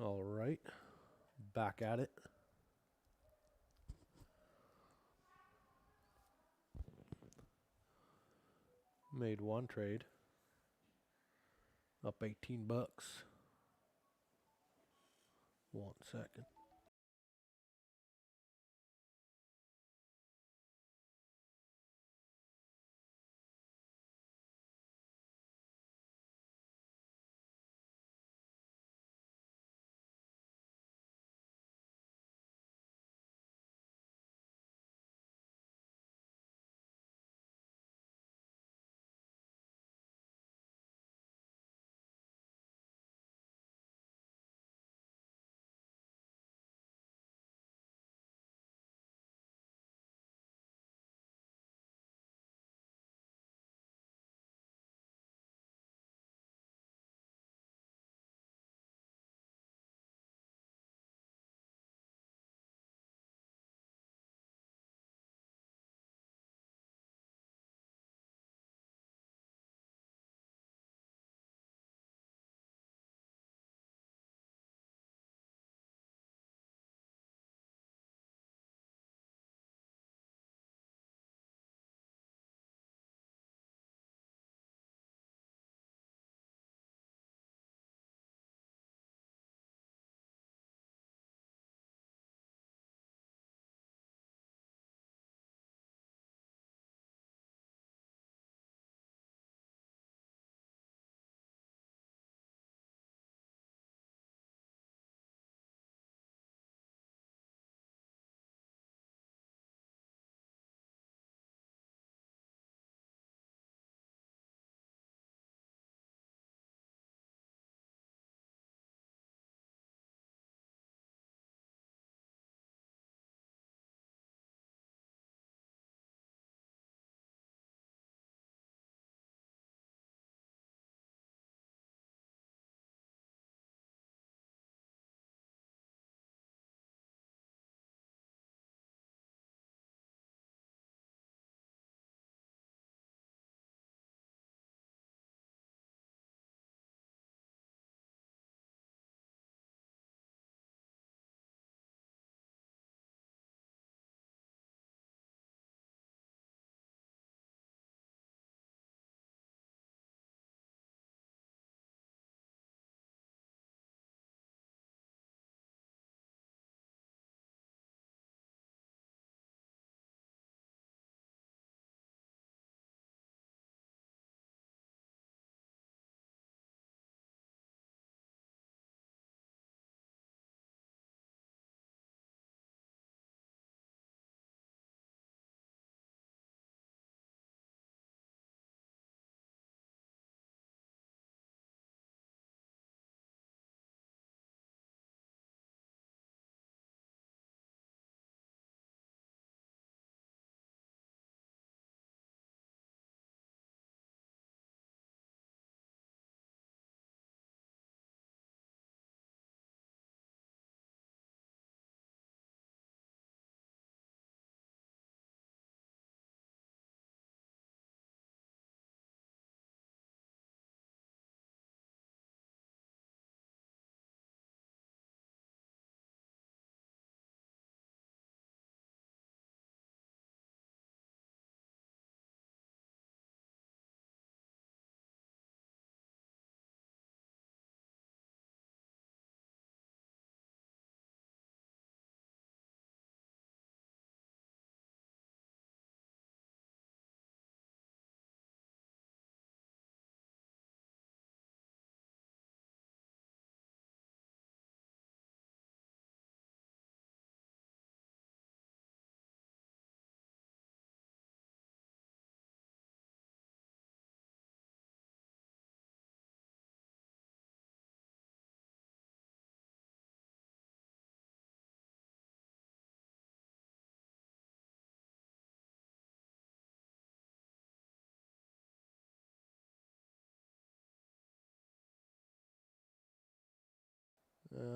All right, back at it. Made one trade, up 18 bucks. 1 second.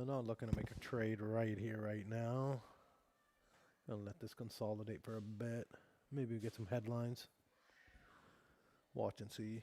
Not looking to make a trade right here, right now. Gonna let this consolidate for a bit. Maybe get some headlines. Watch and see.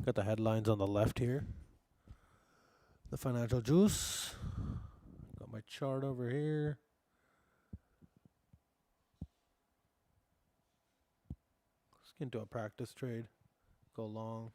Got the headlines on the left here. The financial juice. Got my chart over here. Let's get into a practice trade. Go long.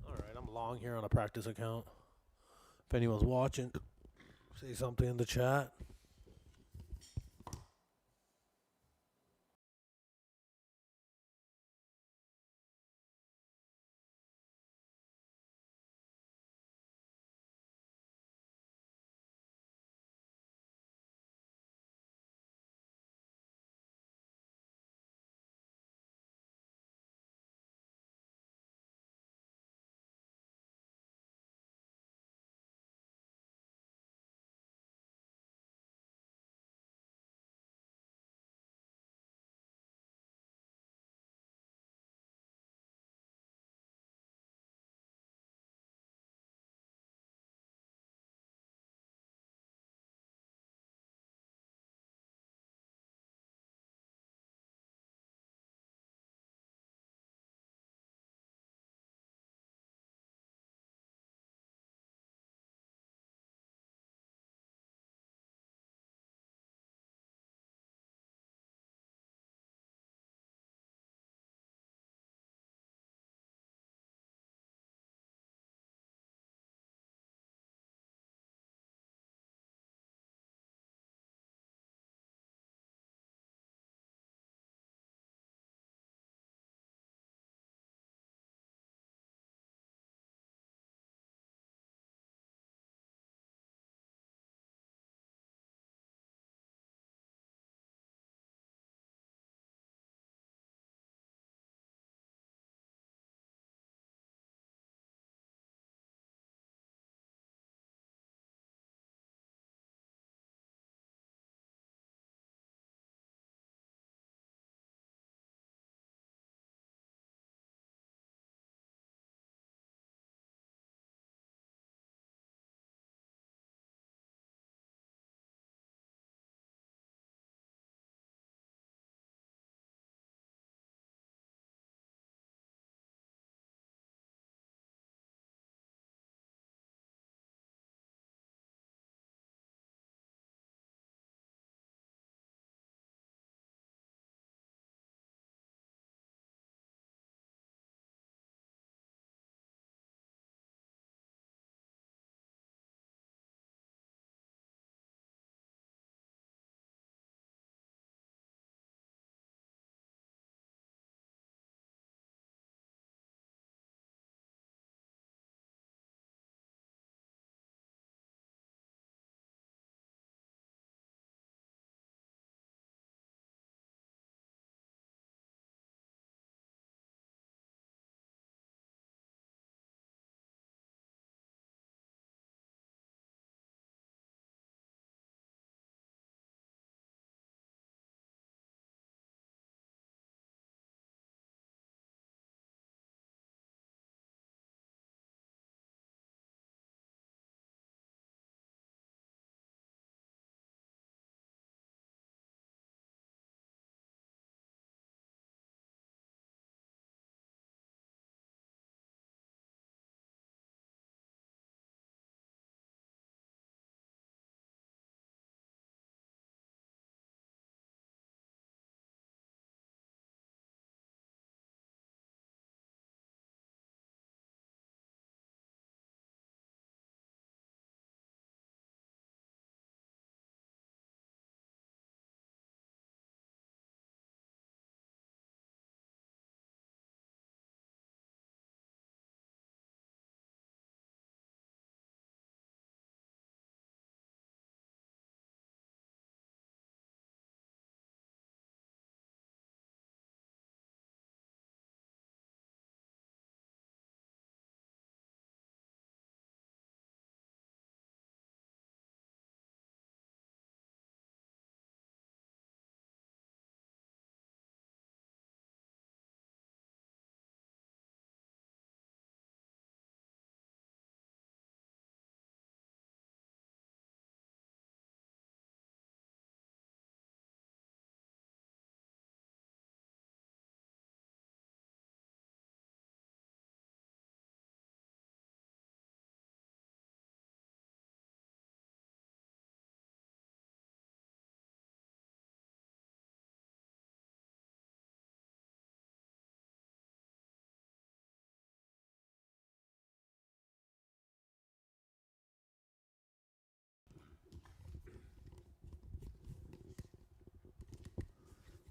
Alright, I'm long here on a practice account. If anyone's watching, say something in the chat.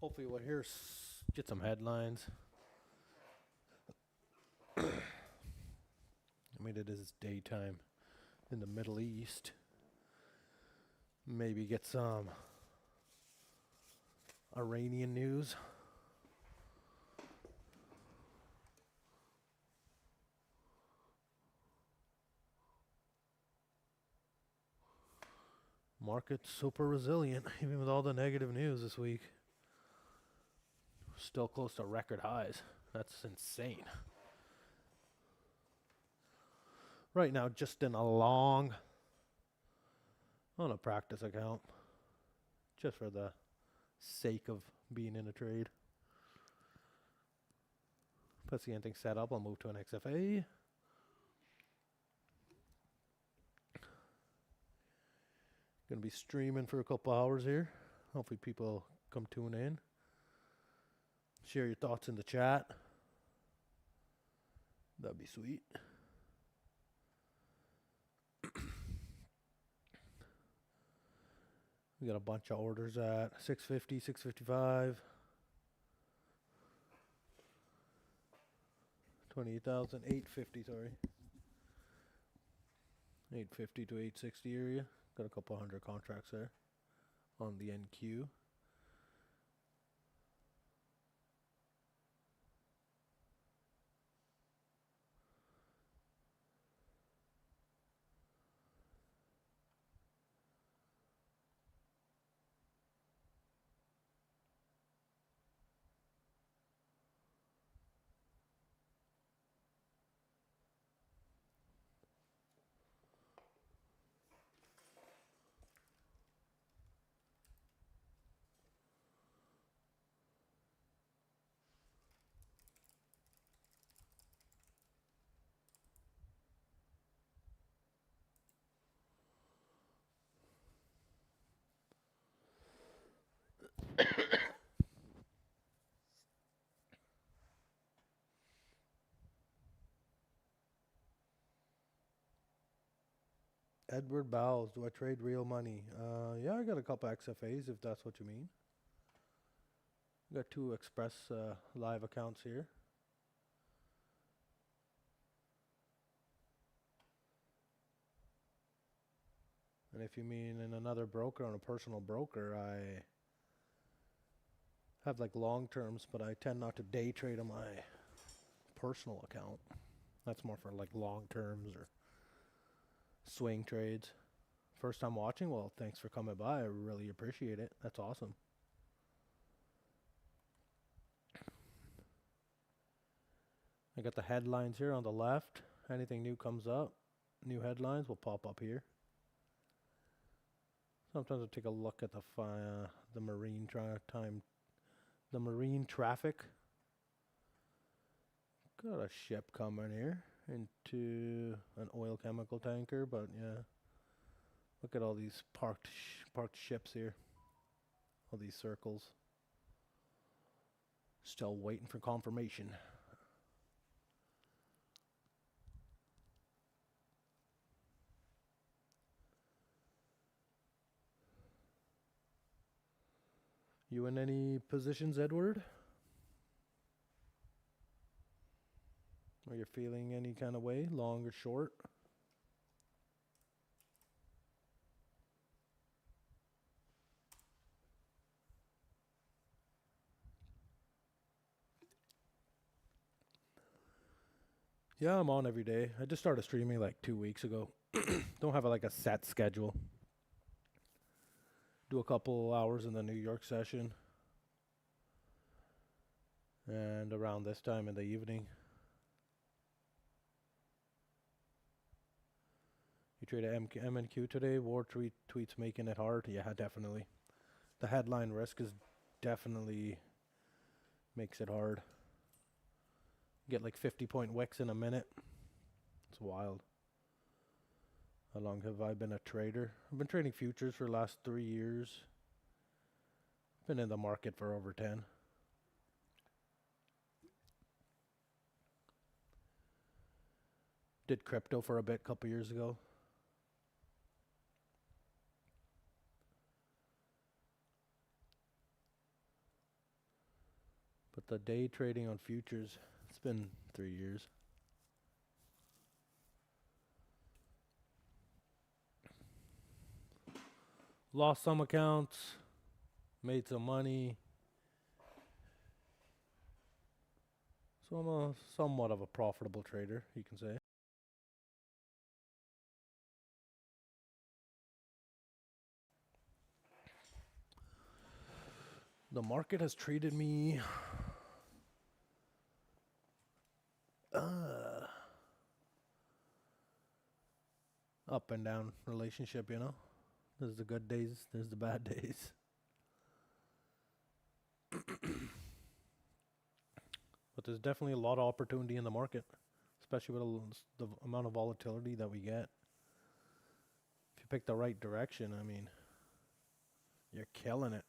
Hopefully we'll get some headlines. I mean, it is daytime in the Middle East. Maybe get some Iranian news. Market's super resilient, even with all the negative news this week. Still close to record highs. That's insane. Right now, just in a long, on a practice account, just for the sake of being in a trade. If I see anything set up, I'll move to an XFA. Gonna be streaming for a couple hours here. Hopefully people come tune in. Share your thoughts in the chat. That'd be sweet. We got a bunch of orders at 650, 655. 28,850, sorry. 850 to 860 area. Got a couple hundred contracts there on the NQ. Edward Bowles, do I trade real money? Yeah, I got a couple XFAs if that's what you mean. Got 2 Express live accounts here. And if you mean in another broker, on a personal broker, I have like long terms, but I tend not to day trade on my personal account. That's more for like long terms or swing trades. First time watching? Well, thanks for coming by. I really appreciate it. That's awesome. I got the headlines here on the left. Anything new comes up, new headlines will pop up here. Sometimes I'll take a look at the marine traffic. Got a ship coming here into an oil chemical tanker, but yeah. Look at all these parked ships here. All these circles. Still waiting for confirmation. You in any positions, Edward? Are you feeling any kind of way, long or short? Yeah, I'm on every day. I just started streaming like 2 weeks ago. Don't have like a set schedule. Do a couple hours in the New York session. And around this time in the evening. You traded MNQ today? War tweets making it hard? Yeah, definitely. The headline risk is definitely makes it hard. Get like 50-point wicks in a minute. It's wild. How long have I been a trader? I've been trading futures for the last 3 years. Been in the market for over 10. Did crypto for a bit a couple years ago. But the day trading on futures, it's been 3 years. Lost some accounts, made some money. So I'm a somewhat of a profitable trader, you can say. The market has treated me up and down relationship, you know. There's the good days, there's the bad days. But there's definitely a lot of opportunity in the market, especially with the amount of volatility that we get. If you pick the right direction, I mean, you're killing it.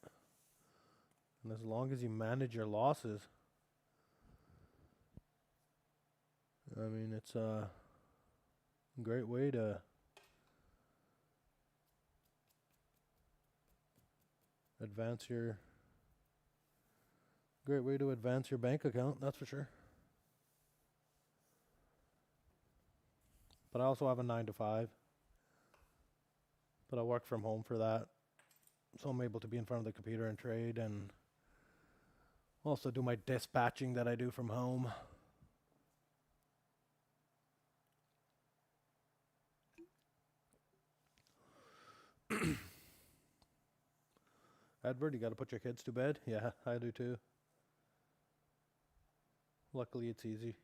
And as long as you manage your losses, I mean, it's a great way to advance your bank account, that's for sure. But I also have a 9 to 5. But I work from home for that. So I'm able to be in front of the computer and trade, and also do my dispatching that I do from home. Edward, you got to put your kids to bed? Yeah, I do too. Luckily, it's easy.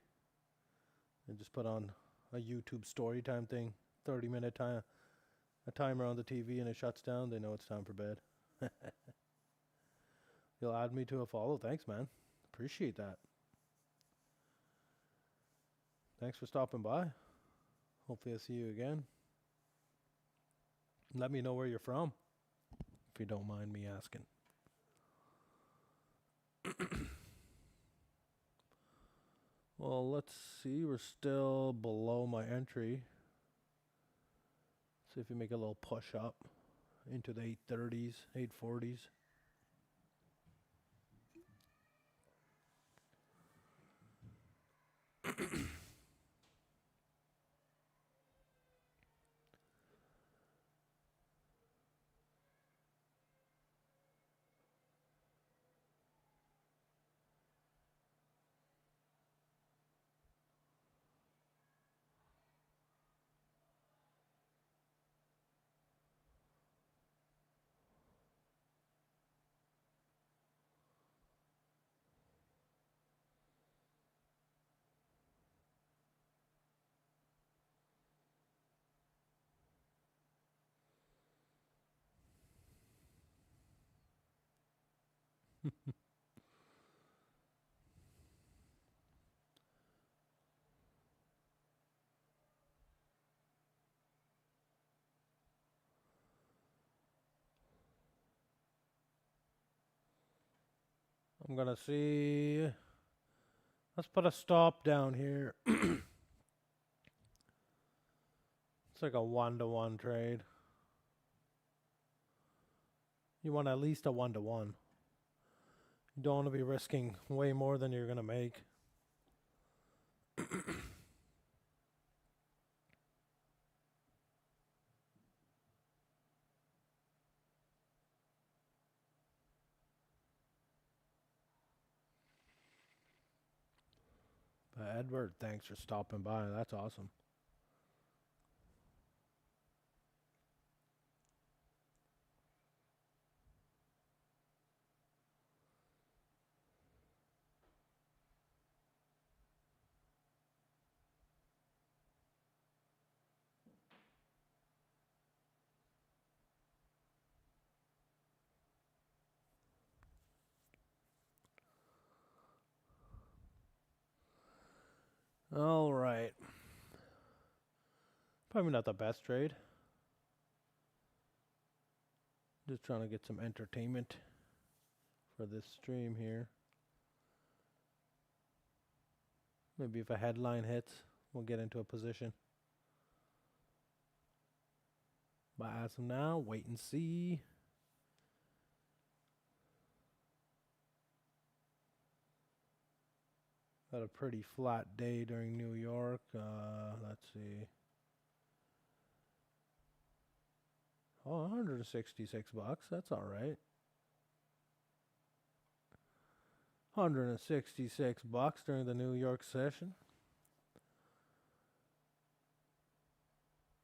I just put on a YouTube story time thing, 30-minute time, a timer on the TV, and it shuts down. They know it's time for bed. You'll add me to a follow. Thanks, man. Appreciate that. Thanks for stopping by. Hopefully I see you again. Let me know where you're from, if you don't mind me asking. Well, let's see. We're still below my entry. See if we make a little push up into the 830s, 840s. I'm gonna see. Let's put a stop down here. It's like a 1-to-1 trade. You want at least a 1-to-1. You don't want to be risking way more than you're gonna make. Edward, thanks for stopping by. That's awesome. All right. Probably not the best trade. Just trying to get some entertainment for this stream here. Maybe if a headline hits, we'll get into a position. But as of now, wait and see. Had a pretty flat day during New York. Let's see. Oh, 166 bucks. That's all right. 166 bucks during the New York session.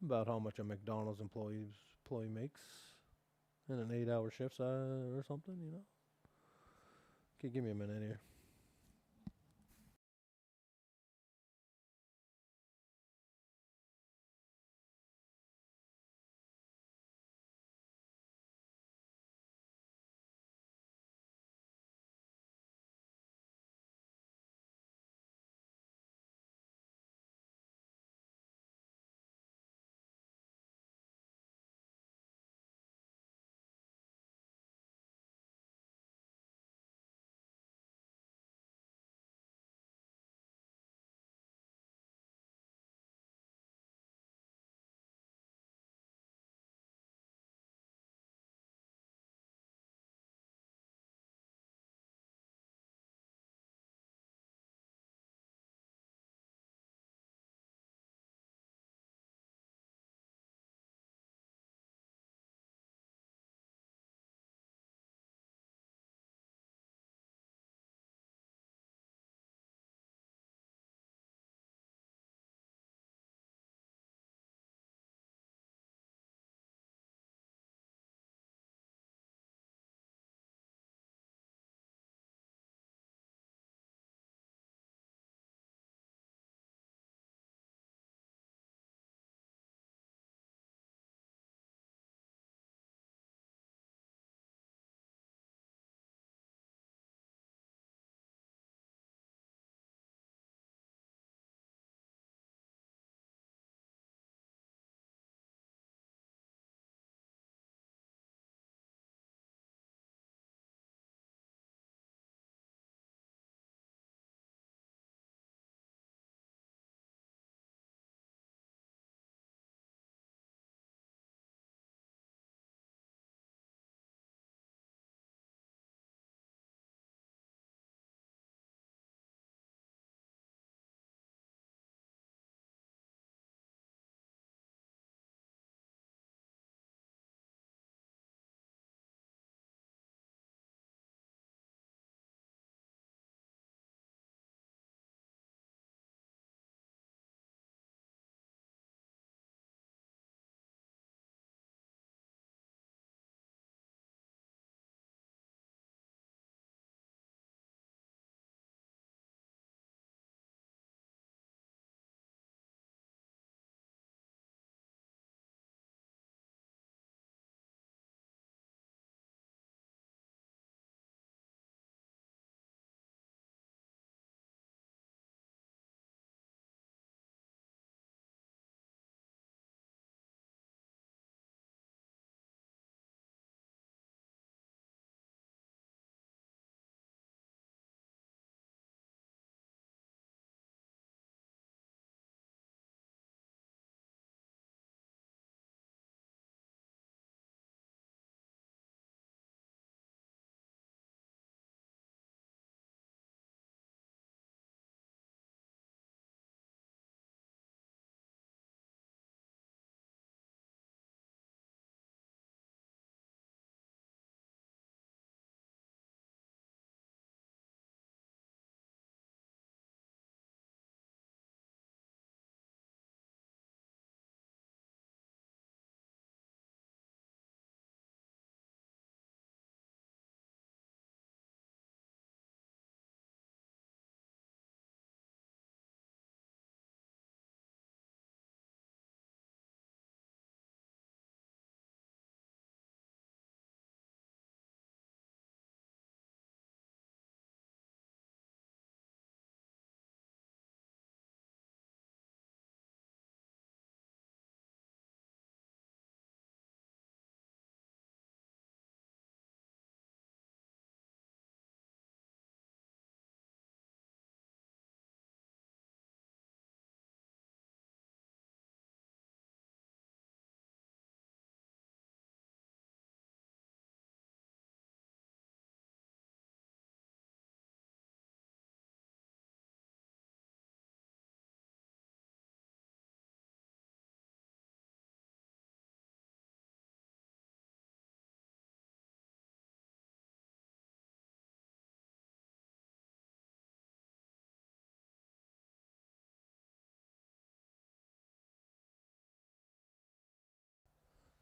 About how much a McDonald's employee makes in an 8-hour shift or something, you know. Okay, give me a minute here.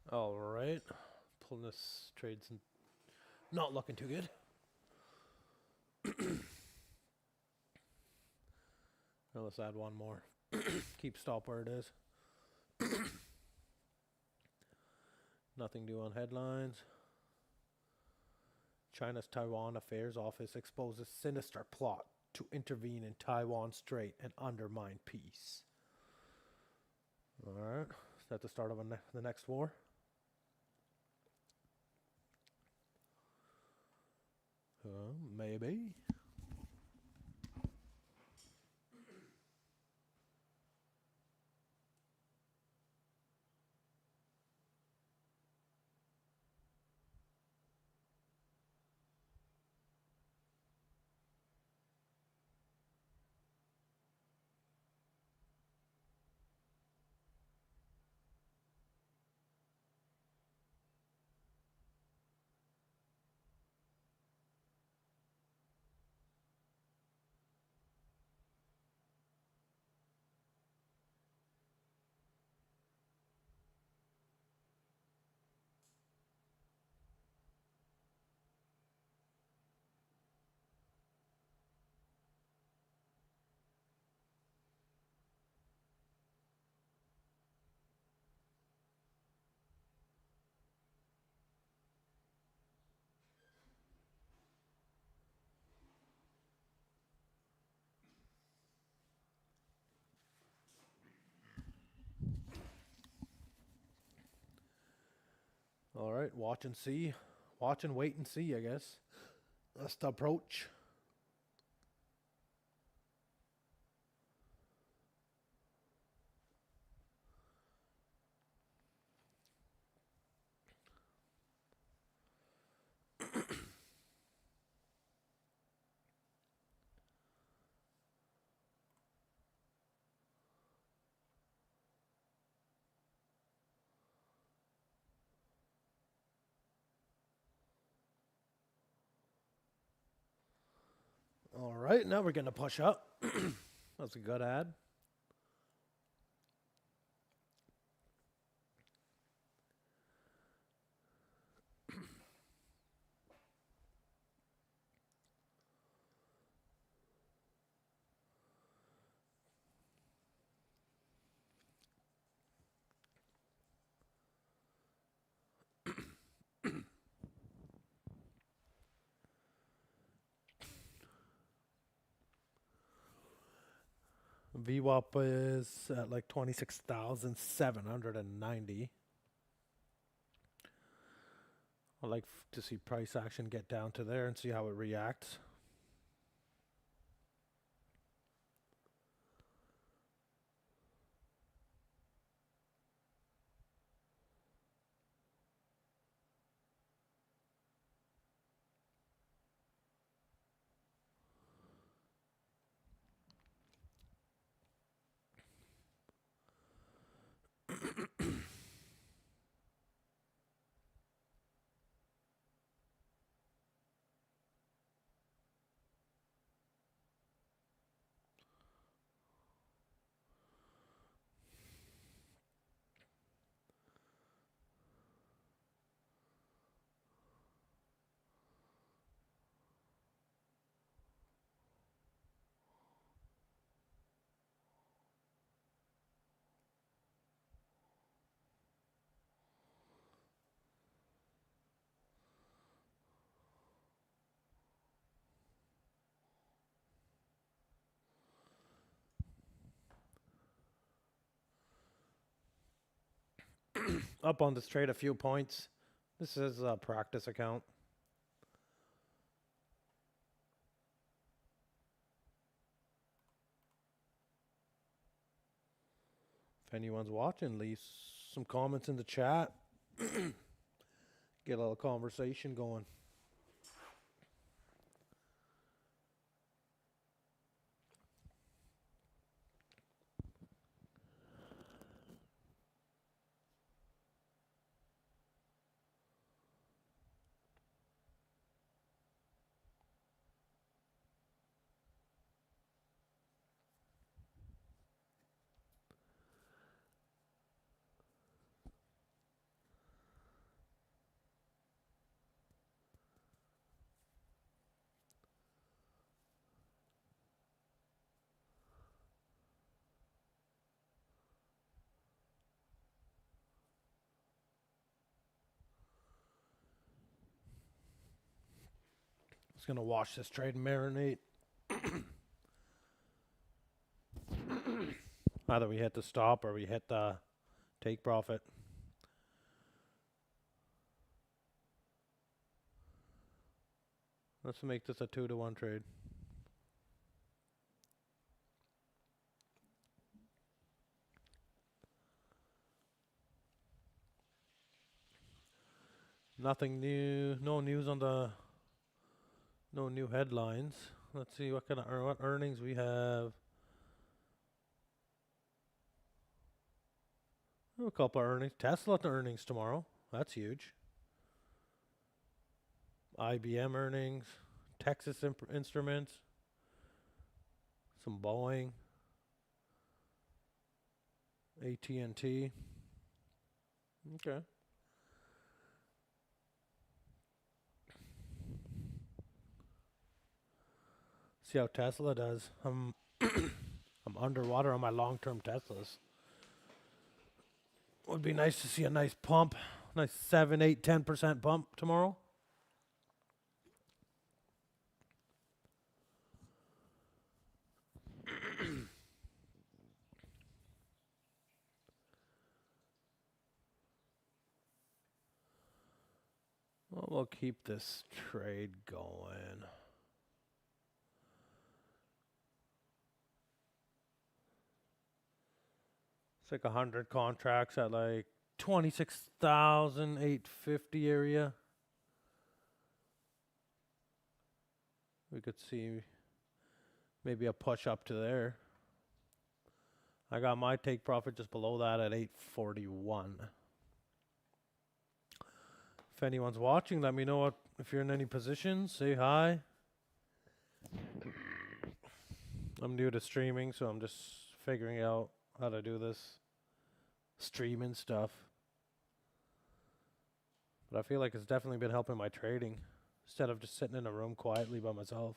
All right. Pulling this trade's not looking too good. Now let's add one more. Keep stop where it is. Nothing new on headlines. China's Taiwan Affairs Office exposes sinister plot to intervene in Taiwan Strait and undermine peace. Alright. Is that the start of the next war? Maybe. Alright, watch and see. Watch and wait and see, I guess. That's the approach. Alright, now we're gonna push up. That's a good ad. VWAP is at like 26,790. I'd like to see price action get down to there and see how it reacts. Up on this trade a few points. This is a practice account. If anyone's watching, leave some comments in the chat. Get a little conversation going. Just gonna watch this trade and marinate. Either we hit the stop or we hit the take profit. Let's make this a 2-to-1 trade. Nothing new, no news on the, no new headlines. Let's see what kind of what earnings we have. A couple of earnings. Tesla earnings tomorrow. That's huge. IBM earnings. Texas Instruments. Some Boeing. AT&T. Okay. See how Tesla does. I'm underwater on my long-term Teslas. Would be nice to see a nice pump. Nice 7, 8, 10% pump tomorrow. Well, we'll keep this trade going. It's like 100 contracts at like 26,850 area. We could see maybe a push up to there. I got my take profit just below that at 841. If anyone's watching, let me know what, if you're in any positions. Say hi. I'm new to streaming, so I'm just figuring out how to do this streaming stuff. But I feel like it's definitely been helping my trading instead of just sitting in a room quietly by myself.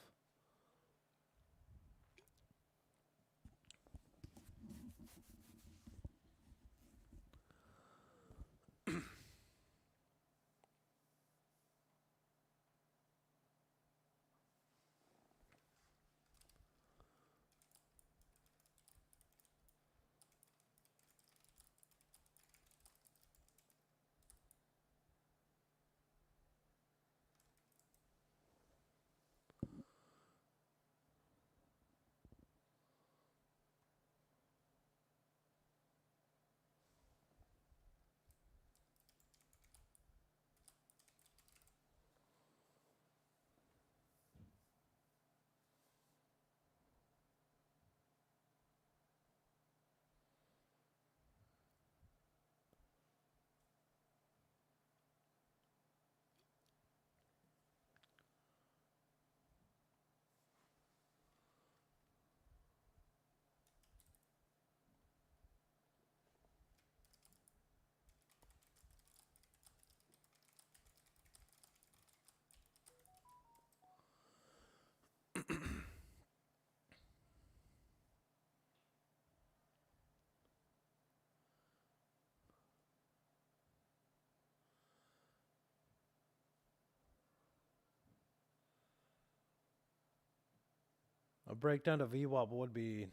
A breakdown of VWAP would be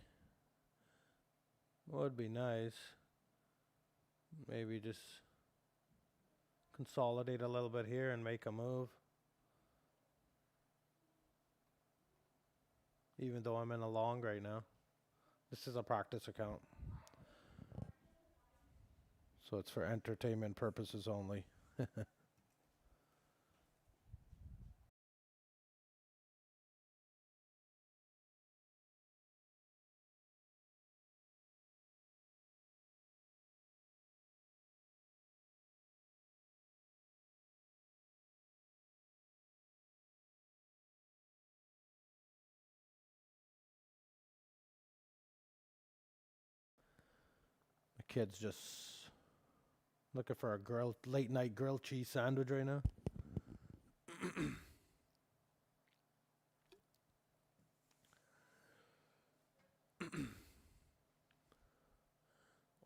nice. Maybe just consolidate a little bit here and make a move. Even though I'm in a long right now. This is a practice account. So it's for entertainment purposes only. The kid's just looking for a late night grilled cheese sandwich right now.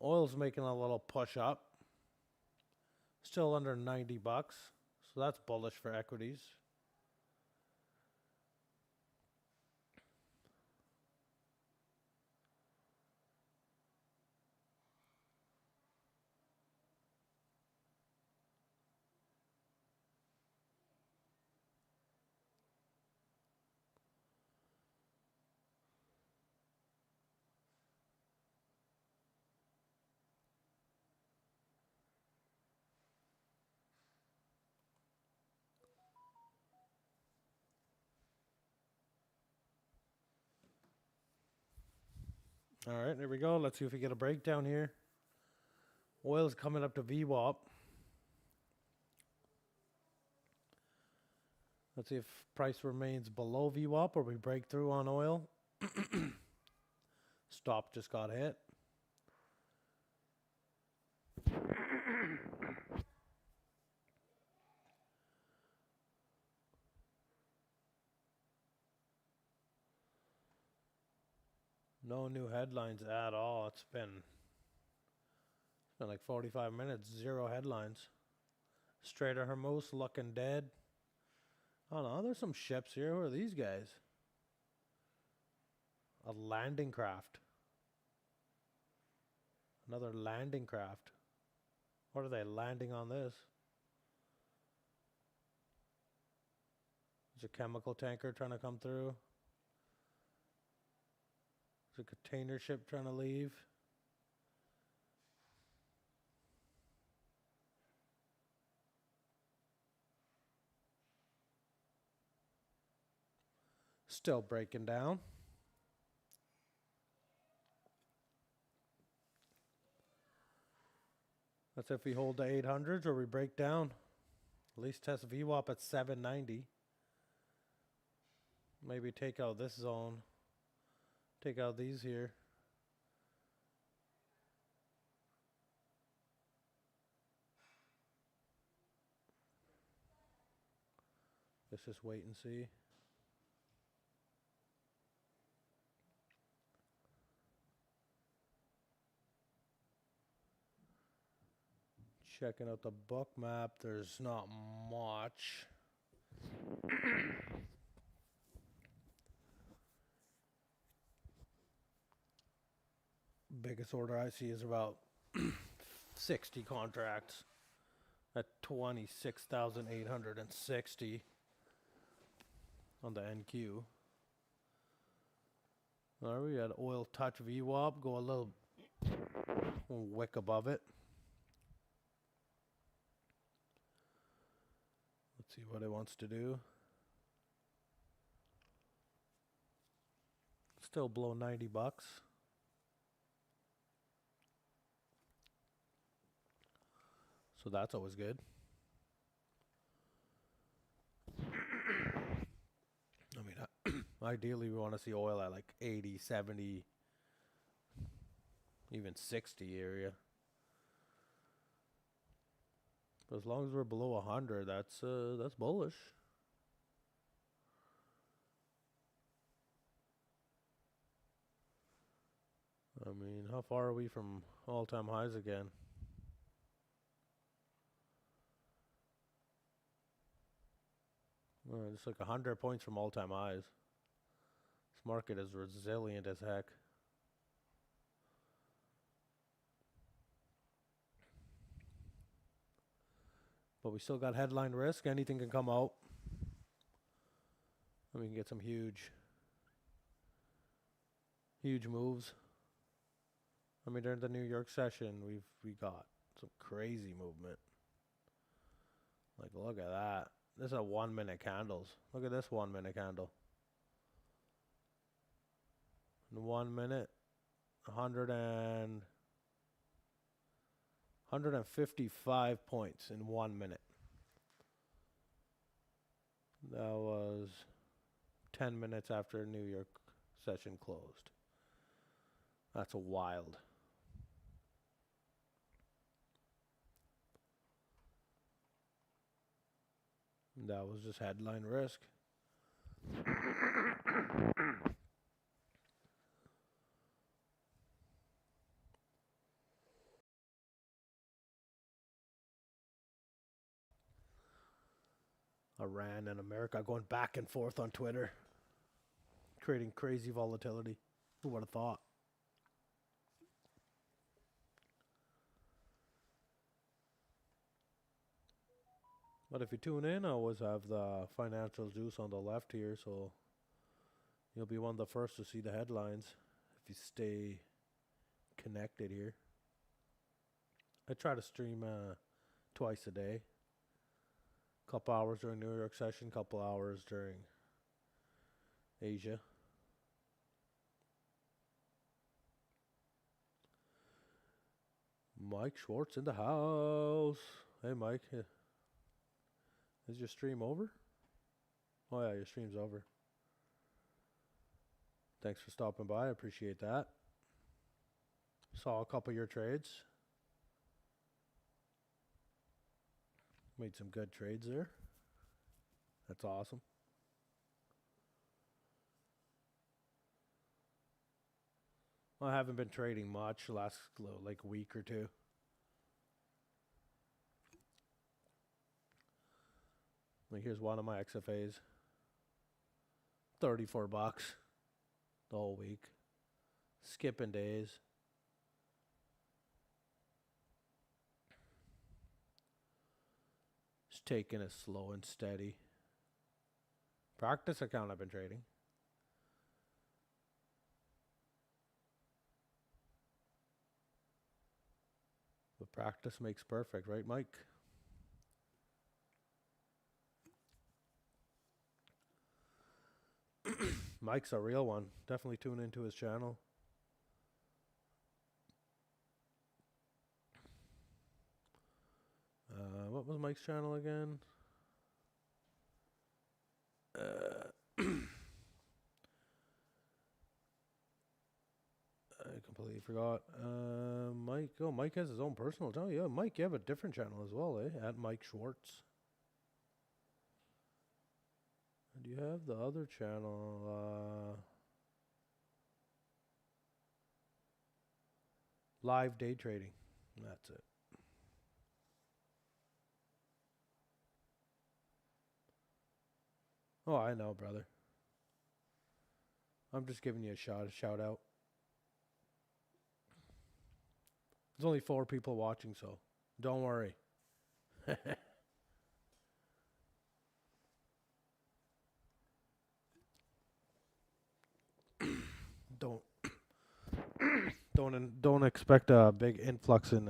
Oil's making a little push up. Still under $90, so that's bullish for equities. All right, there we go. Let's see if we get a breakdown here. Oil's coming up to VWAP. Let's see if price remains below VWAP or we break through on oil. Stop just got hit. No new headlines at all. It's been like 45 minutes, 0 headlines. Strait of Hormuz looking dead. Oh no, there's some ships here. Who are these guys? A landing craft. Another landing craft. What are they landing on this? There's a chemical tanker trying to come through. There's a container ship trying to leave. Still breaking down. That's if we hold the 800s or we break down. At least test VWAP at 790. Maybe take out this zone. Take out these here. Let's just wait and see. Checking out the book map, there's not much. Biggest order I see is about 60 contracts at 26,860 on the NQ. All right, we got oil touch VWAP, go a little wick above it. Let's see what it wants to do. Still below 90 bucks. So that's always good. I mean, ideally we want to see oil at like 80, 70, even 60 area. But as long as we're below 100, that's bullish. I mean, how far are we from all-time highs again? It's like 100 points from all-time highs. This market is resilient as heck. But we still got headline risk. Anything can come out. And we can get some huge moves. I mean, during the New York session, we got some crazy movement. Like, look at that. This is a 1 minute candles. Look at this 1 minute candle. In 1 minute, 155 points in 1 minute. That was 10 minutes after New York session closed. That's wild. That was just headline risk. Iran and America going back and forth on Twitter, creating crazy volatility. Who would have thought? But if you tune in, I always have the financial juice on the left here, so you'll be one of the first to see the headlines if you stay connected here. I try to stream twice a day. Couple hours during New York session, couple hours during Asia. Mike Schwartz in the house. Hey, Mike. Is your stream over? Oh, yeah, your stream's over. Thanks for stopping by. I appreciate that. Saw a couple of your trades. Made some good trades there. That's awesome. Well, I haven't been trading much the last like week or two. Like here's one of my XFAs. 34 bucks the whole week. Skipping days. Just taking it slow and steady. Practice account I've been trading. But practice makes perfect, right, Mike? Mike's a real one. Definitely tune into his channel. What was Mike's channel again? I completely forgot. Mike. Oh, Mike has his own personal channel. Yeah, Mike, you have a different channel as well, eh? At Mike Schwartz. And you have the other channel, live day trading. That's it. Oh, I know, brother. I'm just giving you a shout out. There's only 4 people watching, so don't worry. Don't expect a big influx in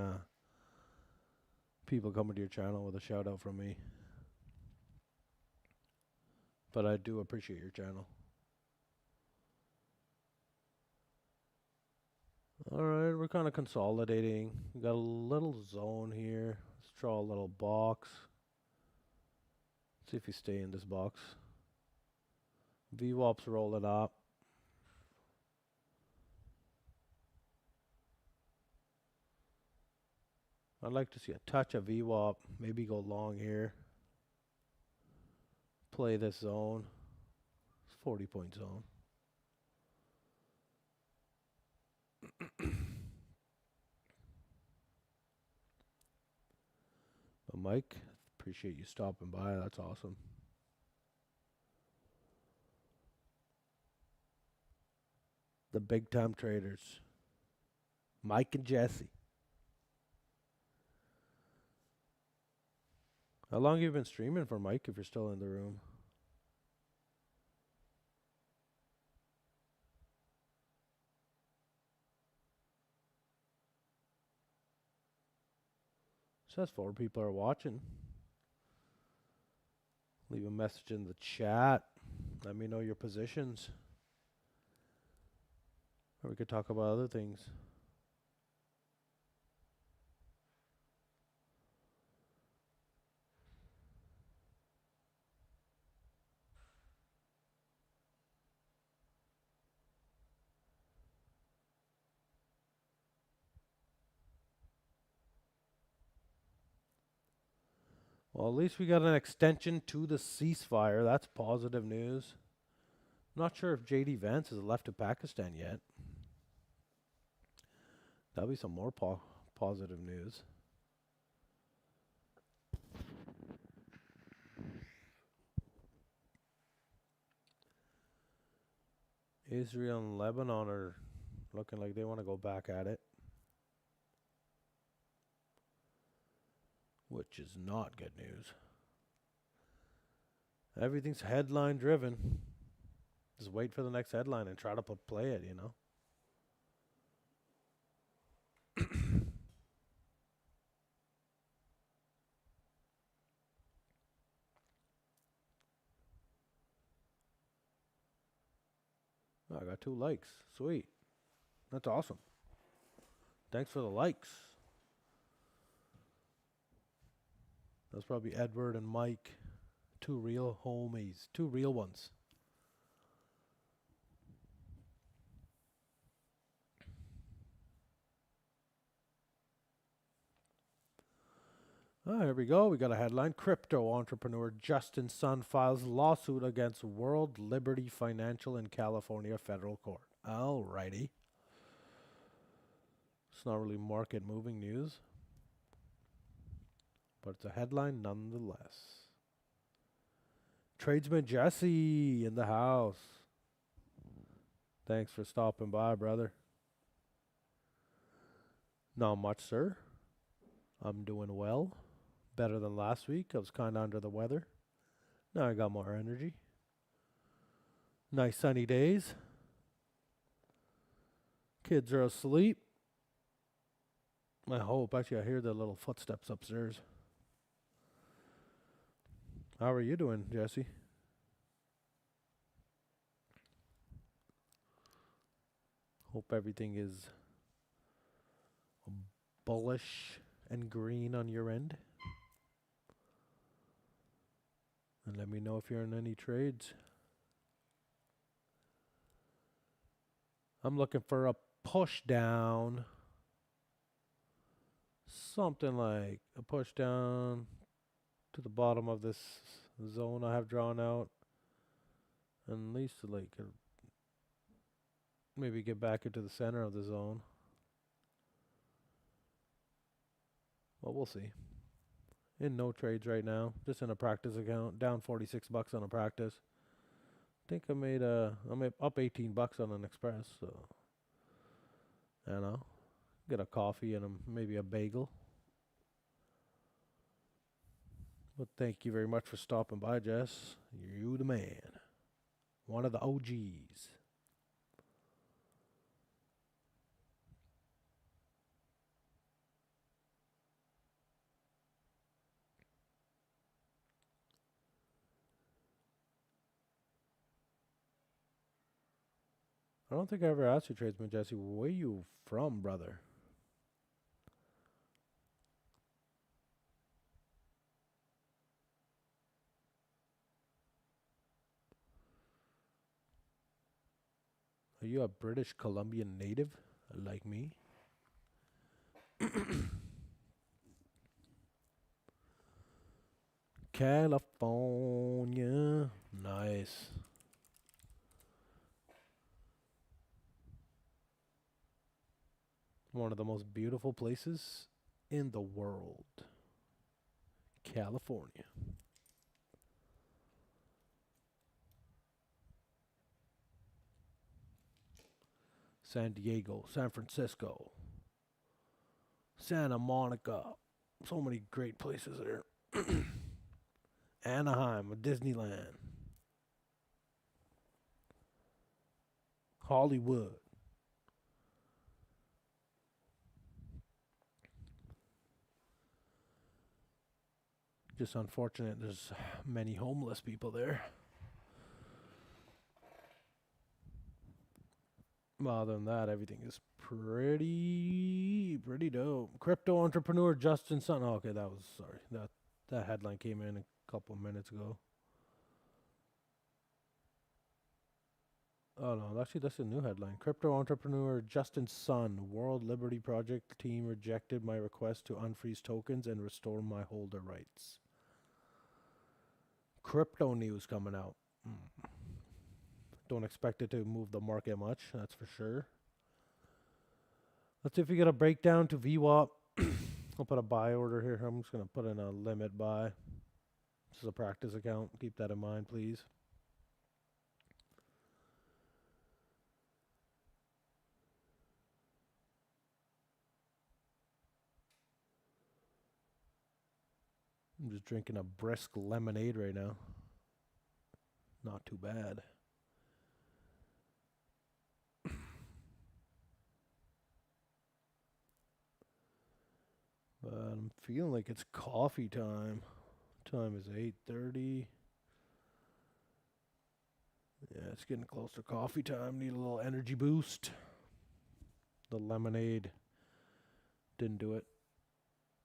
people coming to your channel with a shout out from me. But I do appreciate your channel. Alright, we're kind of consolidating. We got a little zone here. Let's draw a little box. See if we stay in this box. VWAP's rolling up. I'd like to see a touch of VWAP. Maybe go long here. Play this zone. It's 40-point zone. But Mike, appreciate you stopping by. That's awesome. The big time traders. Mike and Jesse. How long have you been streaming for, Mike, if you're still in the room? Says 4 people are watching. Leave a message in the chat. Let me know your positions. Or we could talk about other things. Well, at least we got an extension to the ceasefire. That's positive news. Not sure if JD Vance has left to Pakistan yet. That'll be some more positive news. Israel and Lebanon are looking like they want to go back at it, which is not good news. Everything's headline driven. Just wait for the next headline and try to play it, you know. Oh, I got 2 likes. Sweet. That's awesome. Thanks for the likes. That's probably Edward and Mike. Two real homies. Two real ones. Ah, here we go. We got a headline. Crypto entrepreneur Justin Sun files lawsuit against World Liberty Financial in California federal court. Alrighty. It's not really market moving news, but it's a headline nonetheless. Tradesman Jesse in the house. Thanks for stopping by, brother. Not much, sir. I'm doing well. Better than last week. I was kind of under the weather. Now I got more energy. Nice sunny days. Kids are asleep. I hope. Actually, I hear the little footsteps upstairs. How are you doing, Jesse? Hope everything is bullish and green on your end. And let me know if you're in any trades. I'm looking for a push down. Something like a push down to the bottom of this zone I have drawn out. And at least like maybe get back into the center of the zone. Well, we'll see. In no trades right now, just in a practice account, down $46 on a practice. I think I'm up $18 on an express, so I don't know. Get a coffee and maybe a bagel. But thank you very much for stopping by, Jess. You the man. One of the OGs. I don't think I ever asked you, Tradesman Jesse, where you from, brother? Are you a British Columbian native like me? California. Nice. One of the most beautiful places in the world. California. San Diego, San Francisco, Santa Monica. So many great places there. Anaheim, Disneyland. Hollywood. Just unfortunate there's many homeless people there. Other than that, everything is pretty dope. Crypto entrepreneur Justin Sun. Oh, okay, that headline came in a couple of minutes ago. Oh no, actually that's a new headline. Crypto entrepreneur Justin Sun, World Liberty Project team rejected my request to unfreeze tokens and restore my holder rights. Crypto news coming out. Don't expect it to move the market much, that's for sure. Let's see if we get a breakdown to VWAP. I'll put a buy order here. I'm just going to put in a limit buy. This is a practice account. Keep that in mind, please. I'm just drinking a brisk lemonade right now. Not too bad. But I'm feeling like it's coffee time. Time is 8:30. Yeah, it's getting close to coffee time. Need a little energy boost. The lemonade didn't do it.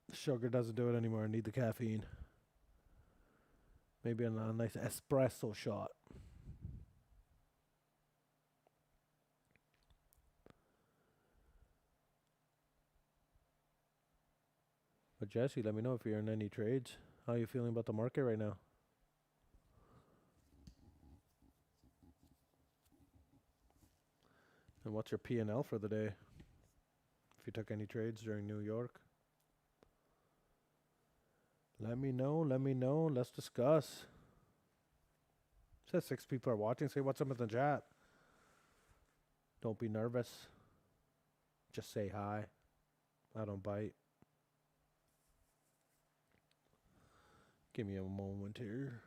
The sugar doesn't do it anymore. I need the caffeine. Maybe a nice espresso shot. But Jesse, let me know if you're in any trades. How are you feeling about the market right now? And what's your P&L for the day? If you took any trades during New York. Let me know. Let's discuss. Says 6 people are watching. Say what's up in the chat. Don't be nervous. Just say hi. I don't bite. Give me a moment here.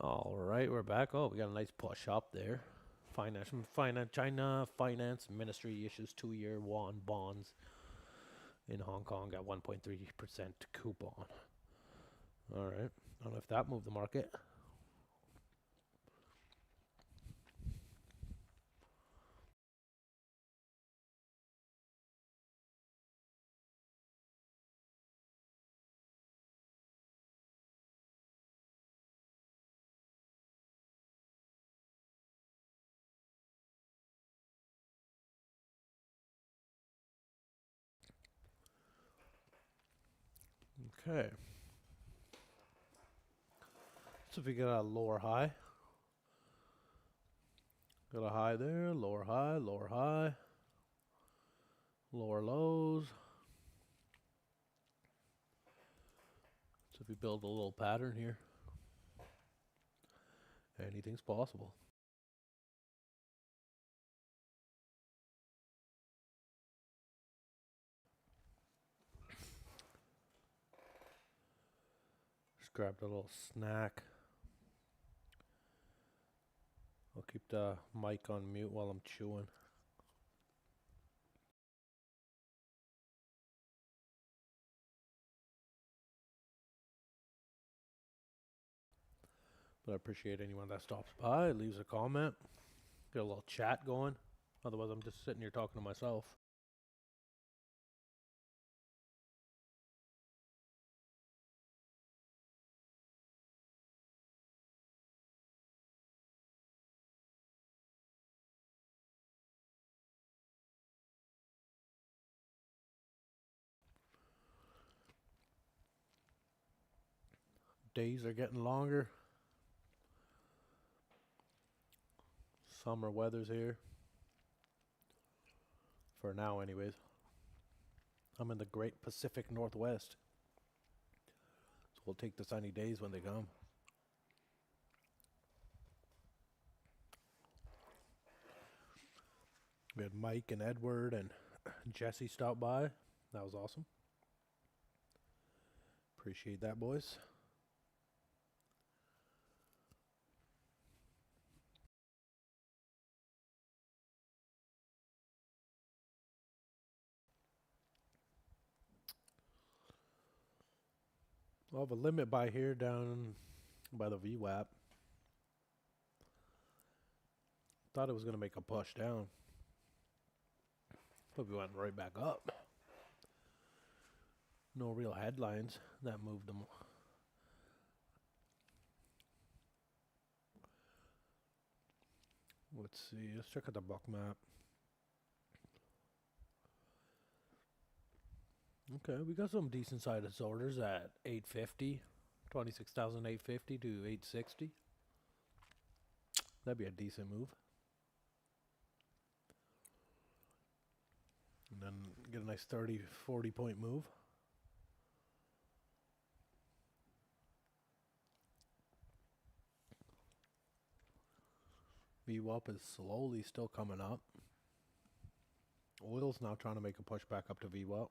All right, we're back. Oh, we got a nice push up there. China Finance Ministry issues 2-year won bonds in Hong Kong at 1.3% coupon. All right, I don't know if that moved the market. Okay. So if we get a lower high, got a high there, lower high, lower high, lower lows. So if we build a little pattern here, anything's possible. Just grabbed a little snack. I'll keep the mic on mute while I'm chewing. But I appreciate anyone that stops by, leaves a comment, get a little chat going. Otherwise, I'm just sitting here talking to myself. Days are getting longer. Summer weather's here. For now, anyways. I'm in the great Pacific Northwest. So we'll take the sunny days when they come. We had Mike and Edward and Jesse stop by. That was awesome. Appreciate that, boys. I'll have a limit buy here down by the VWAP. Thought it was going to make a push down. But we went right back up. No real headlines that moved them. Let's see. Let's check out the Bookmap. Okay, we got some decent sized orders at 850, 26,850 to 860. That'd be a decent move. And then get a nice 30, 40 point move. VWAP is slowly still coming up. Oil's now trying to make a push back up to VWAP.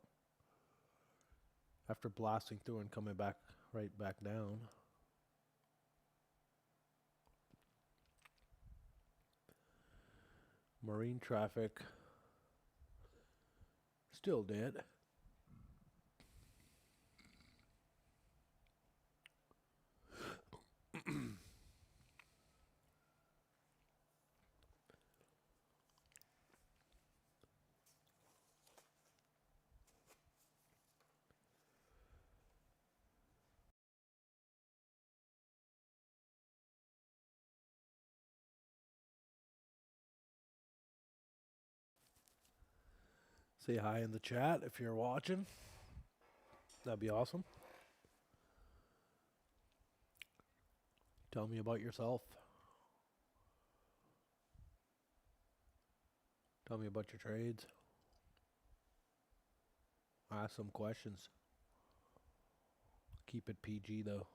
After blasting through and coming back right back down. Marine traffic still dead. Say hi in the chat if you're watching. That'd be awesome. Tell me about yourself. Tell me about your trades. Ask some questions. Keep it PG though.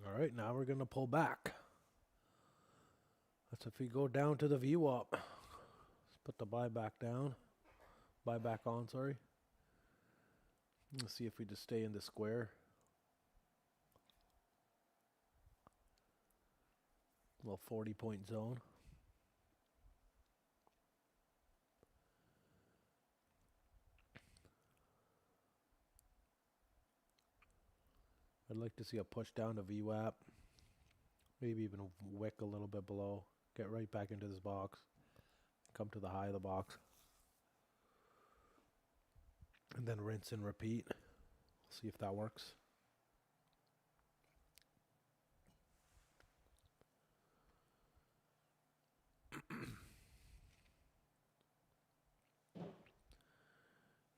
All right, now we're going to pull back. That's if we go down to the VWAP. Let's put the buyback down. Buyback on, sorry. Let's see if we just stay in the square. Well, 40-point zone. I'd like to see a push down to VWAP. Maybe even wick a little bit below. Get right back into this box. Come to the high of the box. And then rinse and repeat. See if that works.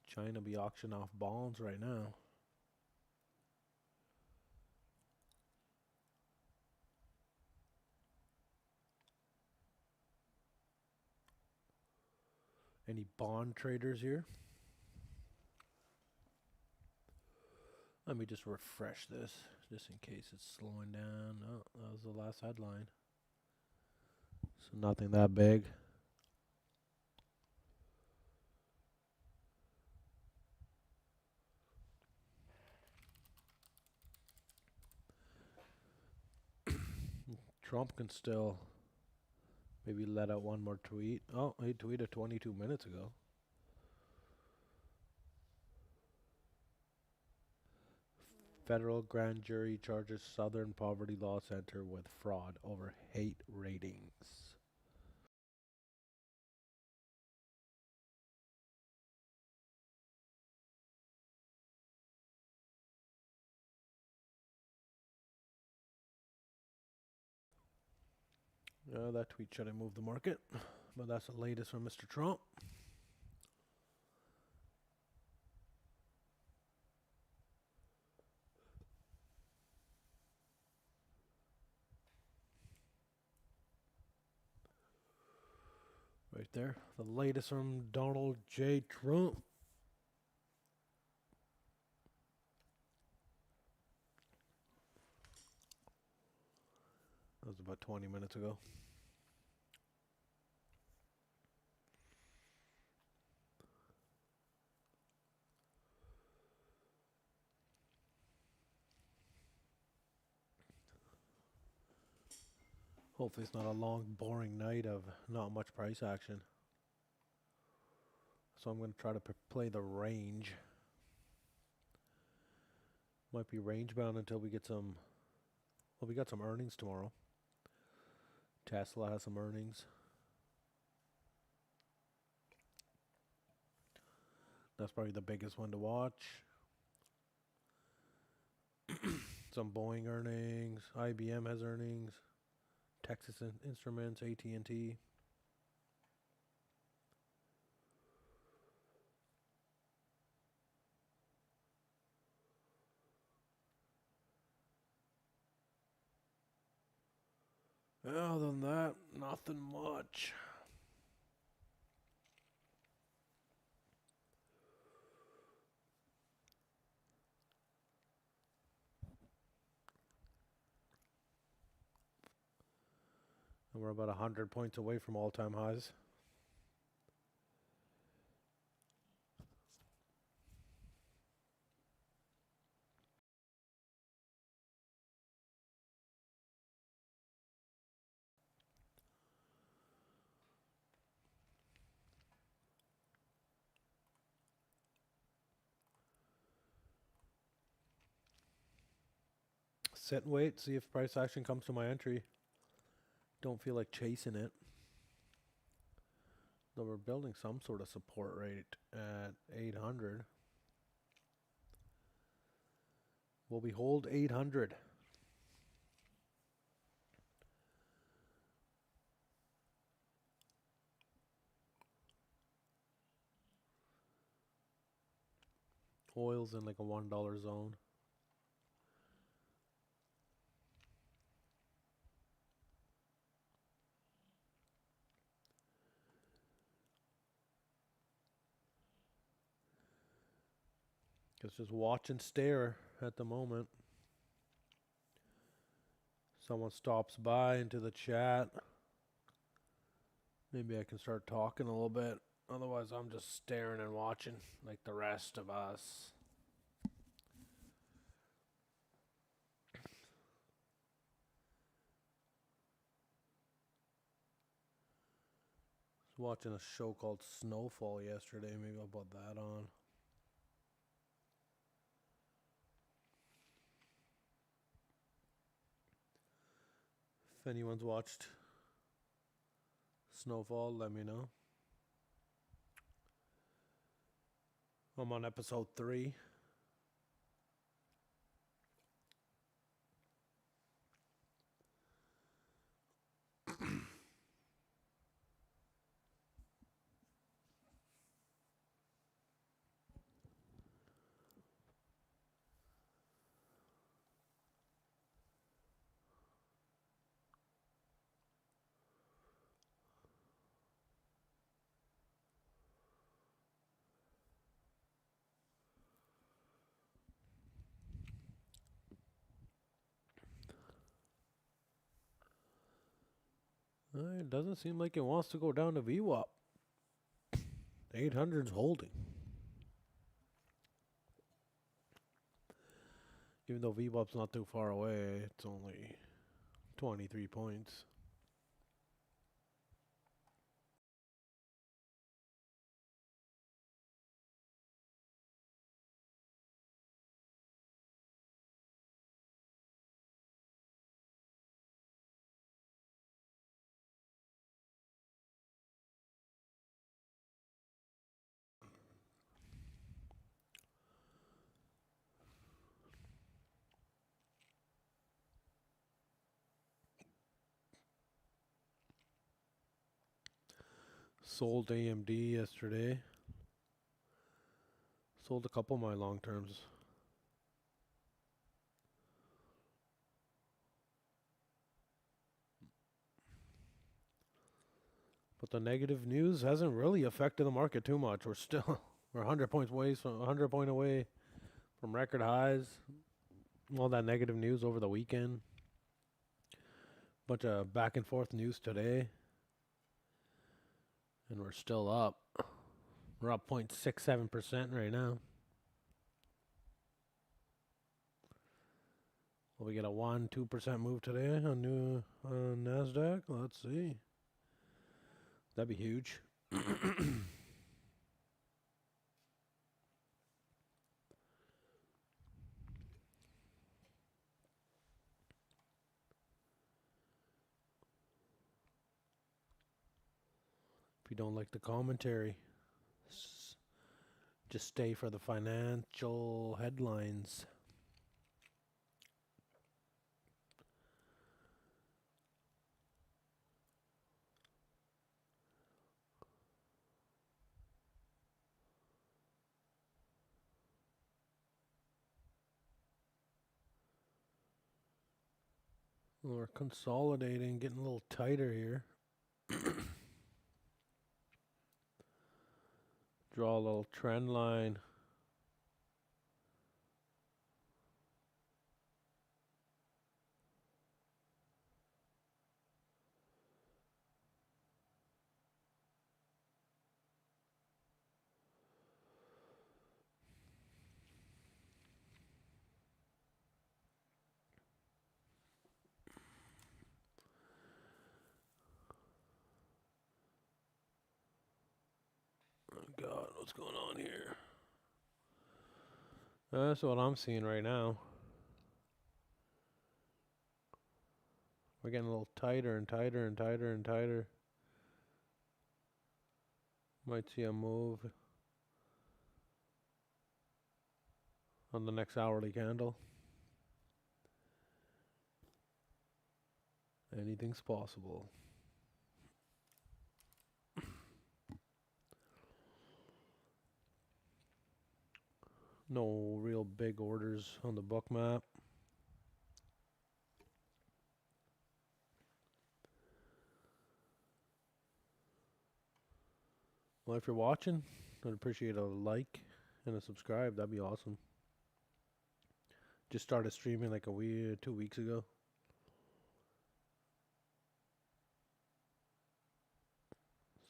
China be auctioning off bonds right now. Any bond traders here? Let me just refresh this, just in case it's slowing down. Oh, that was the last headline. So nothing that big. Trump can still maybe let out one more tweet. Oh, he tweeted 22 minutes ago. Federal grand jury charges Southern Poverty Law Center with fraud over hate ratings. That tweet should have moved the market, but that's the latest from Mr. Trump. Right there, the latest from Donald J. Trump. That was about 20 minutes ago. Hopefully it's not a long, boring night of not much price action. So I'm going to try to play the range. Might be range bound until we get some... Well, we got some earnings tomorrow. Tesla has some earnings. That's probably the biggest one to watch. Some Boeing earnings. IBM has earnings. Texas Instruments, AT&T. Other than that, nothing much. And we're about 100 points away from all-time highs. Sit and wait, see if price action comes to my entry. Don't feel like chasing it. Though we're building some sort of support rate at 800. Will we hold 800? Oil's in like a $1 zone. Just watch and stare at the moment. Someone stops by into the chat. Maybe I can start talking a little bit. Otherwise, I'm just staring and watching like the rest of us. Watching a show called Snowfall yesterday. Maybe I'll put that on. If anyone's watched Snowfall, let me know. I'm on episode 3. It doesn't seem like it wants to go down to VWAP. 800's holding. Even though VWAP's not too far away, it's only 23 points. Sold AMD yesterday. Sold a couple of my long terms. But the negative news hasn't really affected the market too much. We're 100 points away from 100 point away from record highs. All that negative news over the weekend. Bunch of back and forth news today. And we're still up. We're up 0.67% right now. Will we get a 1-2% move today on NASDAQ? Let's see. That'd be huge. If you don't like the commentary, just stay for the financial headlines. We're consolidating, getting a little tighter here. Draw a little trend line. Oh God, what's going on here? That's what I'm seeing right now. We're getting a little tighter and tighter and tighter and tighter. Might see a move on the next hourly candle. Anything's possible. No real big orders on the Bookmap. Well, if you're watching, I'd appreciate a like and a subscribe. That'd be awesome. Just started streaming like 2 weeks ago.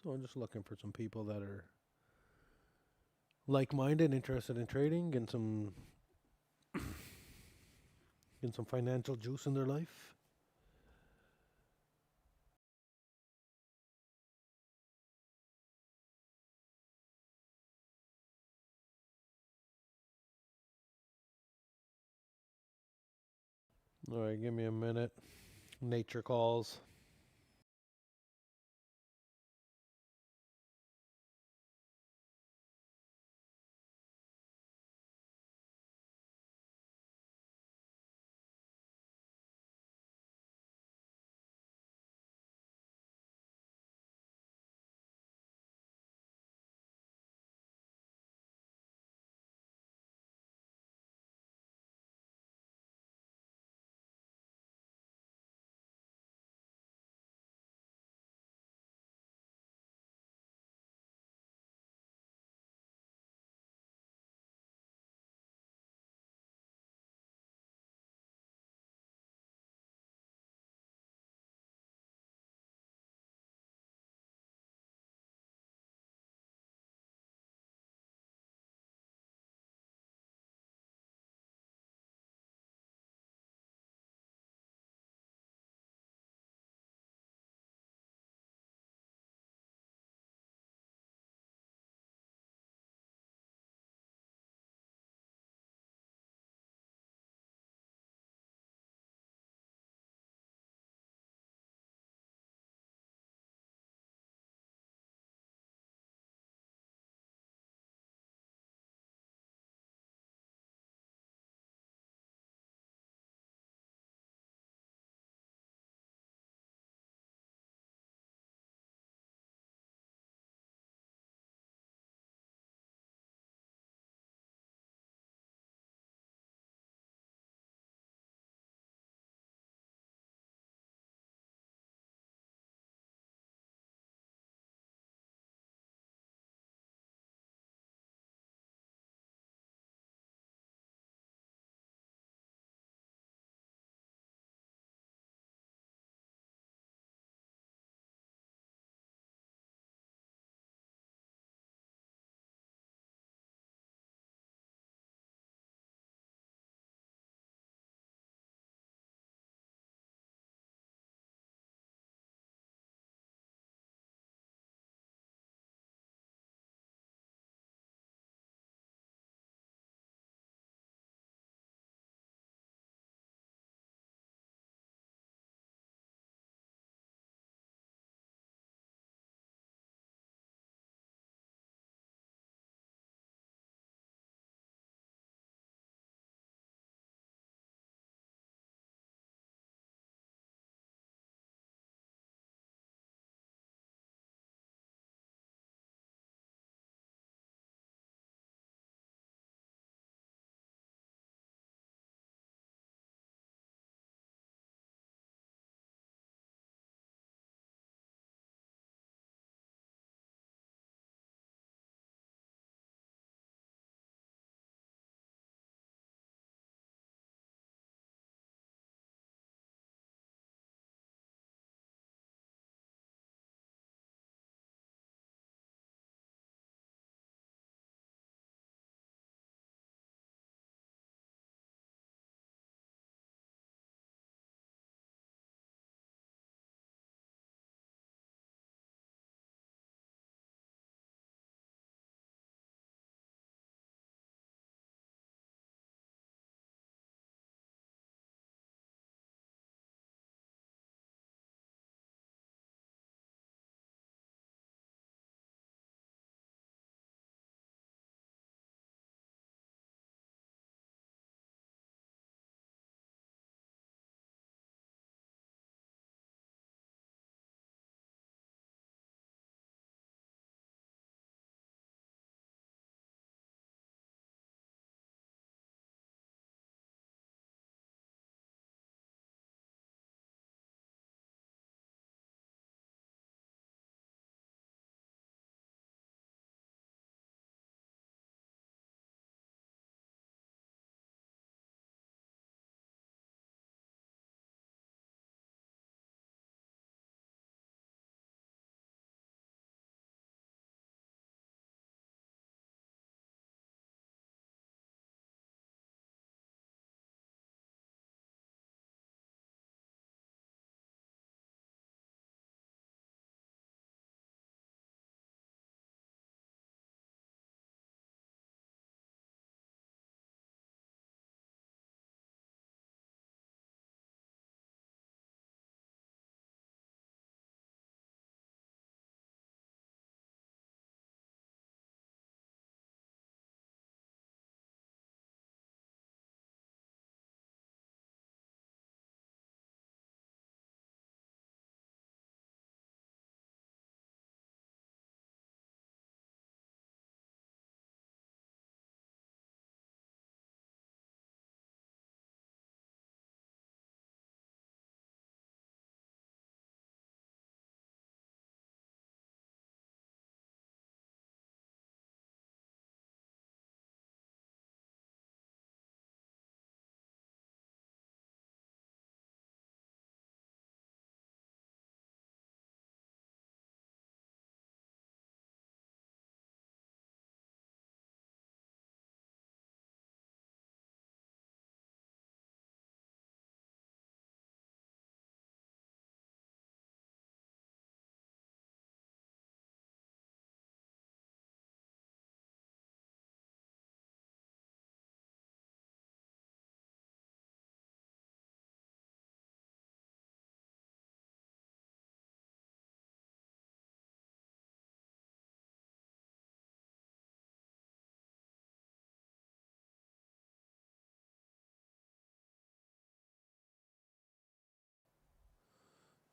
So I'm just looking for some people that are like-minded, interested in trading, and some financial juice in their life. All right, give me a minute. Nature calls.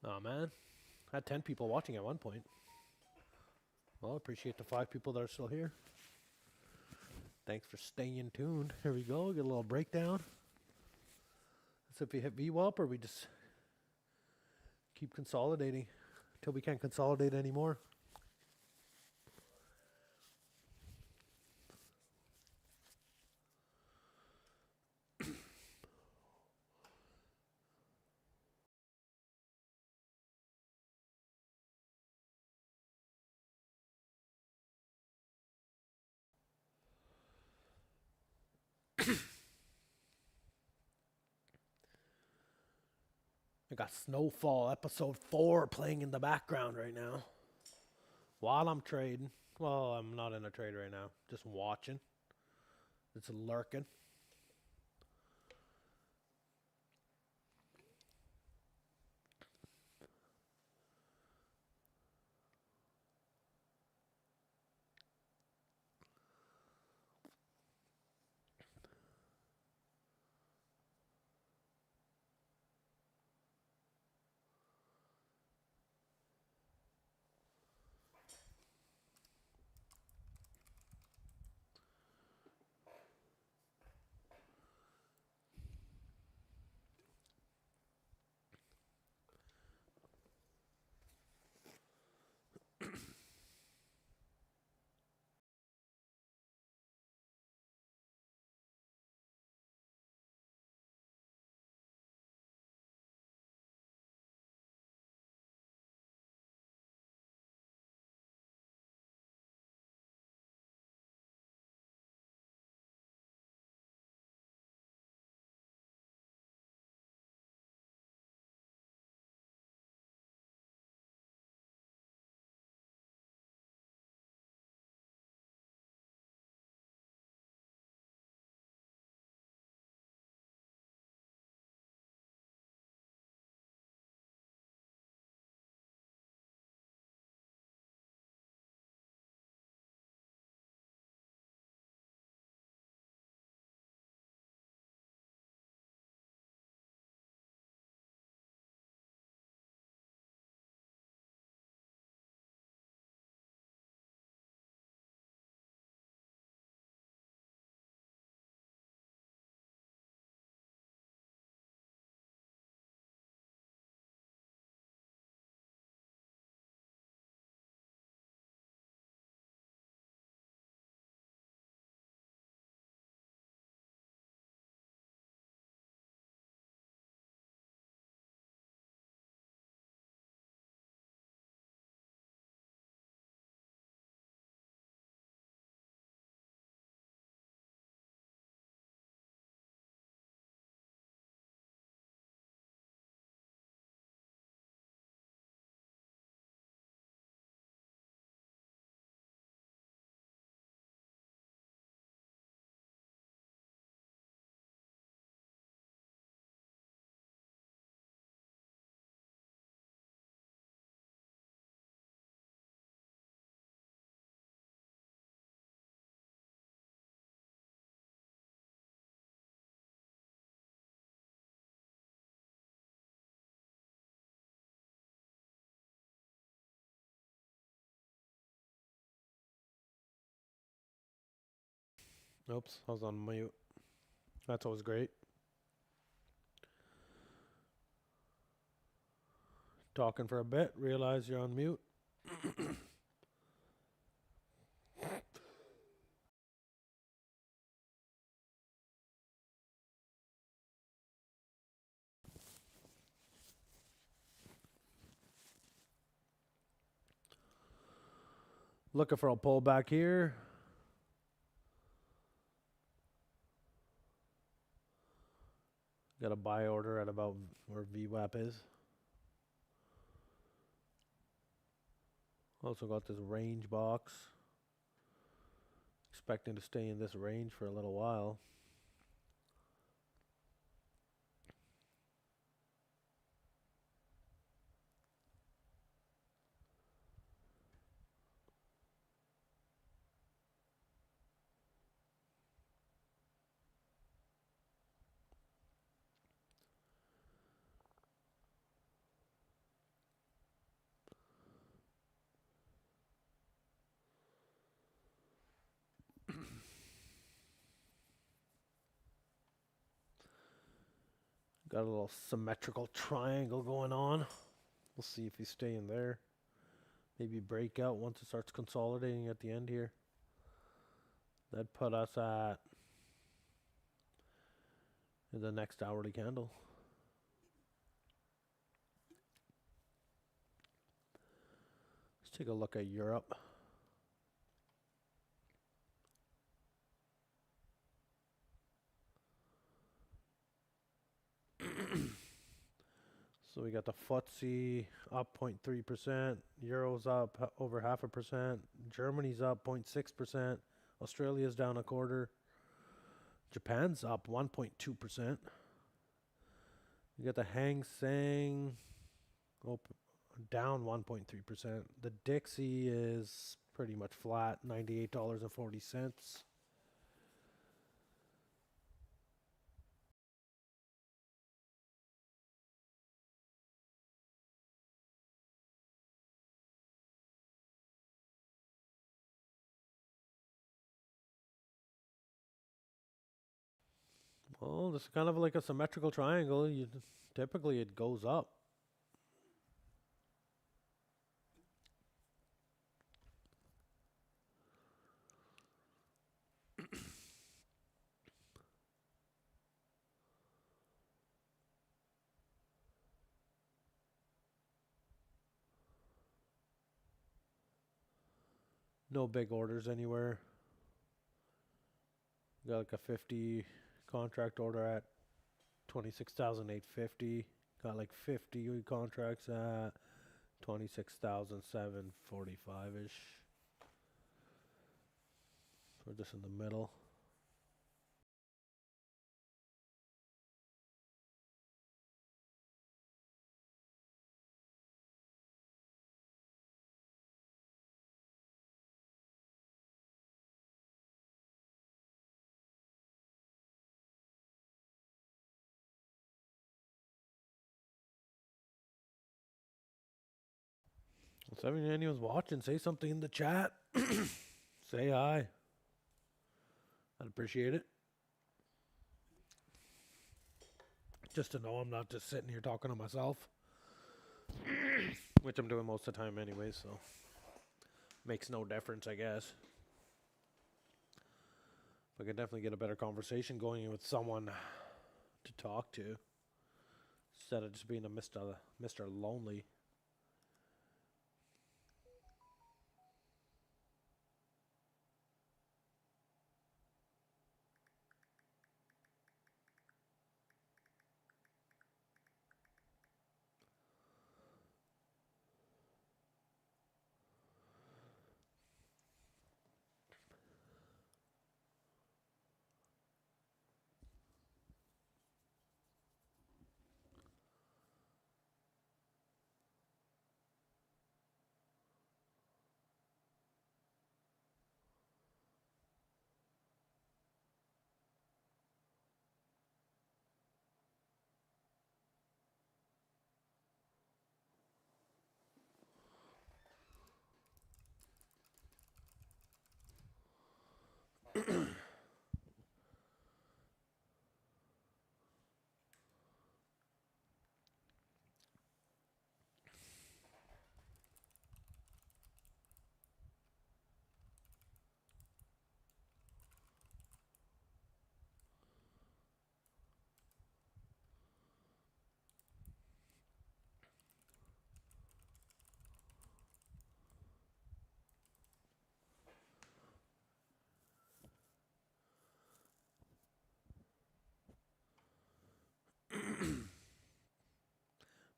Oh man, I had 10 people watching at one point. Well, appreciate the 5 people that are still here. Thanks for staying tuned. Here we go. Get a little breakdown. So if we hit VWAP, or we just keep consolidating until we can't consolidate anymore. I got Snowfall episode 4 playing in the background right now while I'm trading. Well, I'm not in a trade right now, just watching. It's lurking. Oops, I was on mute. That's always great. Talking for a bit, realize you're on mute. Looking for a pullback here. Got a buy order at about where VWAP is. Also got this range box. Expecting to stay in this range for a little while. Got a little symmetrical triangle going on. We'll see if he's staying there. Maybe break out once it starts consolidating at the end here. That'd put us at in the next hourly candle. Let's take a look at Europe. So we got the FTSE up 0.3%, Euro's up over 0.5%, Germany's up 0.6%, Australia's down 1/4, Japan's up 1.2%. We got the Hang Seng down 1.3%. The Dixie is pretty much flat, $98.40. Well, this is kind of like a symmetrical triangle. Typically it goes up. No big orders anywhere. Got like a 50 contract order at 26,850. Got like 50 contracts at 26,745 ish. We're just in the middle. If anyone's watching, say something in the chat. Say hi. I'd appreciate it. Just to know I'm not just sitting here talking to myself. Which I'm doing most of the time anyway, so makes no difference, I guess. I can definitely get a better conversation going with someone to talk to instead of just being a Mr. Lonely.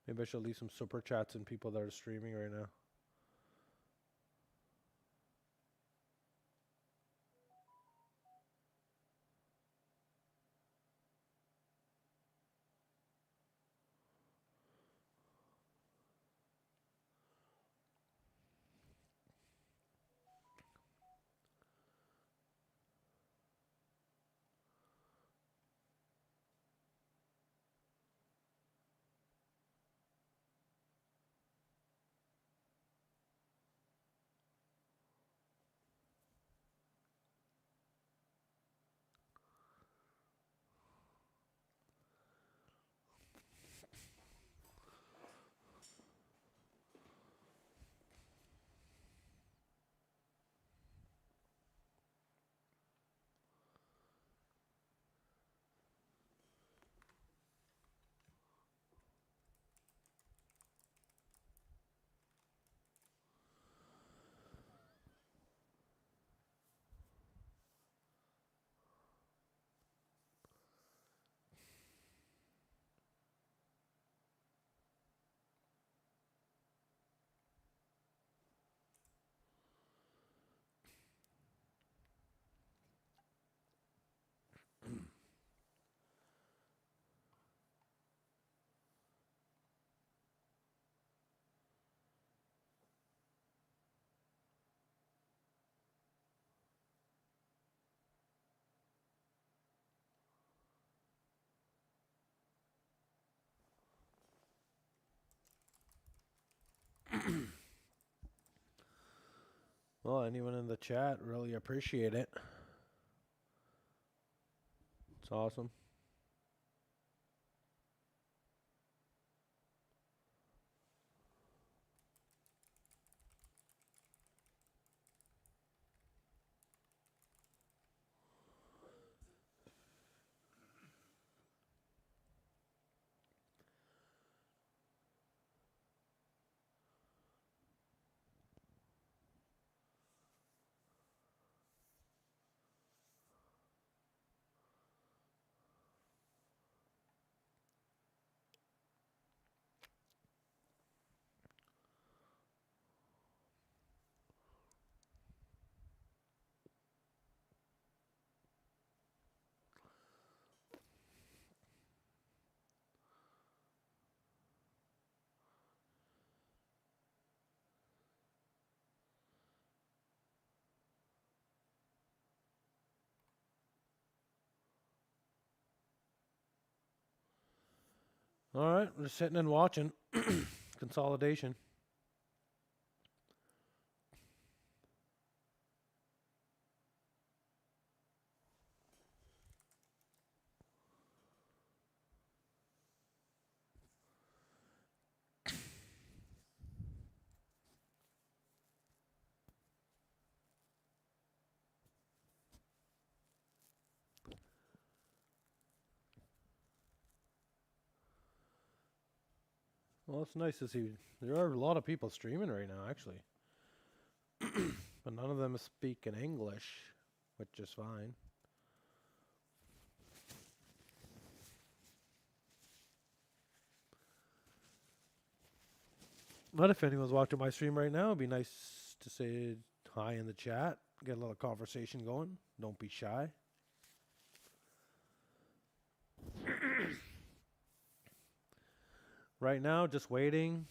Maybe I should leave some super chats and people that are streaming right now. Well, anyone in the chat, really appreciate it. It's awesome. All right, we're sitting and watching consolidation. Well, it's nice to see. There are a lot of people streaming right now, actually. But none of them speak in English, which is fine. But if anyone's watching my stream right now, it'd be nice to say hi in the chat, get a little conversation going. Don't be shy. Right now, just waiting,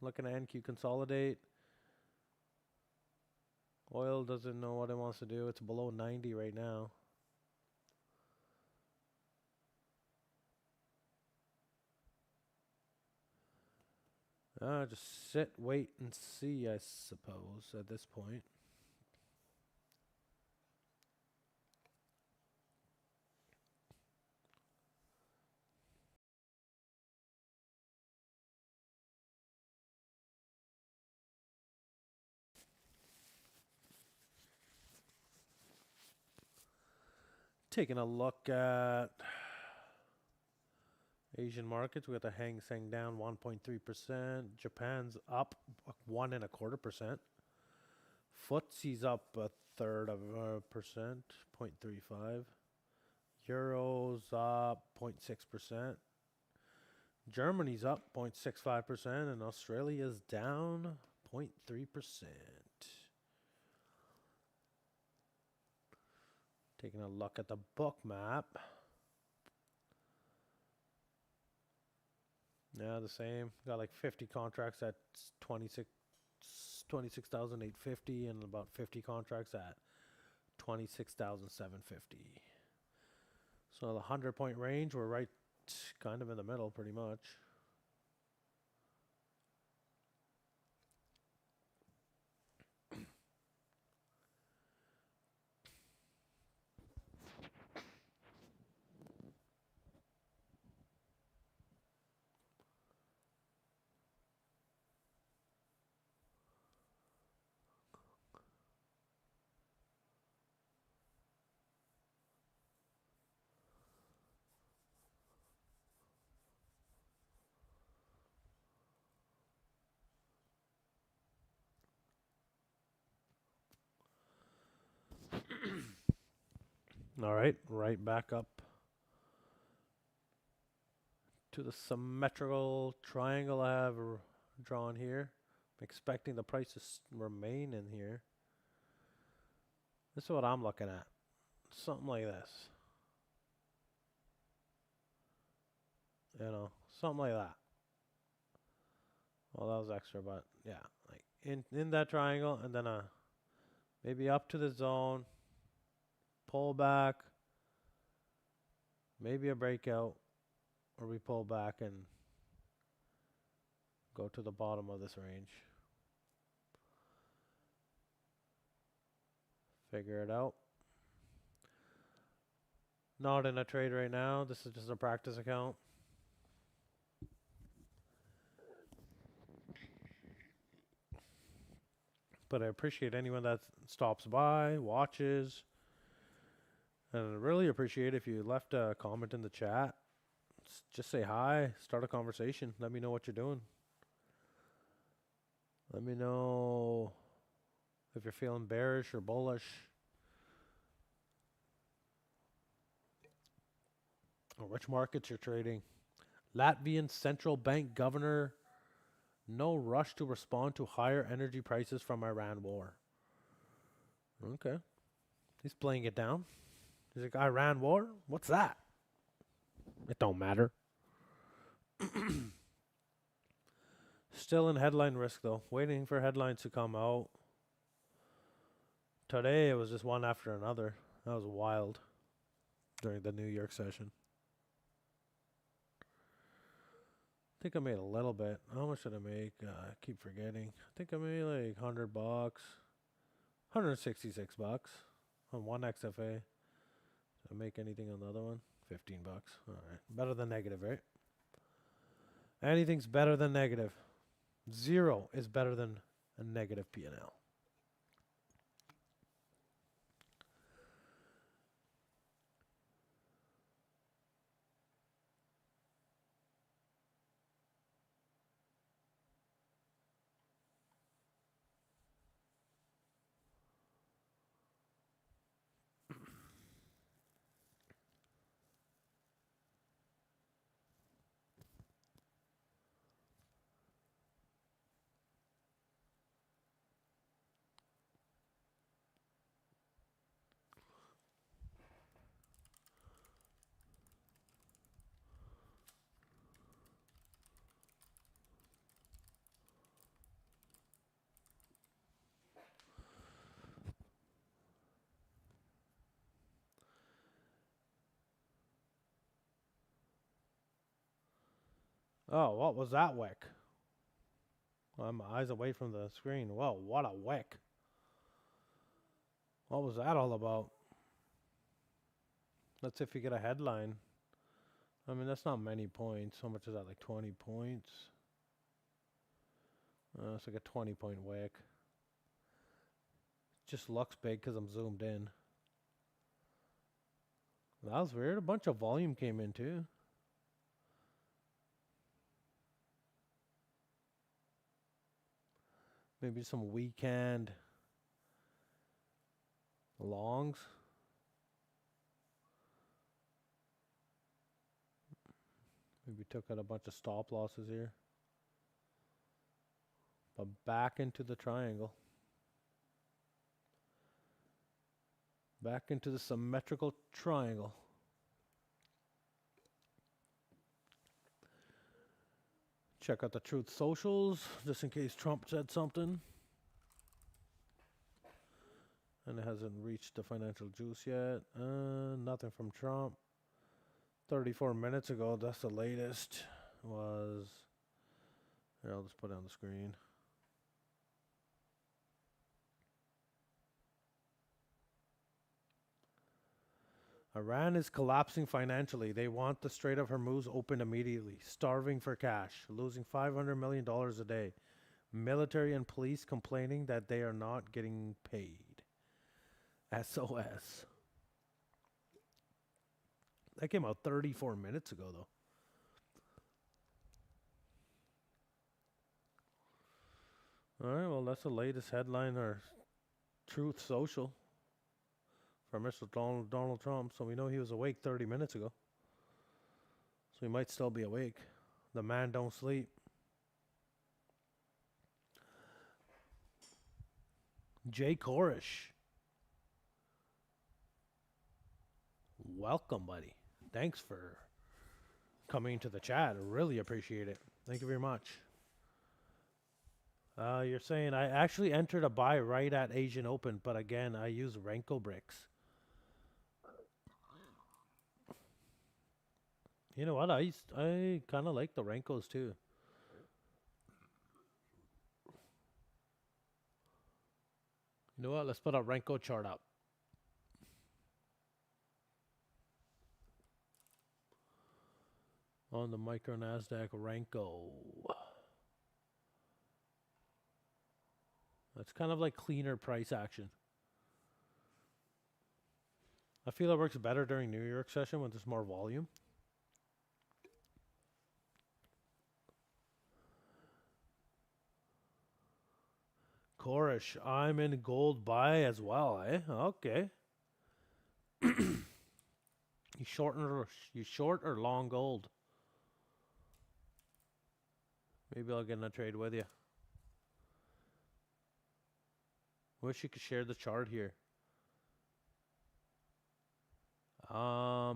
looking at NQ consolidate. Oil doesn't know what it wants to do. It's below 90 right now. Just sit, wait, and see, I suppose, at this point. Taking a look at Asian markets, we got the Hang Seng down 1.3%. Japan's up 1.25%. FTSE's up a third of a percent, 0.35. Euro's up 0.6%. Germany's up 0.65%, and Australia's down 0.3%. Taking a look at the Bookmap. Yeah, the same. Got like 50 contracts at 26,850 and about 50 contracts at 26,750. So the 100-point range, we're right kind of in the middle pretty much. All right, right back up to the symmetrical triangle I have drawn here. I'm expecting the price to remain in here. This is what I'm looking at. Something like this. You know, something like that. Well, that was extra, but yeah, like in that triangle, and then maybe up to the zone, pull back, maybe a breakout, or we pull back and Go to the bottom of this range. Figure it out. Not in a trade right now. This is just a practice account. But I appreciate anyone that stops by, watches. And I really appreciate if you left a comment in the chat. Just say hi, start a conversation. Let me know what you're doing. Let me know if you're feeling bearish or bullish. Or which markets you're trading. Latvian central bank governor, no rush to respond to higher energy prices from Iran war. Okay. He's playing it down. He's like, Iran war? What's that? It don't matter. Still in headline risk though. Waiting for headlines to come out. Today it was just one after another. That was wild during the New York session. I think I made a little bit. How much did I make? I keep forgetting. I think I made like $100, $166 on one XFA. Did I make anything on the other one? $15. All right, better than negative, right? Anything's better than negative. Zero is better than a negative P&L. Oh, what was that wick? Well, my eyes away from the screen. Whoa, what a wick. What was that all about? Let's see if you get a headline. I mean, that's not many points. How much is that? Like 20 points? It's like a 20-point wick. Just looks big because I'm zoomed in. That was weird. A bunch of volume came in too. Maybe some weekend longs. Maybe took out a bunch of stop losses here. But back into the triangle. Back into the symmetrical triangle. Check out the Truth Socials, just in case Trump said something. And it hasn't reached the financial juice yet. Nothing from Trump. 34 minutes ago, that's the latest, was... Here, I'll just put it on the screen. Iran is collapsing financially. They want the Strait of Hormuz opened immediately. Starving for cash. Losing $500 million a day. Military and police complaining that they are not getting paid. SOS. That came out 34 minutes ago, though. All right, well, that's the latest headline or Truth Social from Mr. Donald Trump. So we know he was awake 30 minutes ago. So he might still be awake. The man don't sleep. Jay Korish. Welcome, buddy. Thanks for coming to the chat. I really appreciate it. Thank you very much. You're saying I actually entered a buy right at Asian Open, but again, I use Renko bricks. You know what? I kind of like the Renkos too. You know what? Let's put a Renko chart up. On the micro Nasdaq Renko. That's kind of like cleaner price action. I feel it works better during New York session when there's more volume. Korish, I'm in gold buy as well, eh? Okay. You short or long gold? Maybe I'll get in a trade with you. Wish you could share the chart here.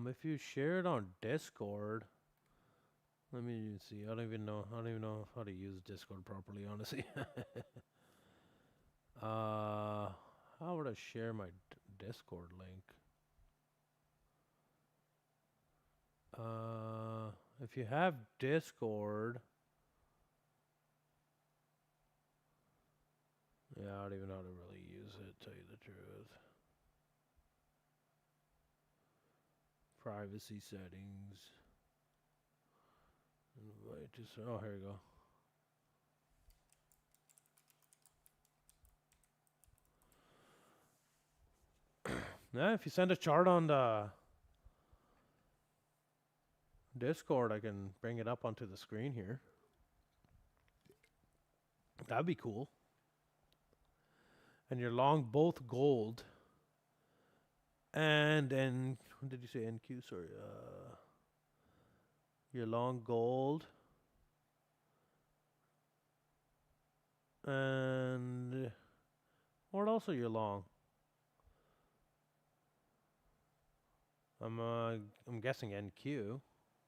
If you share it on Discord, let me see. I don't even know how to use Discord properly, honestly. How would I share my Discord link? If you have Discord, yeah, I don't even know how to really use it, tell you the truth. Privacy settings. Invite to, oh, here you go. Yeah, if you send a chart on the Discord, I can bring it up onto the screen here. That'd be cool. And you're long both gold and what did you say? NQ, sorry. You're long gold and what else are you long? I'm guessing NQ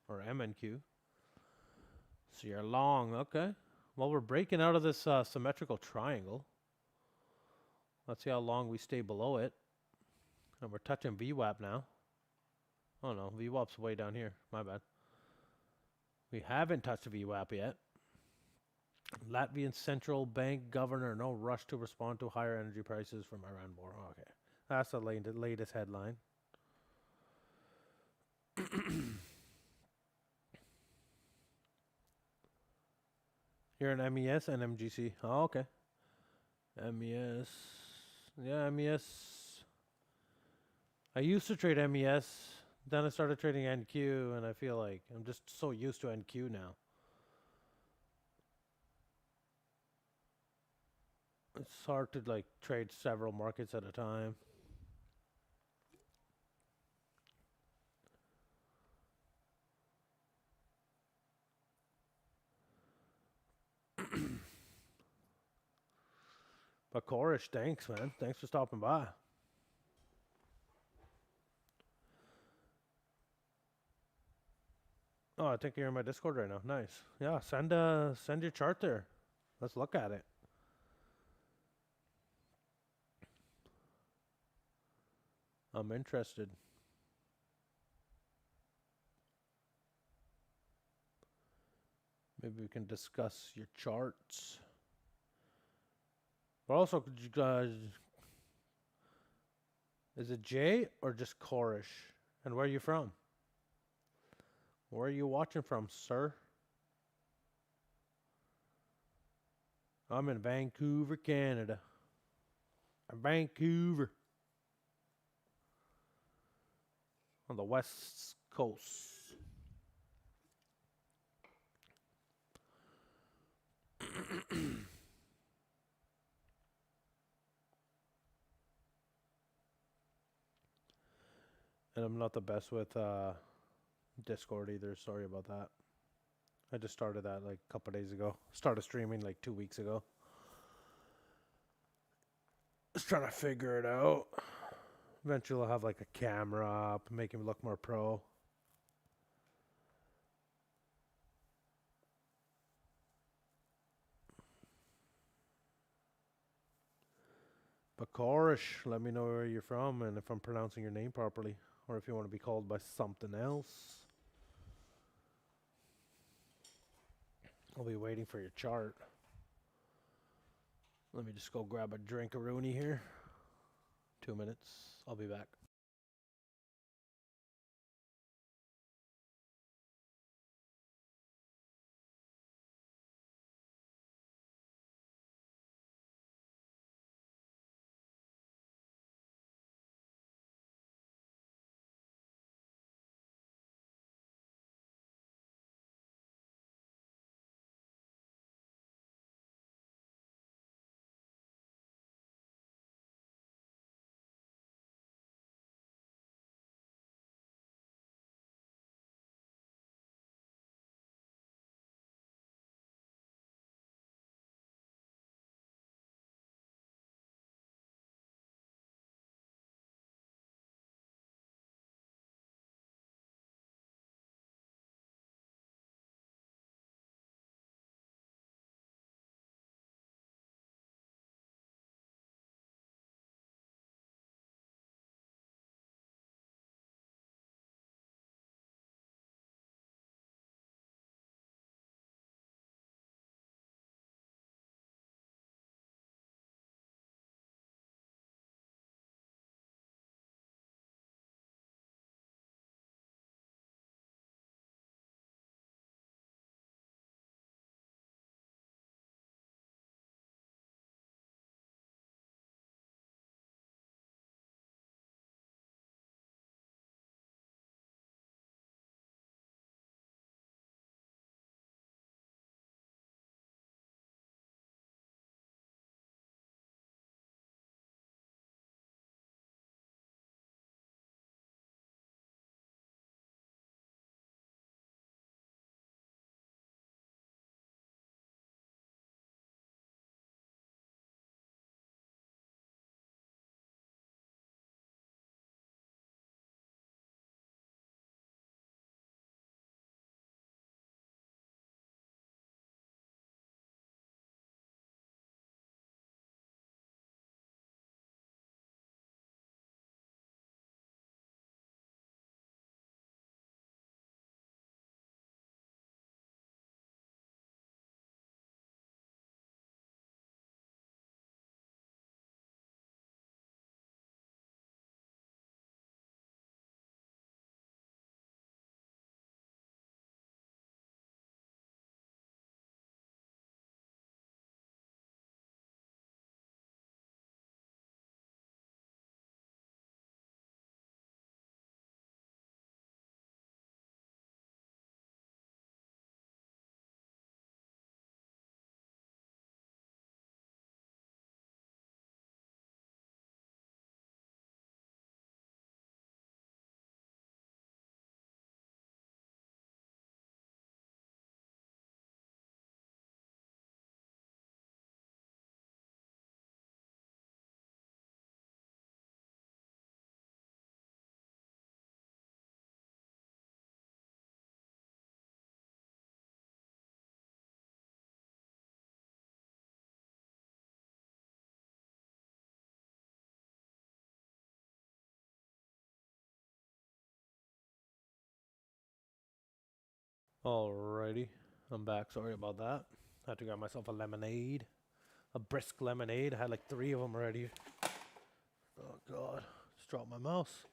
or MNQ. So you're long, okay. Well, we're breaking out of this symmetrical triangle. Let's see how long we stay below it. And we're touching VWAP now. Oh no, VWAP's way down here. My bad. We haven't touched VWAP yet. Latvian Central Bank Governor, no rush to respond to higher energy prices from Iran war. Oh, okay. That's the latest headline. You're an MES and MGC. Oh, okay. MES. Yeah, MES. I used to trade MES. Then I started trading NQ, and I feel like I'm just so used to NQ now. It's hard to like trade several markets at a time. But Korish, thanks, man. Thanks for stopping by. Oh, I think you're in my Discord right now. Nice. Yeah, send your chart there. Let's look at it. I'm interested. Maybe we can discuss your charts. But also, could you guys... Is it Jay or just Korish? And where are you from? Where are you watching from, sir? I'm in Vancouver, Canada. Vancouver. On the west coast. And I'm not the best with Discord either. Sorry about that. I just started that like a couple days ago. Started streaming like 2 weeks ago. Just trying to figure it out. Eventually I'll have like a camera up, make him look more pro. But Korish, let me know where you're from and if I'm pronouncing your name properly. Or if you want to be called by something else. I'll be waiting for your chart. Let me just go grab a drink of Rooney here. 2 minutes. I'll be back. Alrighty, I'm back. Sorry about that. Had to grab myself a lemonade, a brisk lemonade. I had like 3 of them already. Oh God, just dropped my mouse.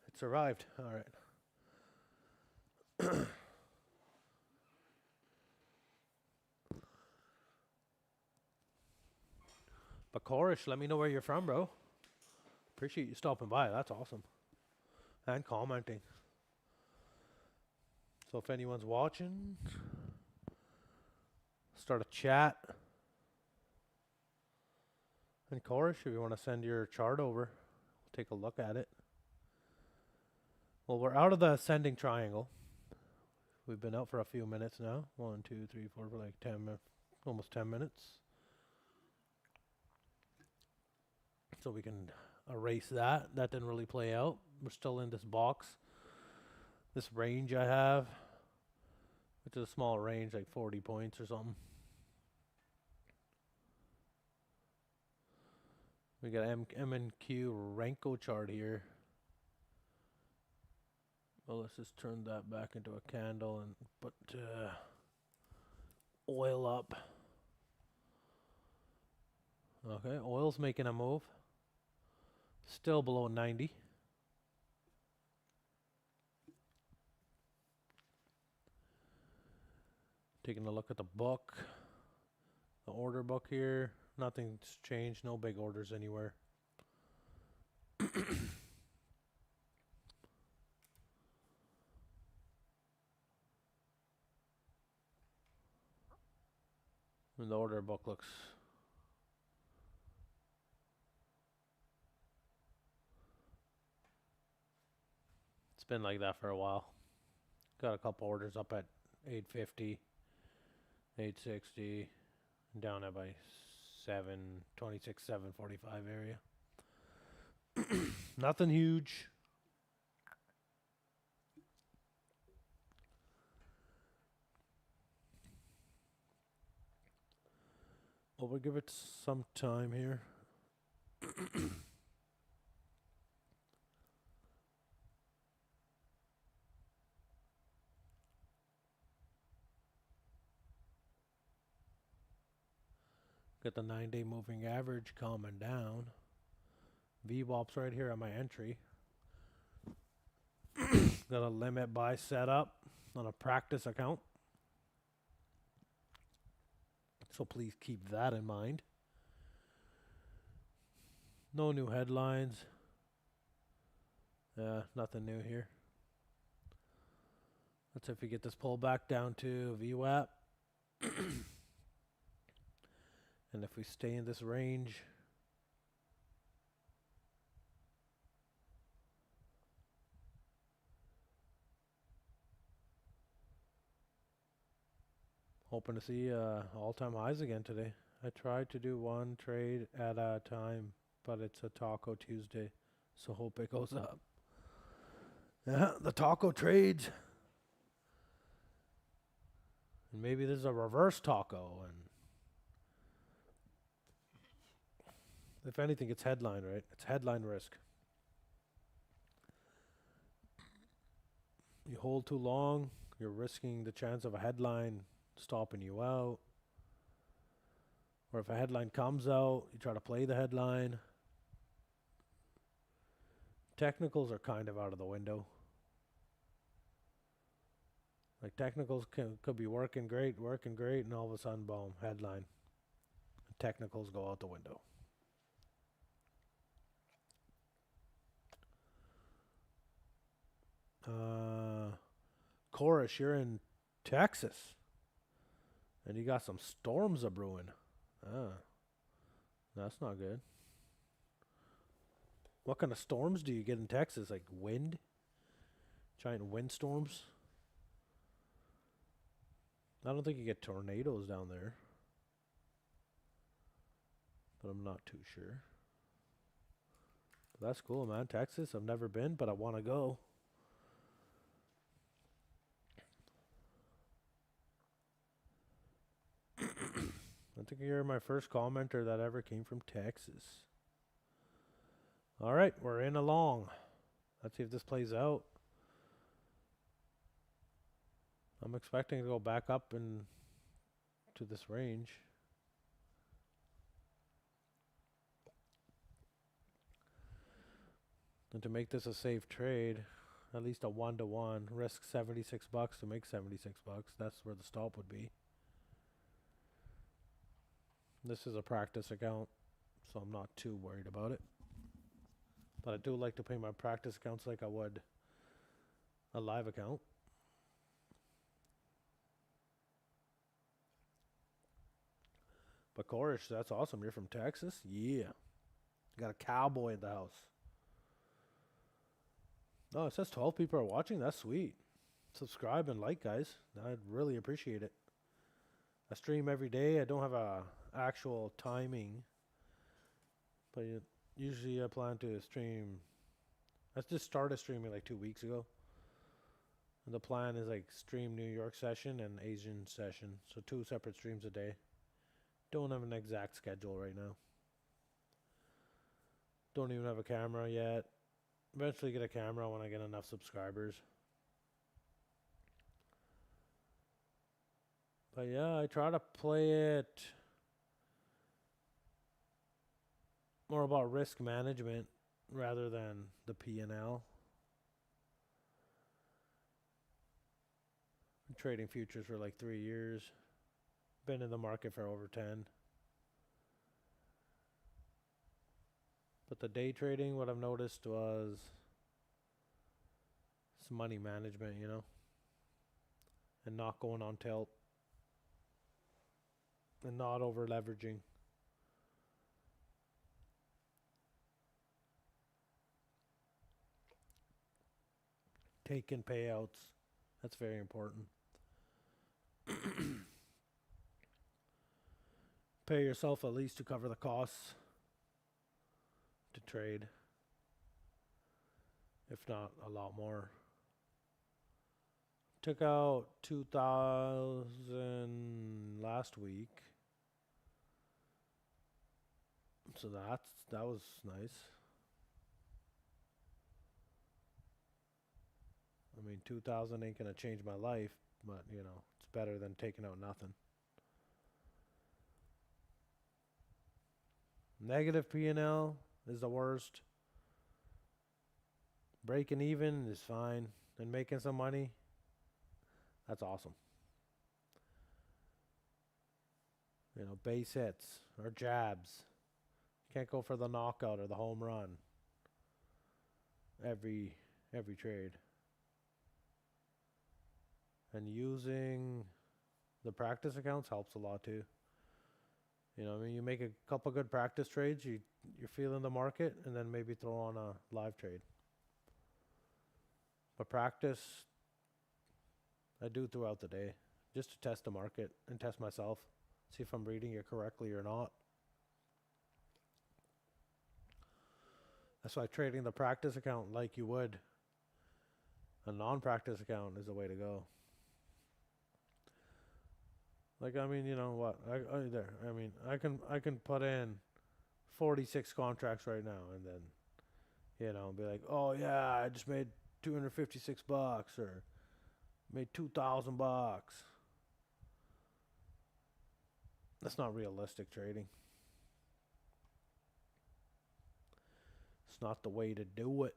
It survived. All right. But Korish, let me know where you're from, bro. Appreciate you stopping by. That's awesome. And commenting. So if anyone's watching, start a chat. And Korish, if you want to send your chart over, we'll take a look at it. Well, we're out of the ascending triangle. We've been out for a few minutes now. 1, 2, 3, 4, for like 10 minutes, almost 10 minutes. So we can erase that. That didn't really play out. We're still in this box. This range I have, which is a small range, like 40 points or something. We got M&Q Renko chart here. Well, let's just turn that back into a candle and put oil up. Okay, oil's making a move. Still below 90. Taking a look at the book. The order book here. Nothing's changed. No big orders anywhere. And the order book looks... It's been like that for a while. Got a couple orders up at 850, 860, down at by 726, 745 area. Nothing huge. Well, we'll give it some time here. Get the 9-day moving average calming down. VWAP's right here on my entry. Got a limit buy set up on a practice account. So please keep that in mind. No new headlines. Nothing new here. Let's see if we get this pullback down to VWAP. And if we stay in this range, hoping to see all-time highs again today. I tried to do one trade at a time, but it's a Taco Tuesday, so hope it goes up. Yeah, the taco trades. And maybe this is a reverse taco, and if anything, it's headline, right? It's headline risk. You hold too long, you're risking the chance of a headline stopping you out. Or if a headline comes out, you try to play the headline. Technicals are kind of out of the window. Like technicals could be working great, and all of a sudden, boom, headline. Technicals go out the window. Chorus, you're in Texas, and you got some storms a brewing. That's not good. What kind of storms do you get in Texas? Like wind? Giant windstorms? I don't think you get tornadoes down there, but I'm not too sure. But that's cool, man. Texas, I've never been, but I want to go. I think you're my first commenter that ever came from Texas. All right, we're in along. Let's see if this plays out. I'm expecting to go back up and to this range. And to make this a safe trade, at least a 1-to-1, risk $76 to make $76. That's where the stop would be. This is a practice account, so I'm not too worried about it. But I do like to pay my practice accounts like I would a live account. But Corish, that's awesome. You're from Texas? Yeah. Got a cowboy in the house. Oh, it says 12 people are watching. That's sweet. Subscribe and like, guys. I'd really appreciate it. I stream every day. I don't have a actual timing, but usually I plan to stream. I just started streaming like 2 weeks ago. And the plan is like stream New York session and Asian session. So 2 separate streams a day. Don't have an exact schedule right now. Don't even have a camera yet. Eventually get a camera when I get enough subscribers. But yeah, I try to play it more about risk management rather than the P&L. Been trading futures for like 3 years. Been in the market for over 10. But the day trading, what I've noticed was some money management, you know, and not going on tilt and not over leveraging. Taking payouts. That's very important. Pay yourself at least to cover the costs to trade, if not a lot more. Took out 2,000 last week, so that was nice. I mean, 2,000 ain't gonna change my life, but you know, it's better than taking out nothing. Negative P&L is the worst. Breaking even is fine, and making some money, that's awesome. You know, base hits or jabs. Can't go for the knockout or the home run every trade. And using the practice accounts helps a lot too. You know, I mean, you make a couple good practice trades, you're feeling the market, and then maybe throw on a live trade. But practice, I do throughout the day, just to test the market and test myself, see if I'm reading it correctly or not. That's why trading the practice account like you would a non-practice account is the way to go. Like, I mean, you know what? I can put in 46 contracts right now, and then, you know, be like, oh yeah, I just made $256 or made $2,000. That's not realistic trading. It's not the way to do it.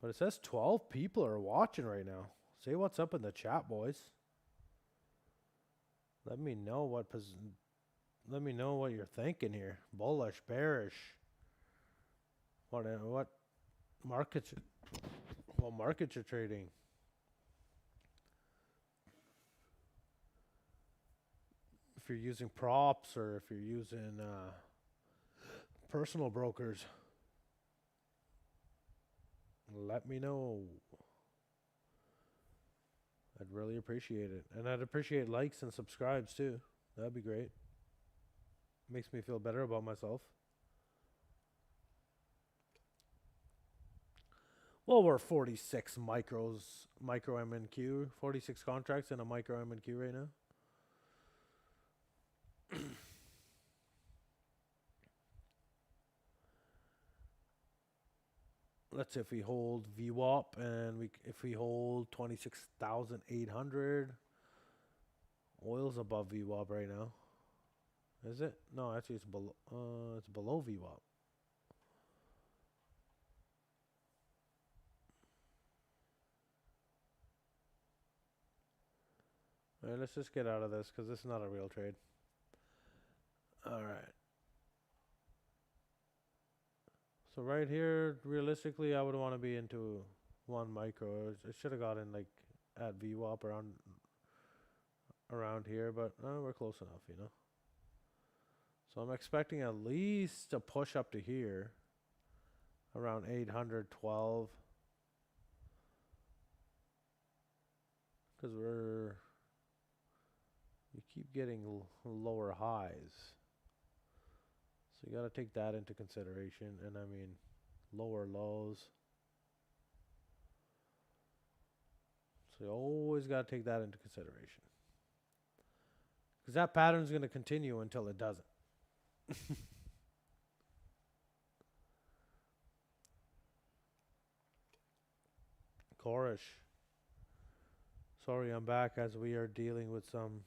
But it says 12 people are watching right now. Say what's up in the chat, boys. Let me know what you're thinking here. Bullish, bearish. What markets you're trading? If you're using props or if you're using personal brokers, let me know. I'd really appreciate it. And I'd appreciate likes and subscribes too. That'd be great. Makes me feel better about myself. Well, we're 46 micro MNQ, 46 contracts in a micro MNQ right now. Let's say if we hold VWAP and if we hold 26,800, oil's above VWAP right now. Is it? No, actually it's below VWAP. All right, let's just get out of this because this is not a real trade. All right. So right here, realistically, I would want to be into one micro. It should have gotten like at VWAP around here, but we're close enough, you know. So I'm expecting at least a push up to here, around 812, because you keep getting lower highs. So you got to take that into consideration, and I mean lower lows. So you always got to take that into consideration, because that pattern is going to continue until it doesn't. Korish. Sorry, I'm back as we are dealing with some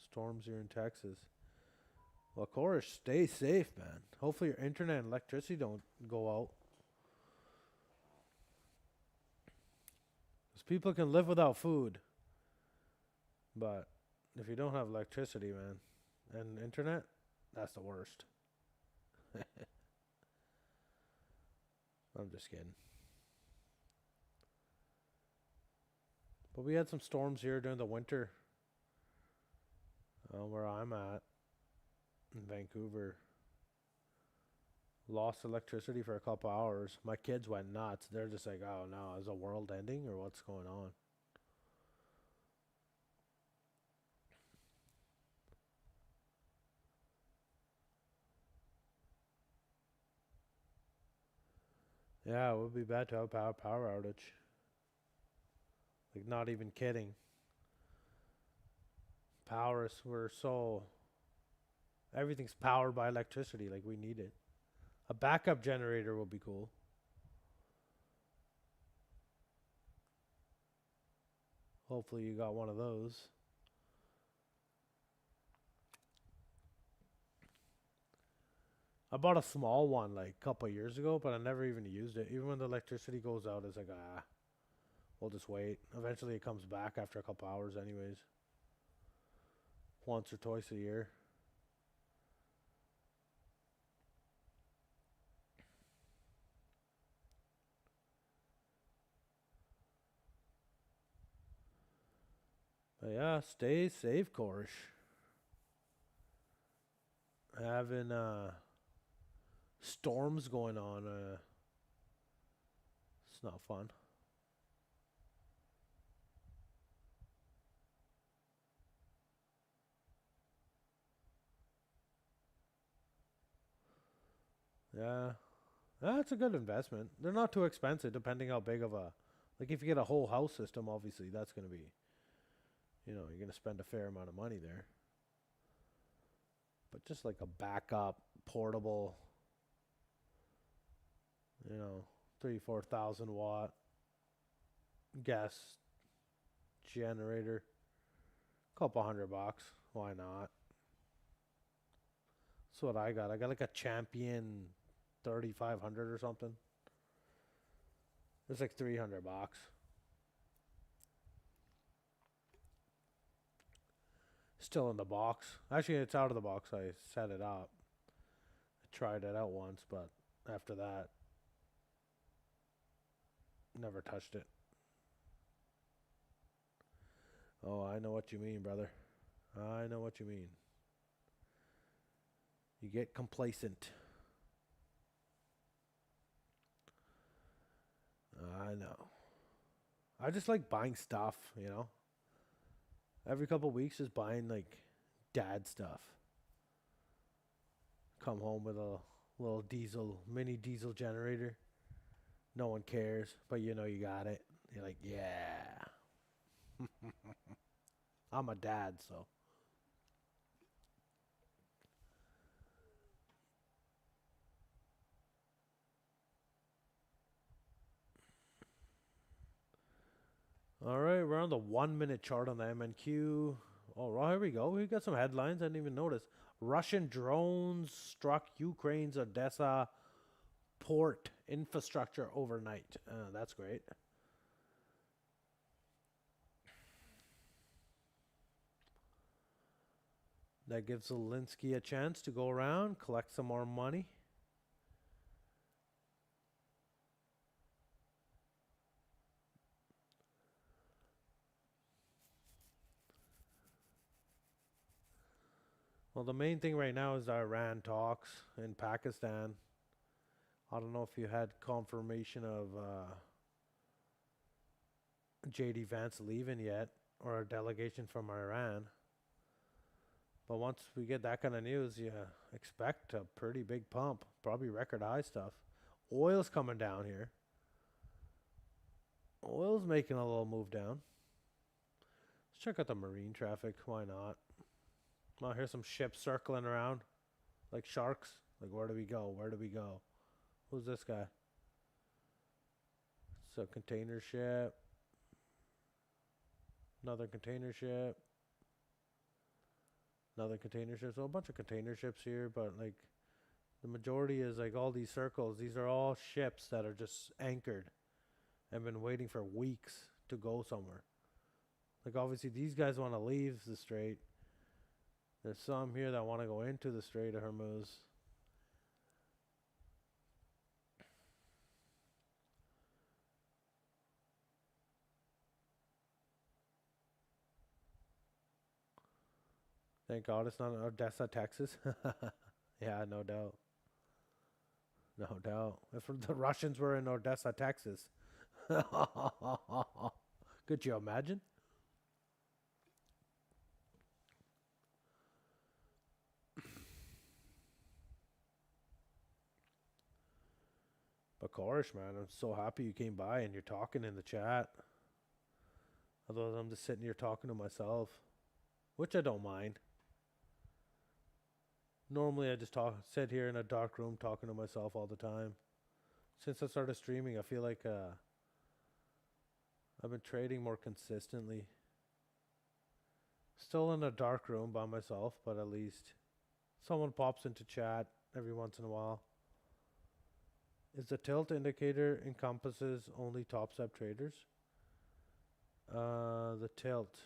storms here in Texas. Well, of course, stay safe, man. Hopefully your internet and electricity don't go out. Because people can live without food. But if you don't have electricity, man, and internet, that's the worst. I'm just kidding. But we had some storms here during the winter where I'm at in Vancouver. Lost electricity for a couple hours. My kids went nuts. They're just like, oh no, is the world ending or what's going on? Yeah, it would be bad to have a power outage. Like, not even kidding. We're so. Everything's powered by electricity. Like, we need it. A backup generator would be cool. Hopefully, you got one of those. I bought a small one like a couple years ago, but I never even used it. Even when the electricity goes out, it's like, we'll just wait. Eventually, it comes back after a couple hours, anyways. Once or twice a year. But yeah, stay safe, Korish. Having storms going on. It's not fun. Yeah. That's a good investment. They're not too expensive depending how big of a, like if you get a whole house system, obviously that's going to be, you're going to spend a fair amount of money there. But just like a backup portable, 3,000-4,000 watt gas generator, couple $100. Why not? That's what I got. I got like a Champion 3,500 or something. It's like $300. Still in the box. Actually, it's out of the box. I set it up. I tried it out once, but after that, never touched it. Oh, I know what you mean, brother. I know what you mean. You get complacent. I know. I just like buying stuff, Every couple weeks, just buying like dad stuff. Come home with a little mini diesel generator. No one cares, but you got it. You're like, yeah. I'm a dad, so. All right, we're on the 1 minute chart on the MNQ. All right, here we go. We got some headlines. I didn't even notice. Russian drones struck Ukraine's Odessa port infrastructure overnight. That's great. That gives Zelensky a chance to go around, collect some more money. Well, the main thing right now is the Iran talks in Pakistan. I don't know if you had confirmation of J.D. Vance leaving yet, or a delegation from Iran. But once we get that kind of news, you expect a pretty big pump, probably record high stuff. Oil's coming down here. Oil's making a little move down. Let's check out the marine traffic. Why not? Oh, here's some ships circling around like sharks. Like, where do we go? Where do we go? Who's this guy? It's a container ship. Another container ship. Another container ship. So a bunch of container ships here, but like the majority is like all these circles. These are all ships that are just anchored and been waiting for weeks to go somewhere. Like obviously these guys want to leave the Strait. There's some here that want to go into the Strait of Hormuz. Thank God it's not in Odessa, Texas. Yeah, no doubt. No doubt. If the Russians were in Odessa, Texas. Could you imagine? But Korish, man, I'm so happy you came by and you're talking in the chat. Otherwise, I'm just sitting here talking to myself, which I don't mind. Normally, I just sit here in a dark room talking to myself all the time. Since I started streaming, I feel like I've been trading more consistently. Still in a dark room by myself, but at least someone pops into chat every once in a while. Is the tilt indicator encompasses only top step traders? The tilt.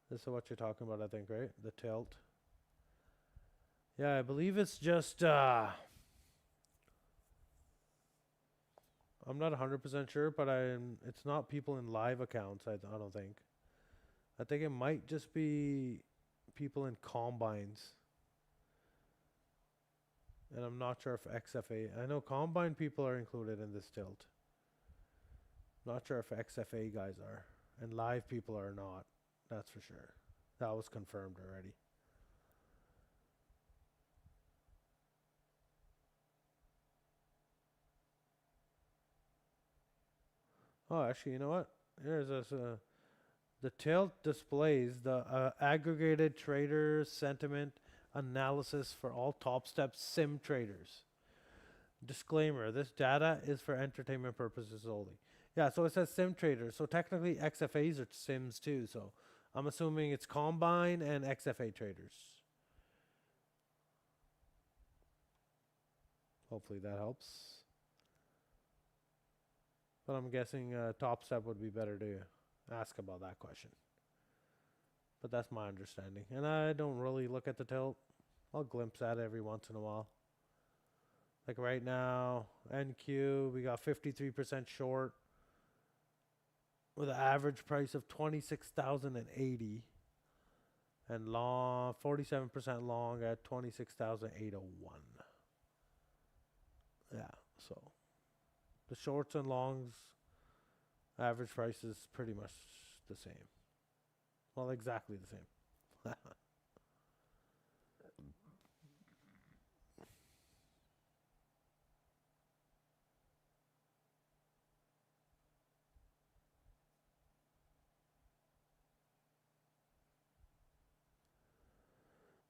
This is what you're talking about, I think, right? The tilt. Yeah, I believe it's just I'm not 100% sure, but it's not people in live accounts, I don't think. I think it might just be people in combines. And I'm not sure if XFA, I know combine people are included in this tilt. Not sure if XFA guys are. And live people are not. That's for sure. That was confirmed already. Oh, actually, you know what? Here's this. The tilt displays the aggregated trader sentiment analysis for all top step sim traders. Disclaimer, this data is for entertainment purposes only. Yeah, so it says sim traders. So technically XFAs are sims too. So I'm assuming it's combine and XFA traders. Hopefully that helps. But I'm guessing top step would be better to ask about that question. But that's my understanding. And I don't really look at the tilt. I'll glimpse at it every once in a while. Like right now, NQ, we got 53% short with an average price of 26,080 and long 47% long at 26,801. Yeah, so the shorts and longs average price is pretty much the same. Well, exactly the same.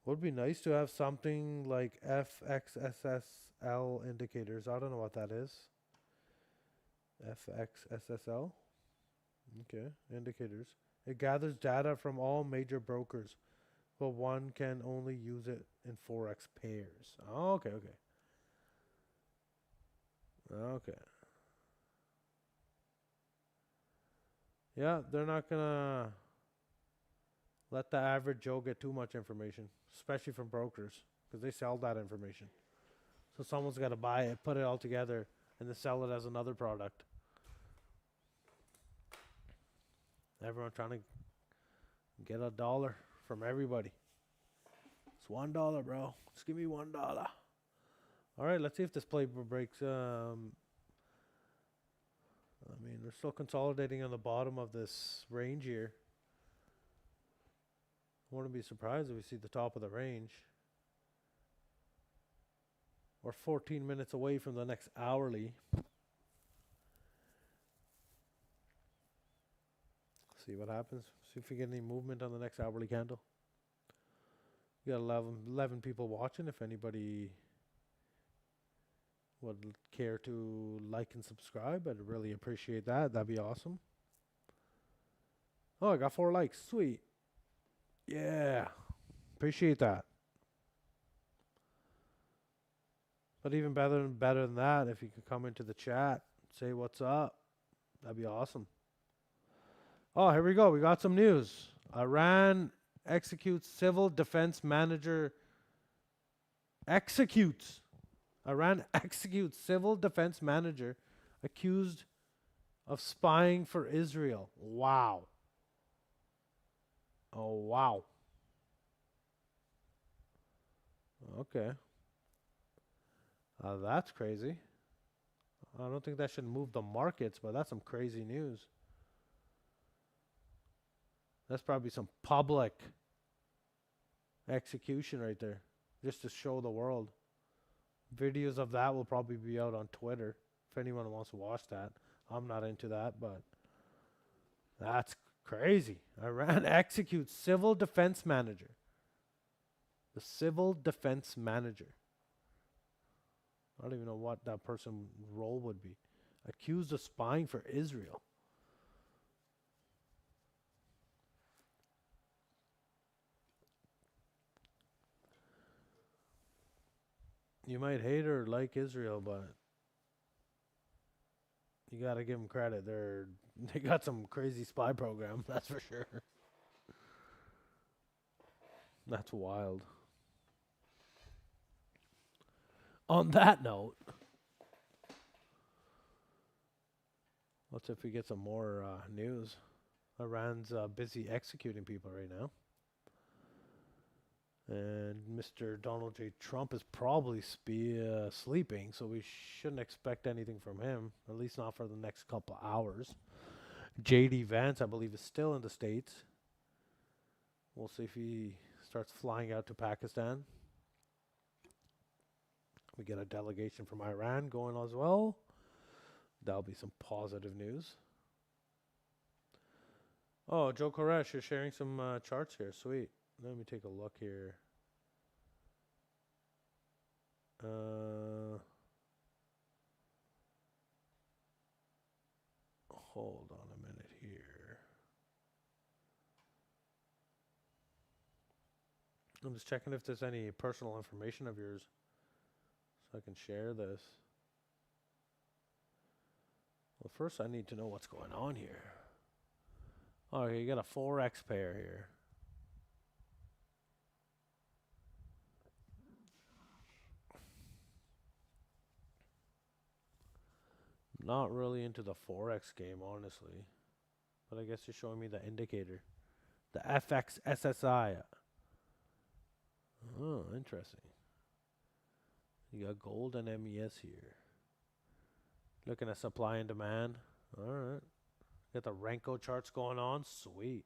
Would be nice to have something like FXSSL indicators. I don't know what that is. FXSSL? Okay, indicators. It gathers data from all major brokers, but one can only use it in Forex pairs. Oh, okay. Okay. Yeah, they're not gonna let the average Joe get too much information, especially from brokers, because they sell that information. So someone's got to buy it, put it all together, and then sell it as another product. Everyone trying to get $1 from everybody. It's $1, bro. Just give me $1. All right, let's see if this play breaks. I mean, we're still consolidating on the bottom of this range here. I wouldn't be surprised if we see the top of the range. We're 14 minutes away from the next hourly. See what happens. See if we get any movement on the next hourly candle. We got 11 people watching. If anybody would care to like and subscribe, I'd really appreciate that. That'd be awesome. Oh, I got 4 likes. Sweet. Yeah. Appreciate that. But even better than that, if you could come into the chat, say what's up, that'd be awesome. Oh, here we go. We got some news. Iran executes civil defense manager. Executes. Iran executes civil defense manager accused of spying for Israel. Wow. Oh, wow. Okay. That's crazy. I don't think that should move the markets, but that's some crazy news. That's probably some public execution right there, just to show the world. Videos of that will probably be out on Twitter if anyone wants to watch that. I'm not into that, but that's crazy. Iran executes civil defense manager. The civil defense manager. I don't even know what that person's role would be. Accused of spying for Israel. You might hate or like Israel, but you gotta give them credit. They got some crazy spy program, that's for sure. That's wild. On that note, let's see if we get some more news. Iran's busy executing people right now. And Mr. Donald J. Trump is probably sleeping, so we shouldn't expect anything from him, at least not for the next couple hours. J.D. Vance, I believe, is still in the States. We'll see if he starts flying out to Pakistan. We get a delegation from Iran going as well. That'll be some positive news. Oh, Joe Koresh, you're sharing some charts here. Sweet. Let me take a look here. Hold on a minute here. I'm just checking if there's any personal information of yours so I can share this. Well, first I need to know what's going on here. Oh, okay, you got a Forex pair here. Not really into the Forex game, honestly. But I guess you're showing me the indicator. The FX SSI. Oh, interesting. You got gold and MES here. Looking at supply and demand. Alright. Got the Renko charts going on. Sweet.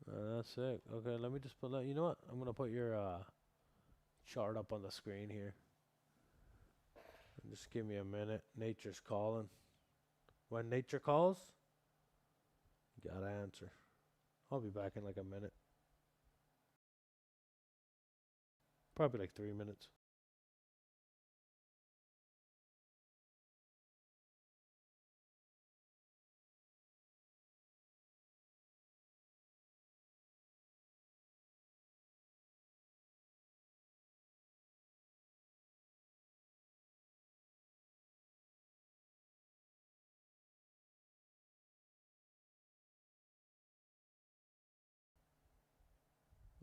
That's sick. Okay, let me just put that. You know what? I'm going to put your chart up on the screen here. Just give me a minute. Nature's calling. When nature calls, you gotta answer. I'll be back in like a minute. Probably like 3 minutes.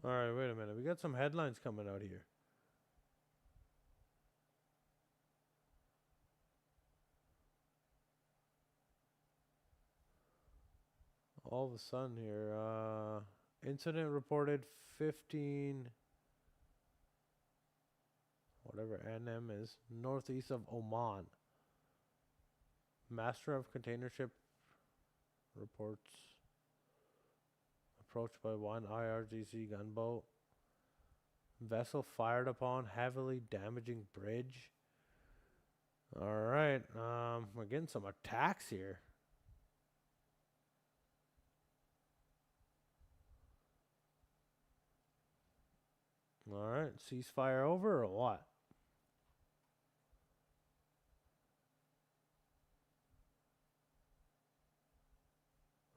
Alright, wait a minute. We got some headlines coming out here. All of a sudden here, incident reported 15, whatever NM is, northeast of Oman. Master of container ship reports approached by one IRGC gunboat. Vessel fired upon, heavily damaging bridge. Alright, we're getting some attacks here. Alright, ceasefire over or what?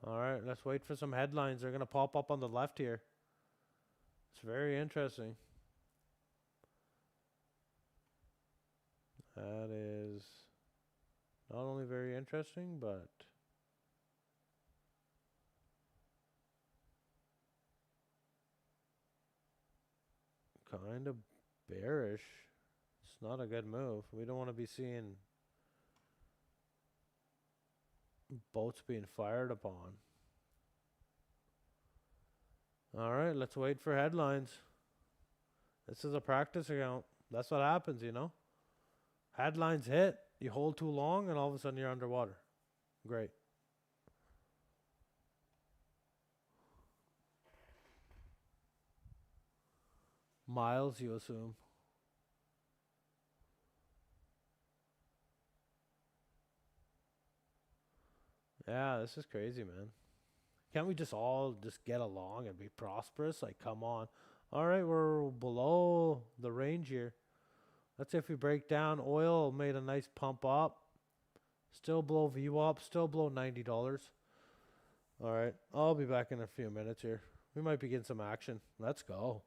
All right, let's wait for some headlines. They're going to pop up on the left here. It's very interesting. That is not only very interesting, but kind of bearish. It's not a good move. We don't want to be seeing boats being fired upon. All right, let's wait for headlines. This is a practice account. That's what happens, you know. Headlines hit, you hold too long, and all of a sudden you're underwater. Great. Miles, you assume. Yeah, this is crazy, man. Can't we just all just get along and be prosperous? Like, come on. All right, we're below the range here. Let's say if we break down, oil made a nice pump up. Still below VWAP, still below $90. All right, I'll be back in a few minutes here. We might be getting some action. Let's go.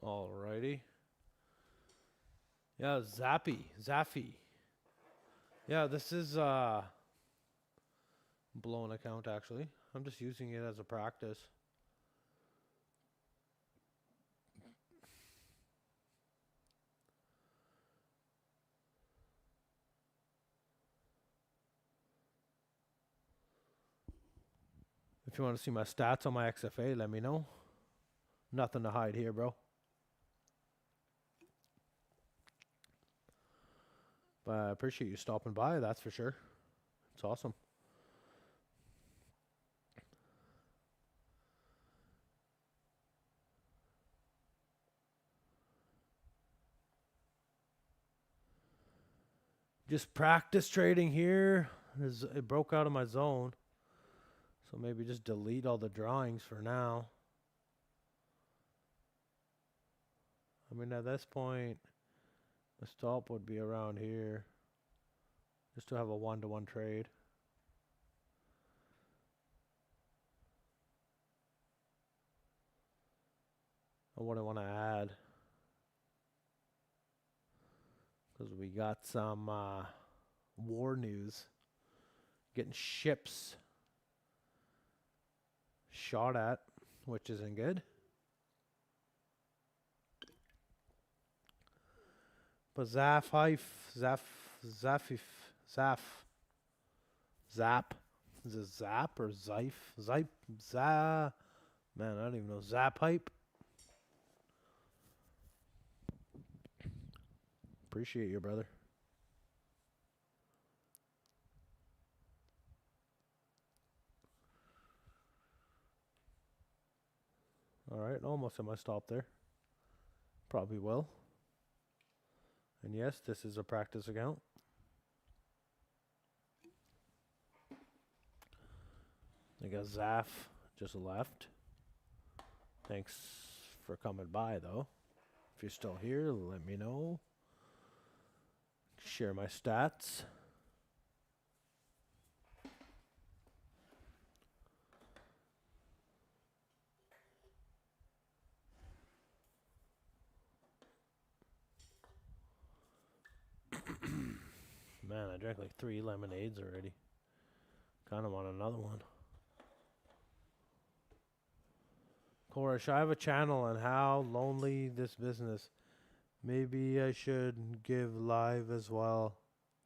Alrighty. Yeah, Zaffy. Yeah, this is blown account actually. I'm just using it as a practice. If you want to see my stats on my XFA, let me know. Nothing to hide here, bro. But I appreciate you stopping by, that's for sure. It's awesome. Just practice trading here. It broke out of my zone. So maybe just delete all the drawings for now. I mean, at this point, the stop would be around here. Just to have a one-to-one trade. And what I want to add, because we got some war news. Getting ships shot at, which isn't good. But Zap. Is it Zap or Zyfe? Man, I don't even know. Zap hype. Appreciate you, brother. Alright, almost at my stop there. Probably will. And yes, this is a practice account. I got Zaf just left. Thanks for coming by, though. If you're still here, let me know. Share my stats. Man, I drank like 3 lemonades already. Kind of want another one. Korish, I have a channel on how lonely this business. Maybe I should give live as well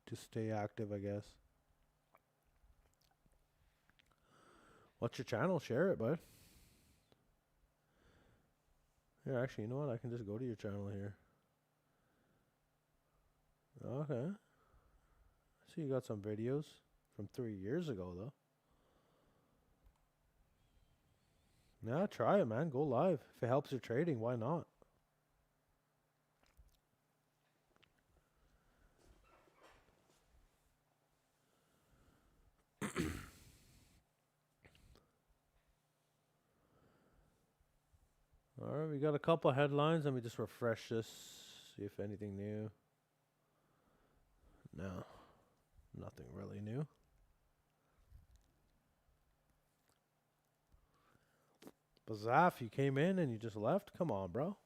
to stay active, I guess. What's your channel? Share it, bud. Here, actually, you know what? I can just go to your channel here. Okay. I see you got some videos from 3 years ago, though. Yeah, try it, man. Go live. If it helps your trading, why not? Alright, we got a couple headlines. Let me just refresh this. See if anything new. No. Nothing really new. Bazaf, you came in and you just left? Come on, bro.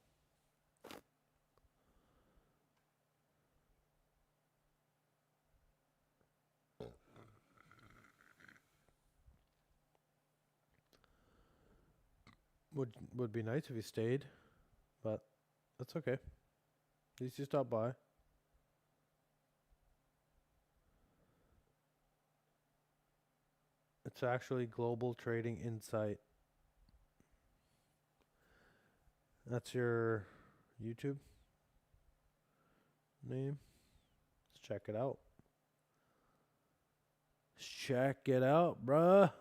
Would be nice if you stayed, but that's okay. At least you stopped by. It's actually Global Trading Insight. That's your YouTube name. Let's check it out. Check it out, bruh.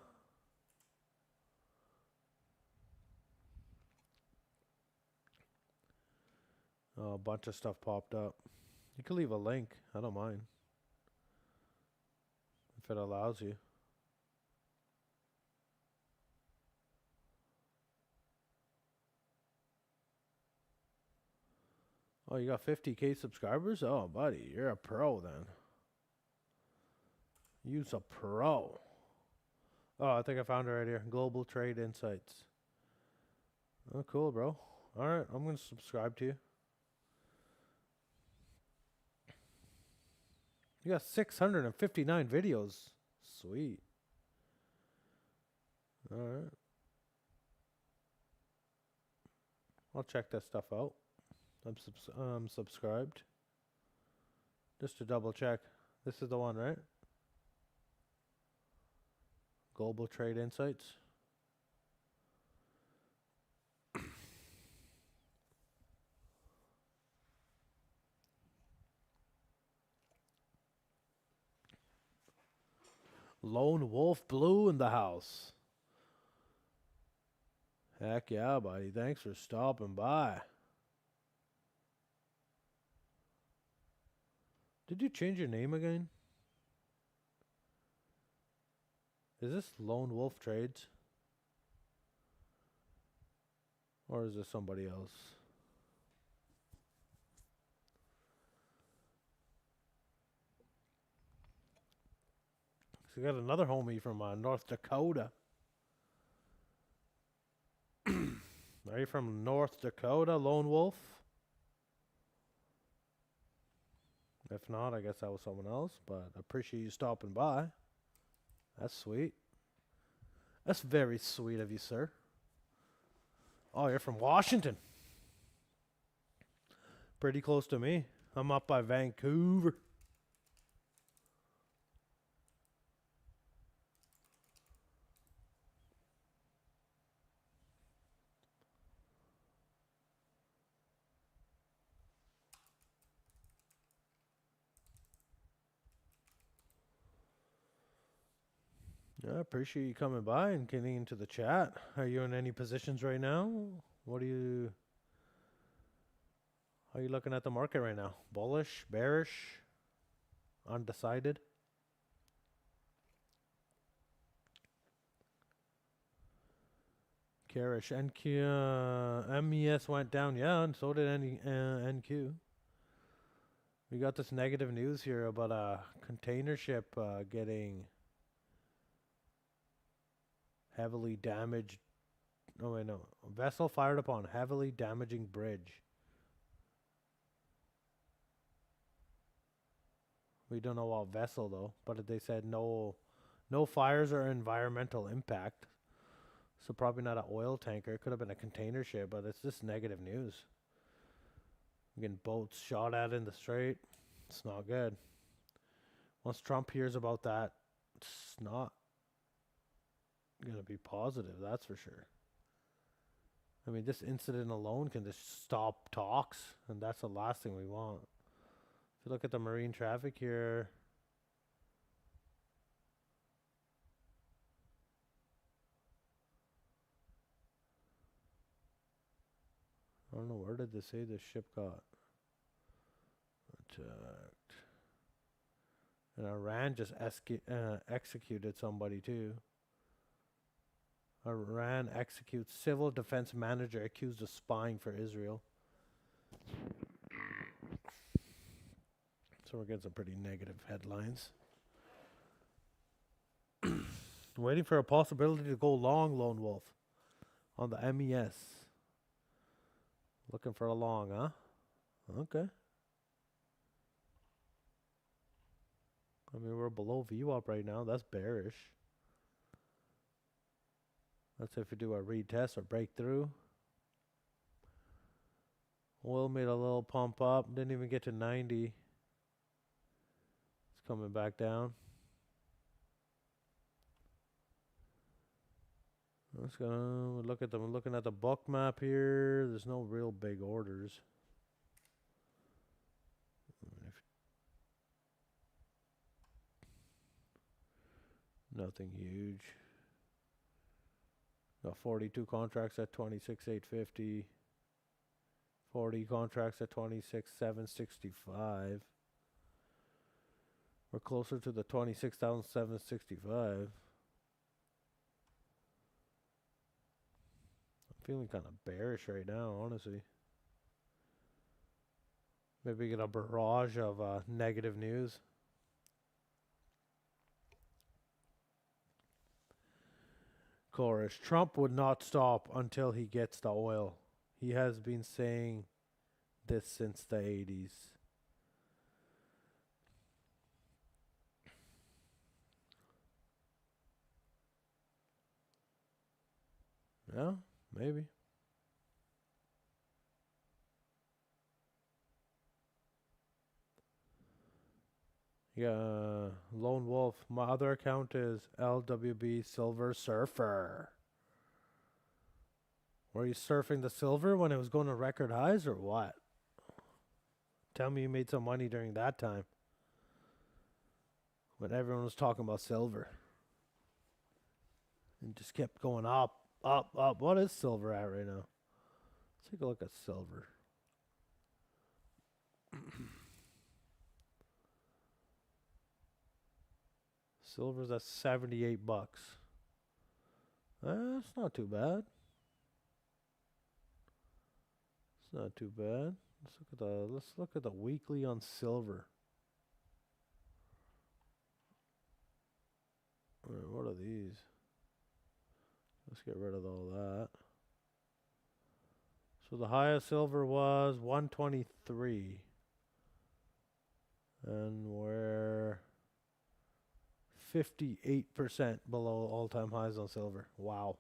Oh, a bunch of stuff popped up. You can leave a link. I don't mind. If it allows you. Oh, you got 50K subscribers? Oh, buddy, you're a pro then. You's a pro. Oh, I think I found it right here. Global Trade Insights. Oh, cool, bro. Alright, I'm going to subscribe to you. You got 659 videos. Sweet. Alright. I'll check that stuff out. I'm subscribed. Just to double check. This is the one, right? Global Trade Insights. Lone Wolf Blue in the house. Heck yeah, buddy. Thanks for stopping by. Did you change your name again? Is this Lone Wolf Trades? Or is this somebody else? So we got another homie from North Dakota. Are you from North Dakota, Lone Wolf? If not, I guess that was someone else, but I appreciate you stopping by. That's sweet. That's very sweet of you, sir. Oh, you're from Washington. Pretty close to me. I'm up by Vancouver. Yeah, I appreciate you coming by and getting into the chat. Are you in any positions right now? How are you looking at the market right now? Bullish, bearish, undecided? Garish. MES went down, yeah, and so did NQ. We got this negative news here about a container ship getting heavily damaged. Oh wait, no. Vessel fired upon heavily damaging bridge. We don't know what vessel though, but they said no fires or environmental impact. So probably not an oil tanker. It could have been a container ship, but it's just negative news. We're getting boats shot at in the strait. It's not good. Once Trump hears about that, it's not going to be positive, that's for sure. I mean, this incident alone can just stop talks, and that's the last thing we want. If you look at the marine traffic here, I don't know, where did they say this ship got attacked? And Iran just executed somebody too. Iran executes civil defense manager accused of spying for Israel. So we're getting some pretty negative headlines. Waiting for a possibility to go long, Lone Wolf, on the MES. Looking for a long, huh? Okay. I mean, we're below VWAP right now. That's bearish. Let's say if we do a retest or breakthrough. Oil made a little pump up. Didn't even get to 90. It's coming back down. Let's go look at them. I'm looking at the Bookmap here. There's no real big orders. Nothing huge. Got 42 contracts at 26,850. 40 contracts at 26,765. We're closer to the 26,765. I'm feeling kind of bearish right now, honestly. Maybe get a barrage of negative news. Chorus. Trump would not stop until he gets the oil. He has been saying this since the 80s. Yeah, maybe. Yeah, Lone Wolf. My other account is LWB Silver Surfer. Were you surfing the silver when it was going to record highs or what? Tell me you made some money during that time when everyone was talking about silver. And just kept going up, up, up. What is silver at right now? Let's take a look at silver. Silver's at $78. That's not too bad. It's not too bad. Let's look at the weekly on silver. What are these? Let's get rid of all that. So the highest silver was 123. And we're 58% below all-time highs on silver. Wow.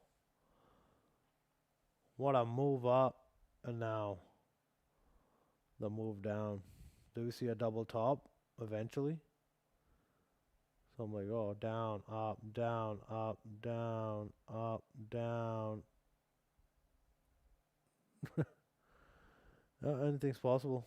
What a move up, and now the move down. Do we see a double top eventually? So I'm like, oh, down, up, down, up, down, up, down. Anything's possible.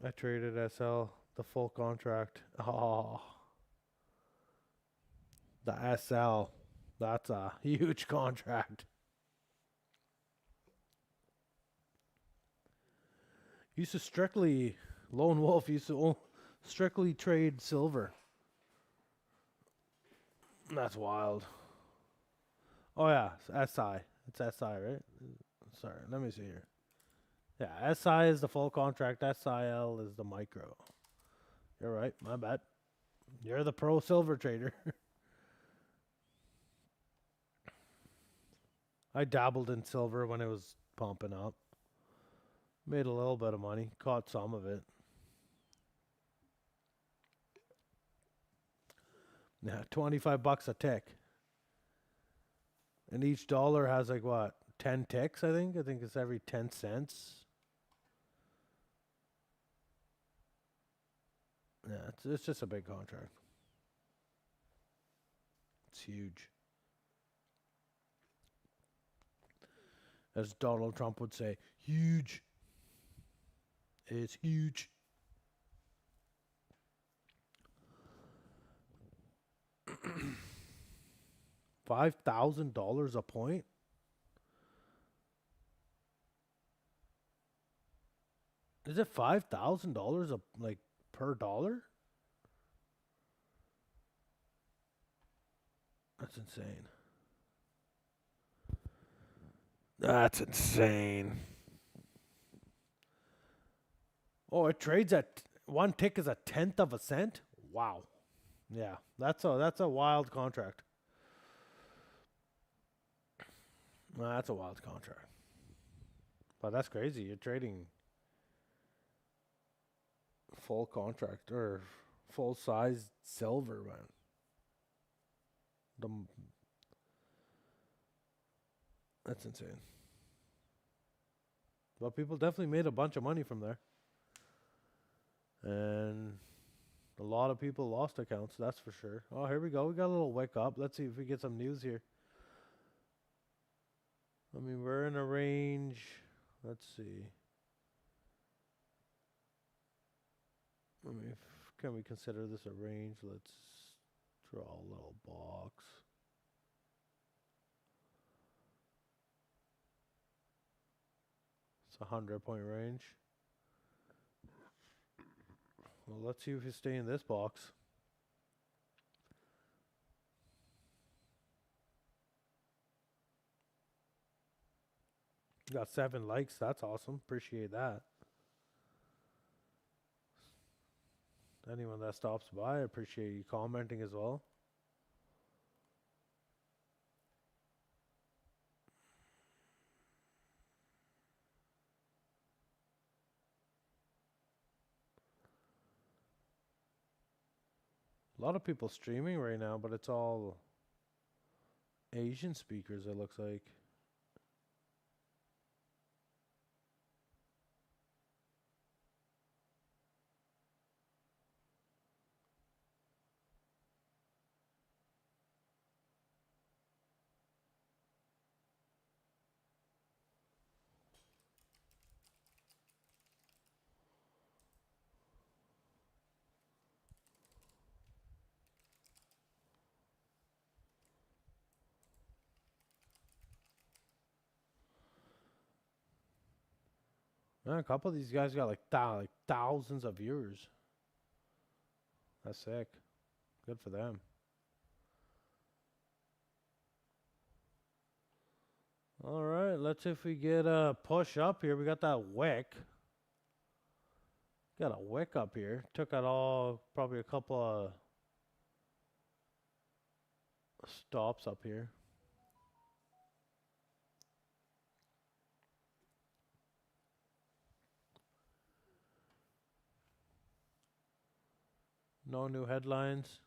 I traded SL, the full contract. Oh, the SL. That's a huge contract. Used to strictly, Lone Wolf used to strictly trade silver. That's wild. Oh yeah, it's SI. It's SI, right? Sorry, let me see here. Yeah, SI is the full contract. SIL is the micro. You're right. My bad. You're the pro silver trader. I dabbled in silver when it was pumping up. Made a little bit of money. Caught some of it. Yeah, $25 a tick. And each dollar has like what? 10 ticks, I think. I think it's every 10 cents. Yeah, it's just a big contract. It's huge. As Donald Trump would say, huge. It's huge. $5,000 a point? Is it $5,000 a like per dollar? That's insane. That's insane. Oh, it trades at one tick is a tenth of a cent? Wow. Yeah, that's a wild contract. That's a wild contract. But that's crazy. You're trading full contract or full size silver, man. That's insane. But people definitely made a bunch of money from there. And a lot of people lost accounts, that's for sure. Oh, here we go. We got a little wake up. Let's see if we get some news here. I mean, we're in a range. Let's see. I mean, can we consider this a range? Let's draw a little box. It's a 100-point range. Well, let's see if we stay in this box. Got 7 likes. That's awesome. Appreciate that. anyone that stops by. I appreciate you commenting as well. A lot of people streaming right now, but it's all Asian speakers, it looks like. Man, a couple of these guys got like thousands of viewers. That's sick. Good for them. All right, let's see if we get a push up here. We got that wick. Got a wick up here. Took out all, probably a couple of stops up here. No new headlines.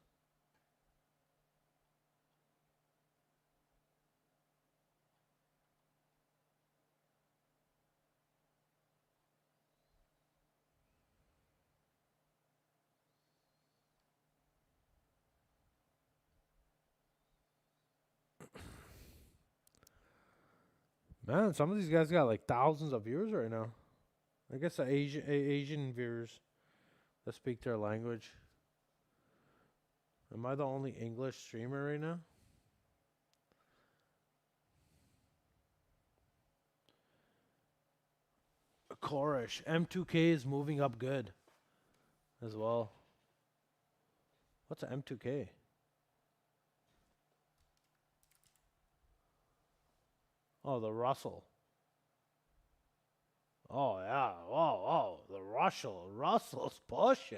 Man, some of these guys got like thousands of viewers right now. I guess the Asian viewers that speak their language. Am I the only English streamer right now? Korish. M2K is moving up good as well. What's an M2K? Oh, the Russell. Oh, yeah. Oh, the Russell. Russell's pushing.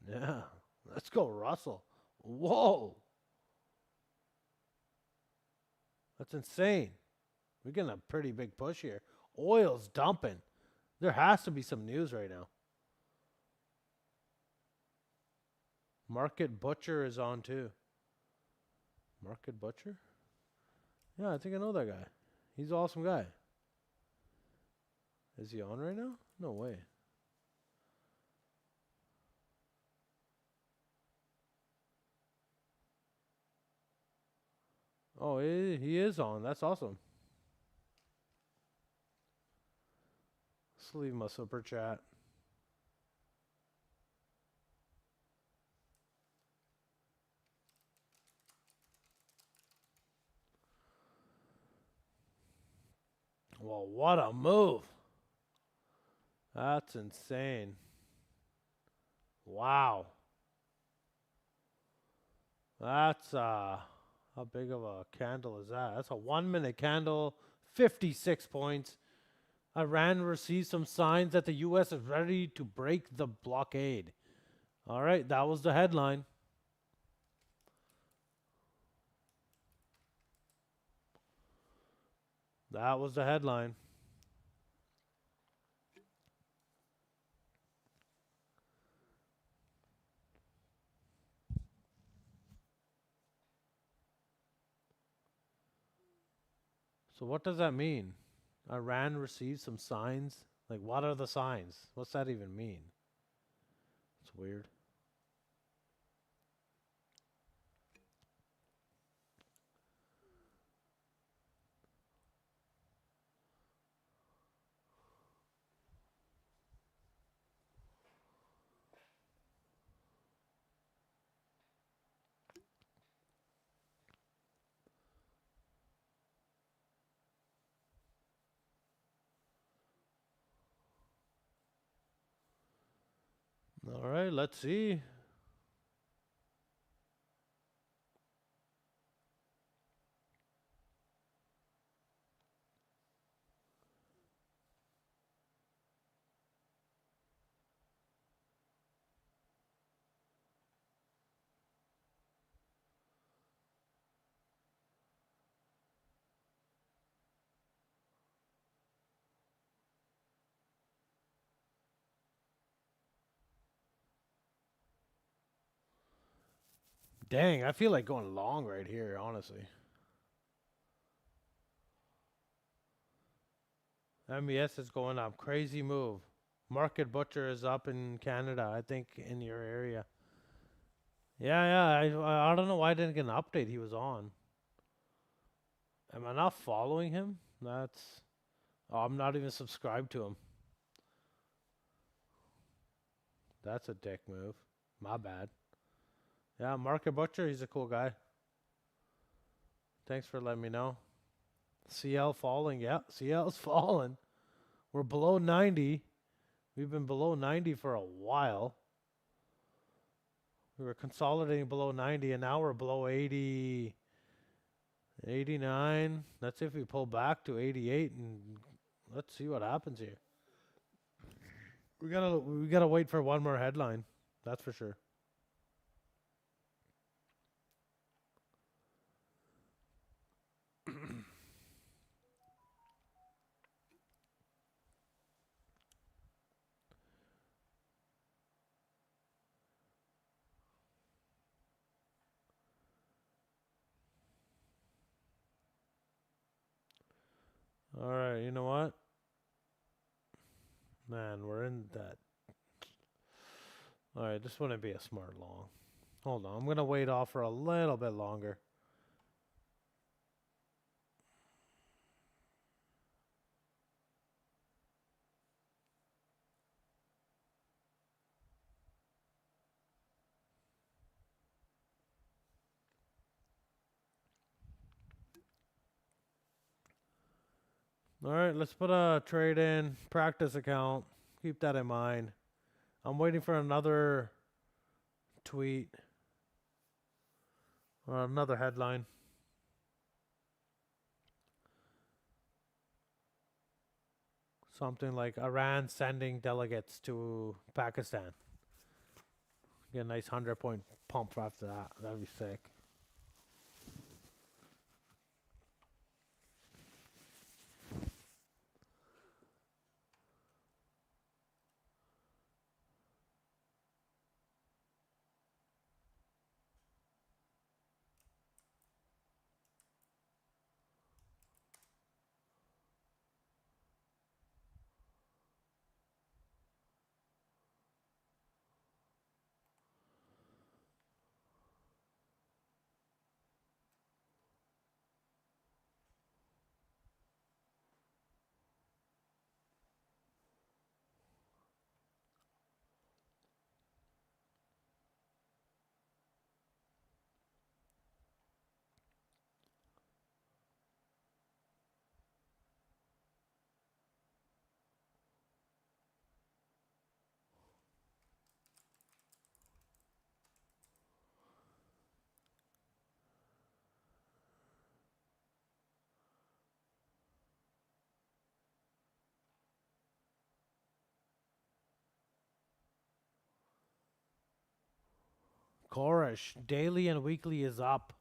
Yeah. Let's go, Russell. Whoa. That's insane. We're getting a pretty big push here. Oil's dumping. There has to be some news right now. Market Butcher is on too. Market Butcher? Yeah, I think I know that guy. He's an awesome guy. Is he on right now? No way. Oh, he is on. That's awesome. Let's leave him a super chat. Well, what a move. That's insane. Wow. That's how big of a candle is that? That's a 1 minute candle, 56 points. Iran receives some signs that the U.S. is ready to break the blockade. All right, that was the headline. That was the headline. So what does that mean? Iran receives some signs? Like, what are the signs? What's that even mean? It's weird. All right, let's see. Dang, I feel like going long right here, honestly. MES is going up. Crazy move. Market Butcher is up in Canada, I think, in your area. Yeah. I don't know why I didn't get an update he was on. Am I not following him? That's... Oh, I'm not even subscribed to him. That's a dick move. My bad. Yeah, Market Butcher, he's a cool guy. Thanks for letting me know. CL falling. Yeah, CL's falling. We're below 90. We've been below 90 for a while. We were consolidating below 90, and now we're below 80, 89. Let's see if we pull back to 88, and let's see what happens here. We gotta wait for one more headline. That's for sure. All right, you know what? Man, we're in that. All right, this wouldn't be a smart long. Hold on, I'm going to wait off for a little bit longer. All right, let's put a trade in, practice account. Keep that in mind. I'm waiting for another tweet or another headline. Something like Iran sending delegates to Pakistan. Get a nice 100-point pump after that. That'd be sick. Chorus, daily and weekly is up.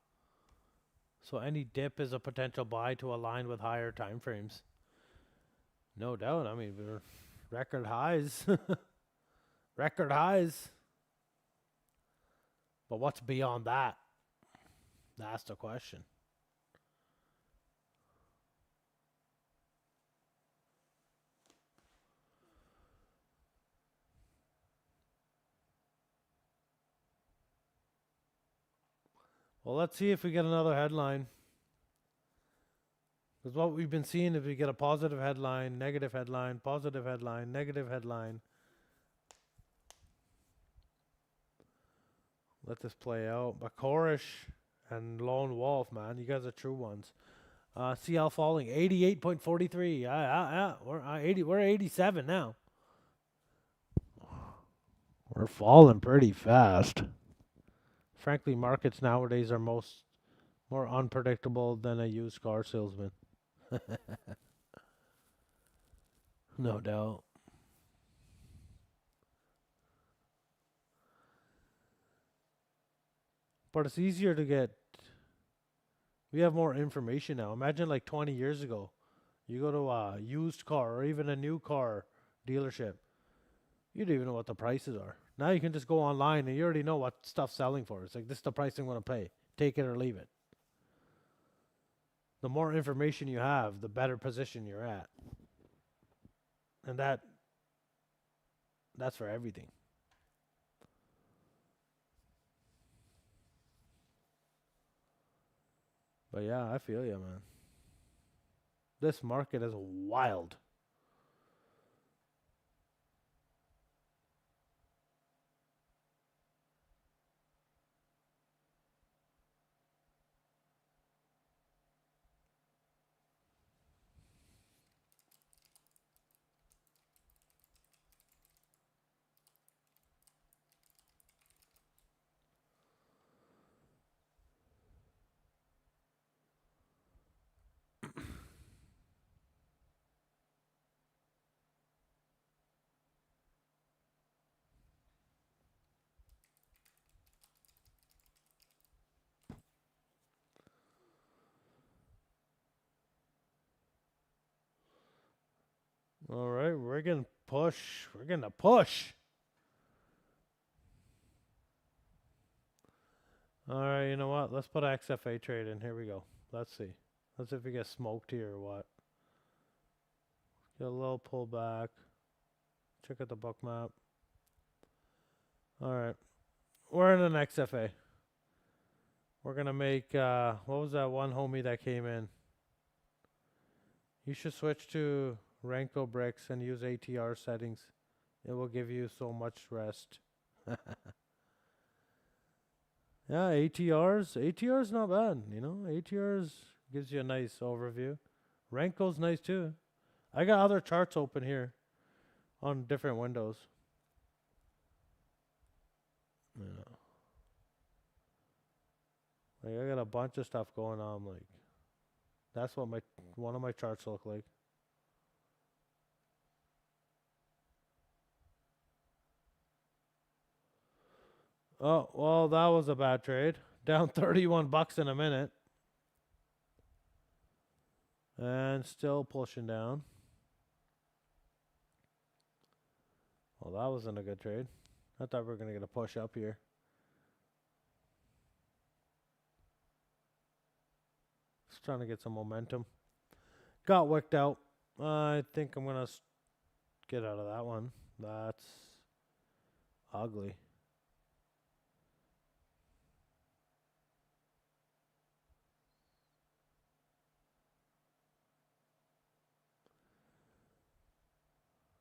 So any dip is a potential buy to align with higher time frames. No doubt. I mean, we're record highs. Record highs. But what's beyond that? That's the question. Well, let's see if we get another headline. Because what we've been seeing, if we get a positive headline, negative headline, positive headline, negative headline. Let this play out. But Korish and Lone Wolf, man, you guys are true ones. CL falling 88.43. Yeah. We're 87 now. We're falling pretty fast. Frankly, markets nowadays are more unpredictable than a used car salesman. No doubt. But it's easier to get. We have more information now. Imagine like 20 years ago, you go to a used car or even a new car dealership. You don't even know what the prices are. Now you can just go online and you already know what stuff's selling for. It's like, this is the price I'm going to pay. Take it or leave it. The more information you have, the better position you're at. And that's for everything. But yeah, I feel you, man. This market is wild. All right, we're going to push. We're going to push. All right, you know what? Let's put an XFA trade in. Here we go. Let's see. Let's see if we get smoked here or what. Get a little pullback. Check out the Bookmap. All right. We're in an XFA. We're going to make, what was that one homie that came in? You should switch to Renko bricks and use ATR settings. It will give you so much rest. Yeah, ATR's not bad, you know. ATR's gives you a nice overview. Renko's nice too. I got other charts open here on different windows. Yeah. Like I got a bunch of stuff going on. Like that's what one of my charts look like. Oh, well, that was a bad trade. Down 31 bucks in a minute. And still pushing down. Well, that wasn't a good trade. I thought we were going to get a push up here. Just trying to get some momentum. Got wicked out. I think I'm going to get out of that one. That's ugly.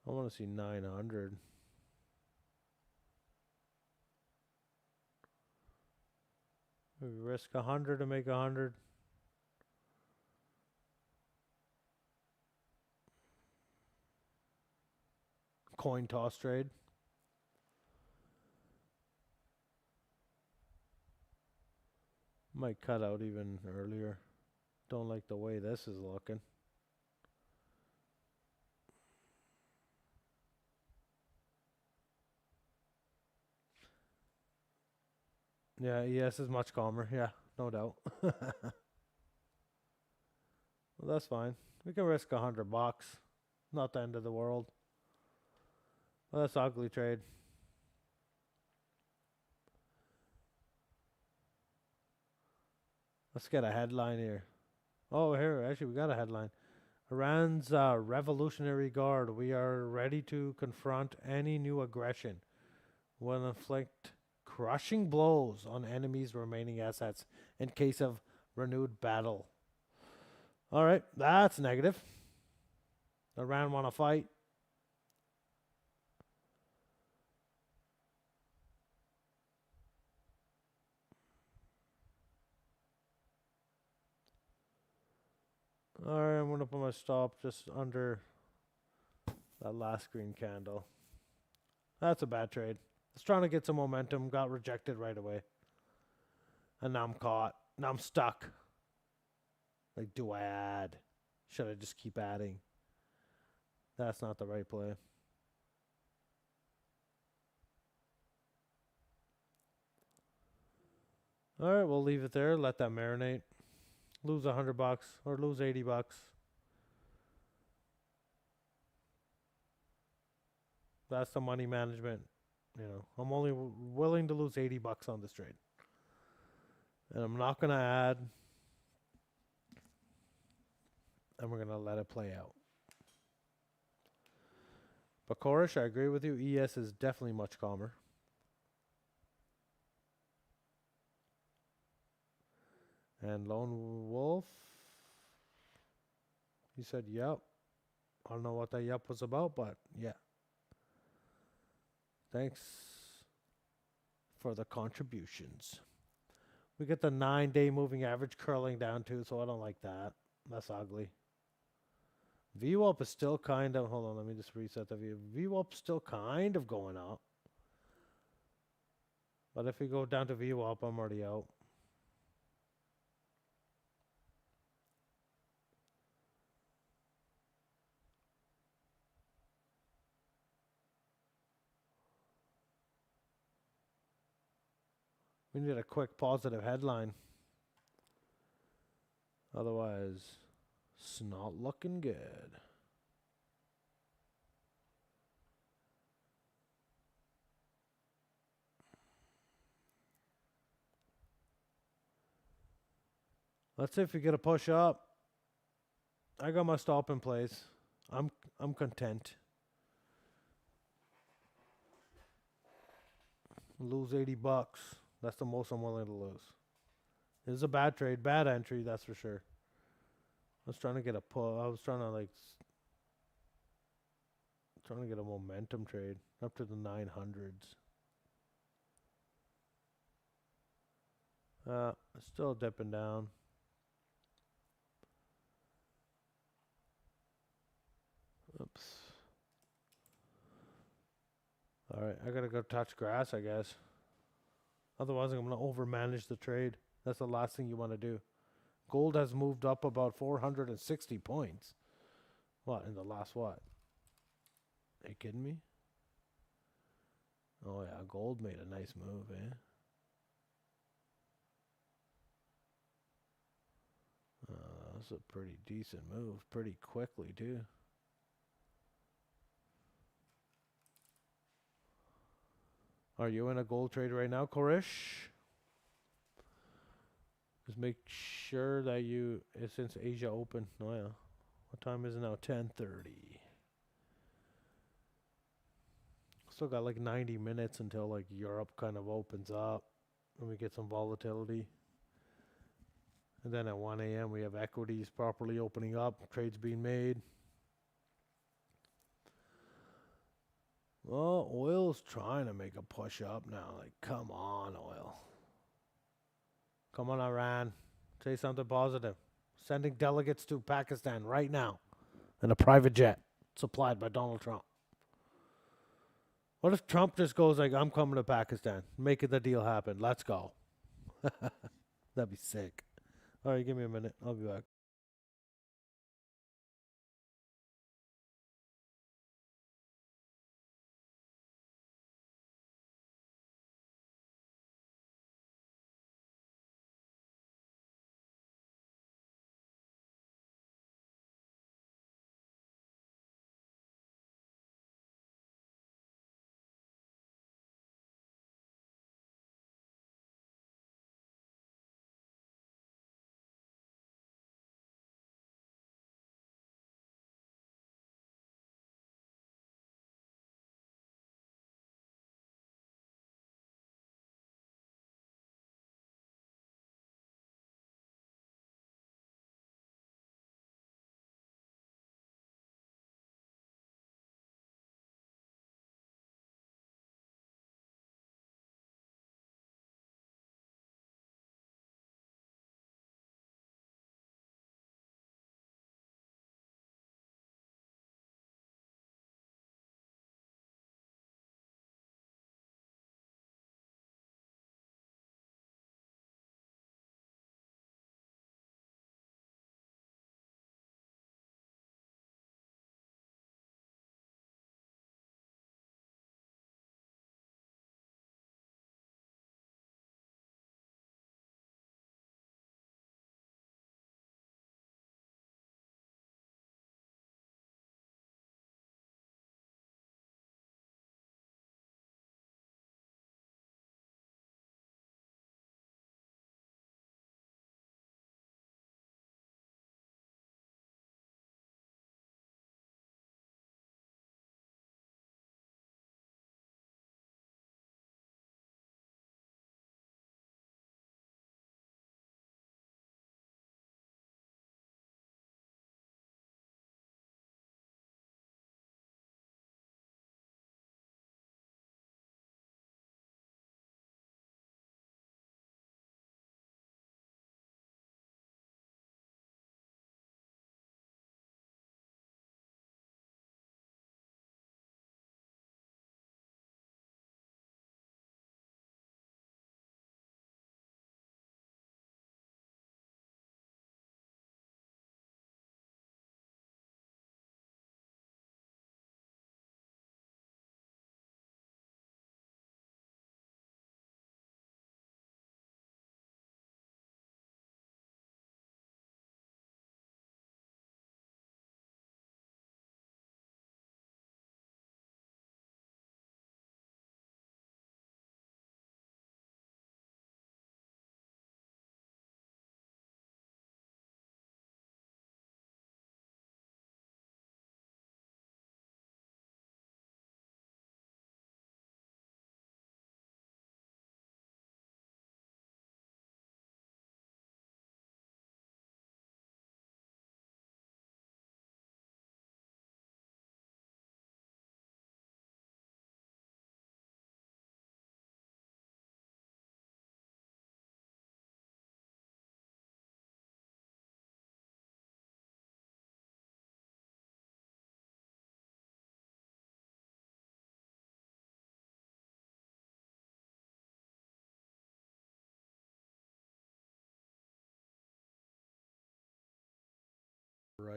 I want to see 900. Maybe risk 100 to make 100. Coin toss trade. Might cut out even earlier. Don't like the way this is looking. Yeah, ES is much calmer. Yeah, no doubt. Well, that's fine. We can risk 100 bucks. Not the end of the world. Well, that's ugly trade. Let's get a headline here. Oh, here, actually, we got a headline. Iran's Revolutionary Guard. We are ready to confront any new aggression. Will inflict crushing blows on enemies' remaining assets in case of renewed battle. All right, that's negative. Iran want to fight. All right, I'm going to put my stop just under that last green candle. That's a bad trade. I was trying to get some momentum, got rejected right away. And now I'm caught. Now I'm stuck. Like, do I add? Should I just keep adding? That's not the right play. All right, we'll leave it there. Let that marinate. Lose 100 bucks or lose 80 bucks. That's the money management You know, I'm only willing to lose $80 on this trade, and I'm not gonna add. And we're gonna let it play out. But Korish, I agree with you. ES is definitely much calmer. And Lone Wolf, he said, "Yep." I don't know what that yep was about, but yeah. Thanks for the contributions. We get the 9-day moving average curling down too, so I don't like that. That's ugly. VWAP is still kind of, hold on, let me just reset the view. VWAP still kind of going up. But if we go down to VWAP, I'm already out. We need a quick positive headline. Otherwise, it's not looking good. Let's see if we get a push up. I got my stop in place. I'm content. Lose $80. That's the most I'm willing to lose. It was a bad trade, bad entry, that's for sure. I was trying to get a pull. I was trying to trying to get a momentum trade up to the 900s. Still dipping down. Oops. All right, I gotta go touch grass, I guess. Otherwise, I'm gonna overmanage the trade. That's the last thing you want to do. Gold has moved up about 460 points. What, in the last what? Are you kidding me? Oh yeah, gold made a nice move, eh? That's a pretty decent move, pretty quickly too. Are you in a gold trade right now, Korish? Just make sure that since Asia open. Oh yeah. What time is it now? 10:30. Still got like 90 minutes until like Europe kind of opens up and we get some volatility. And then at 1 a.m. we have equities properly opening up, trades being made. Well, oil's trying to make a push up now. Like, come on, oil. Come on, Iran. Say something positive. Sending delegates to Pakistan right now in a private jet supplied by Donald Trump. What if Trump just goes like, I'm coming to Pakistan, making the deal happen. Let's go. That'd be sick. All right, give me a minute. I'll be back.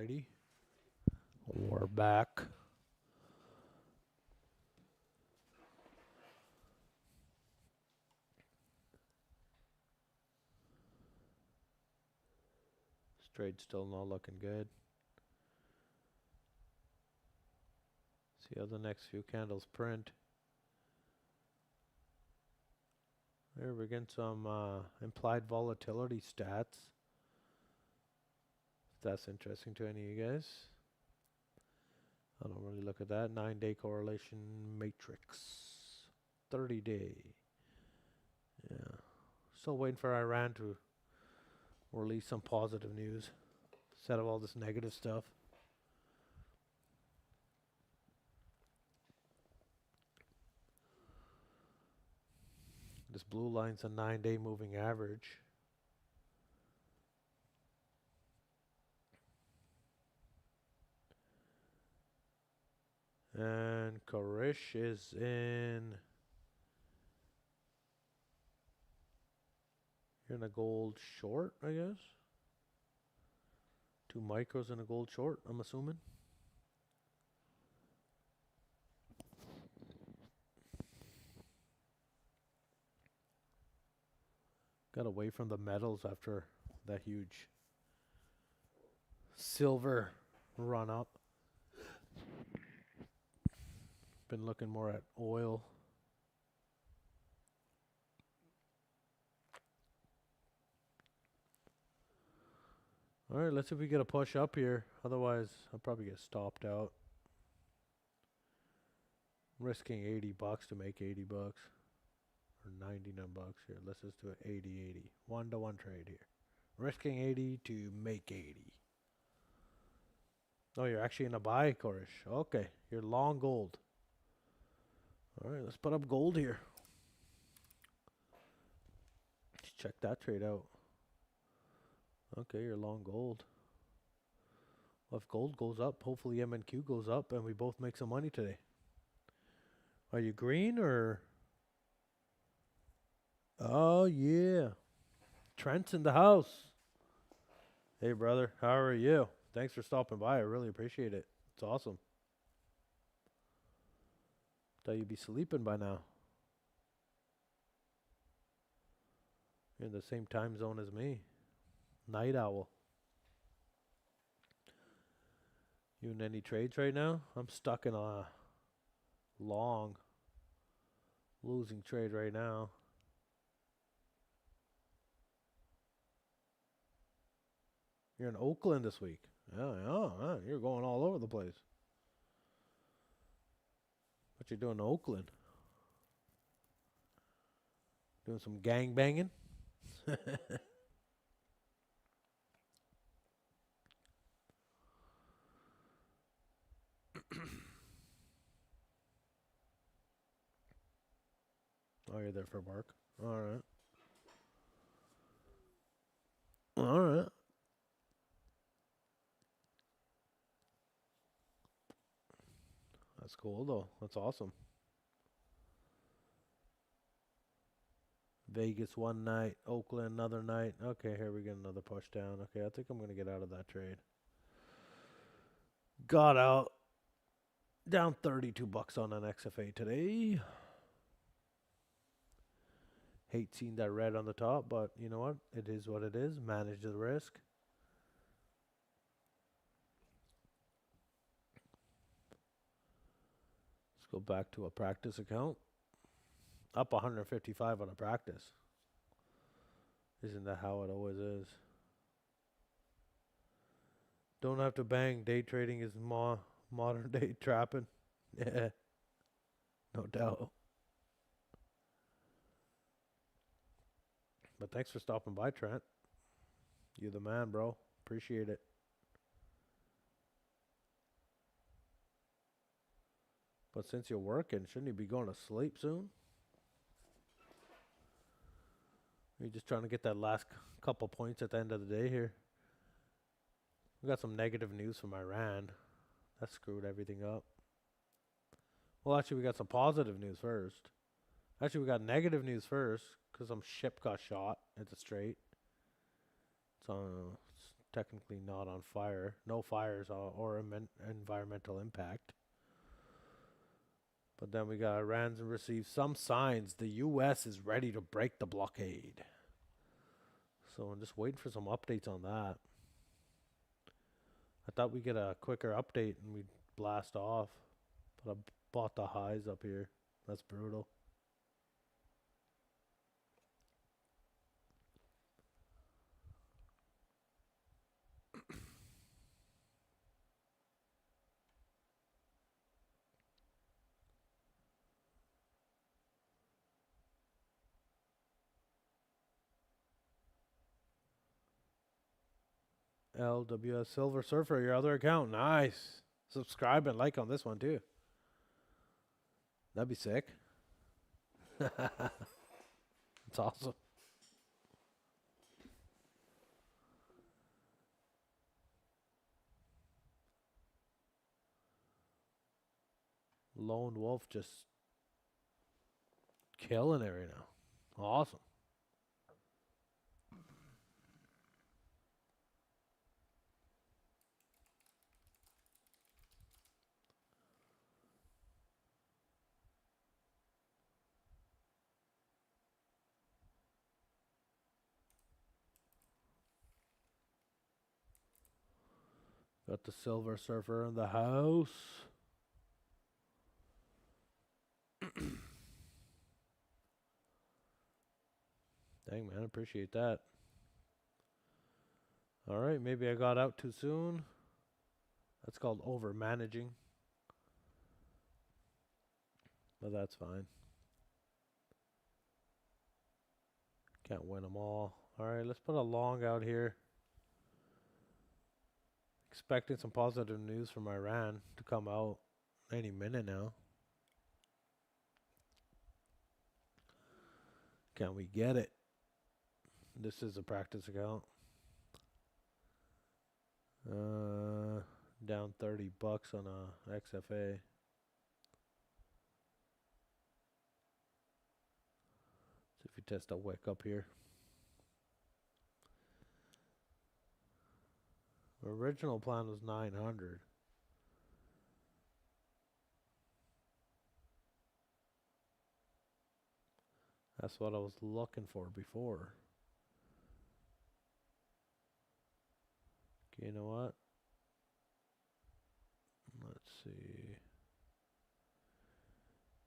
Alrighty. We're back. This trade's still not looking good. See how the next few candles print. There we're getting some implied volatility stats. If that's interesting to any of you guys. I don't really look at that. 9-day correlation matrix. 30-day. Yeah. Still waiting for Iran to release some positive news instead of all this negative stuff. This blue line's a 9-day moving average. And Karish is in... You're in a gold short, I guess. 2 micros in a gold short, I'm assuming. Got away from the metals after that huge silver run up. Been looking more at oil. Alright, let's see if we get a push up here. Otherwise, I'll probably get stopped out. Risking $80 to make $80. Or 99 bucks here. Let's just do it 80-80. 1-to-1 trade here. Risking 80 to make 80. Oh, you're actually in a buy, Korish. Okay, you're long gold. Alright, let's put up gold here. Let's check that trade out. Okay, you're long gold. Well, if gold goes up, hopefully MNQ goes up and we both make some money today. Are you green or... Oh, yeah. Trent's in the house. Hey, brother. How are you? Thanks for stopping by. I really appreciate it. It's awesome. Thought you'd be sleeping by now. You're in the same time zone as me. Night owl. You in any trades right now? I'm stuck in a long losing trade right now. You're in Oakland this week. Yeah, you're going all over the place. What you doing in Oakland? Doing some gang banging? Oh, you're there for work. All right. All right. That's cool, though. That's awesome. Vegas one night, Oakland another night. Okay, here we get another push down. Okay, I think I'm going to get out of that trade. Got out. Down 32 bucks on an XFA today. Hate seeing that red on the top, but you know what? It is what it is. Manage the risk. Let's go back to a practice account. Up 155 on a practice. Isn't that how it always is? Don't have to bang. Day trading is modern day trapping. Yeah. No doubt. But thanks for stopping by, Trent. You're the man, bro. Appreciate it. But since you're working, shouldn't you be going to sleep soon? You're just trying to get that last couple points at the end of the day here. We got some negative news from Iran. That screwed everything up. Well, actually, we got some positive news first. Actually, we got negative news first because some ship got shot at the strait. It's technically not on fire. No fires or environmental impact. But then we got Iran's received some signs the U.S. is ready to break the blockade. So I'm just waiting for some updates on that. I thought we'd get a quicker update and we'd blast off. But I bought the highs up here. That's brutal. LWS Silver Surfer, your other account. Nice. Subscribe and like on this one too. That'd be sick. That's awesome. Lone Wolf just killing it right now. Awesome. Got the Silver Surfer in the house. Dang, man, appreciate that. All right, maybe I got out too soon. That's called over managing. But that's fine. Can't win them all. All right, let's put a long out here. Expecting some positive news from Iran to come out any minute now. Can we get it? This is a practice account. Down $30 on a XFA. So if you test a wick up here. Original plan was 900. That's what I was looking for before. Okay, you know what? Let's see.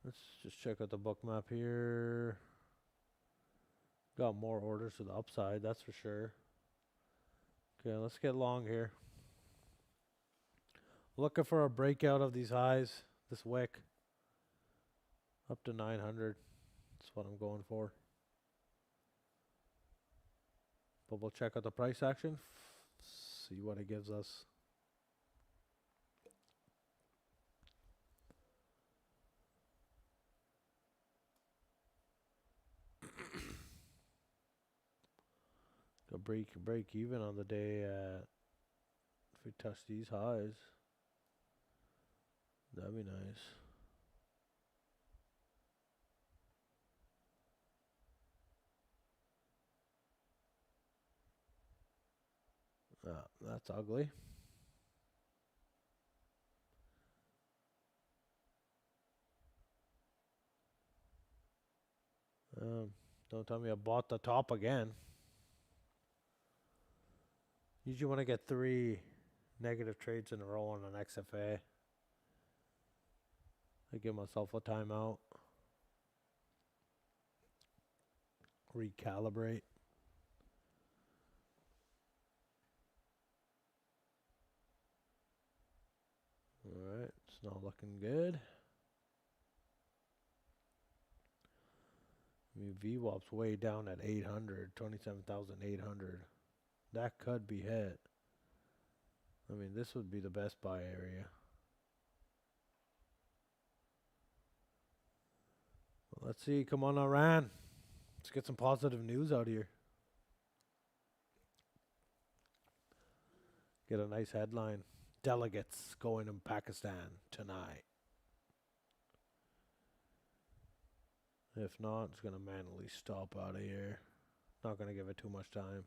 Let's just check out the Bookmap here. Got more orders to the upside, that's for sure. Okay, let's get long here. Looking for a breakout of these highs, this wick. Up to 900. That's what I'm going for. But we'll check out the price action. See what it gives us. Go break even on the day at, if we touch these highs. That'd be nice. That's ugly. Don't tell me I bought the top again. Usually when I get 3 negative trades in a row on an XFA, I give myself a timeout. Recalibrate. Alright, it's not looking good. I mean, VWAP's way down at 800, 27,800. That could be hit. I mean, this would be the best buy area. Well, let's see. Come on, Iran. Let's get some positive news out here. Get a nice headline. Delegates going in Pakistan tonight. If not, it's going to manually stop out of here. Not going to give it too much time.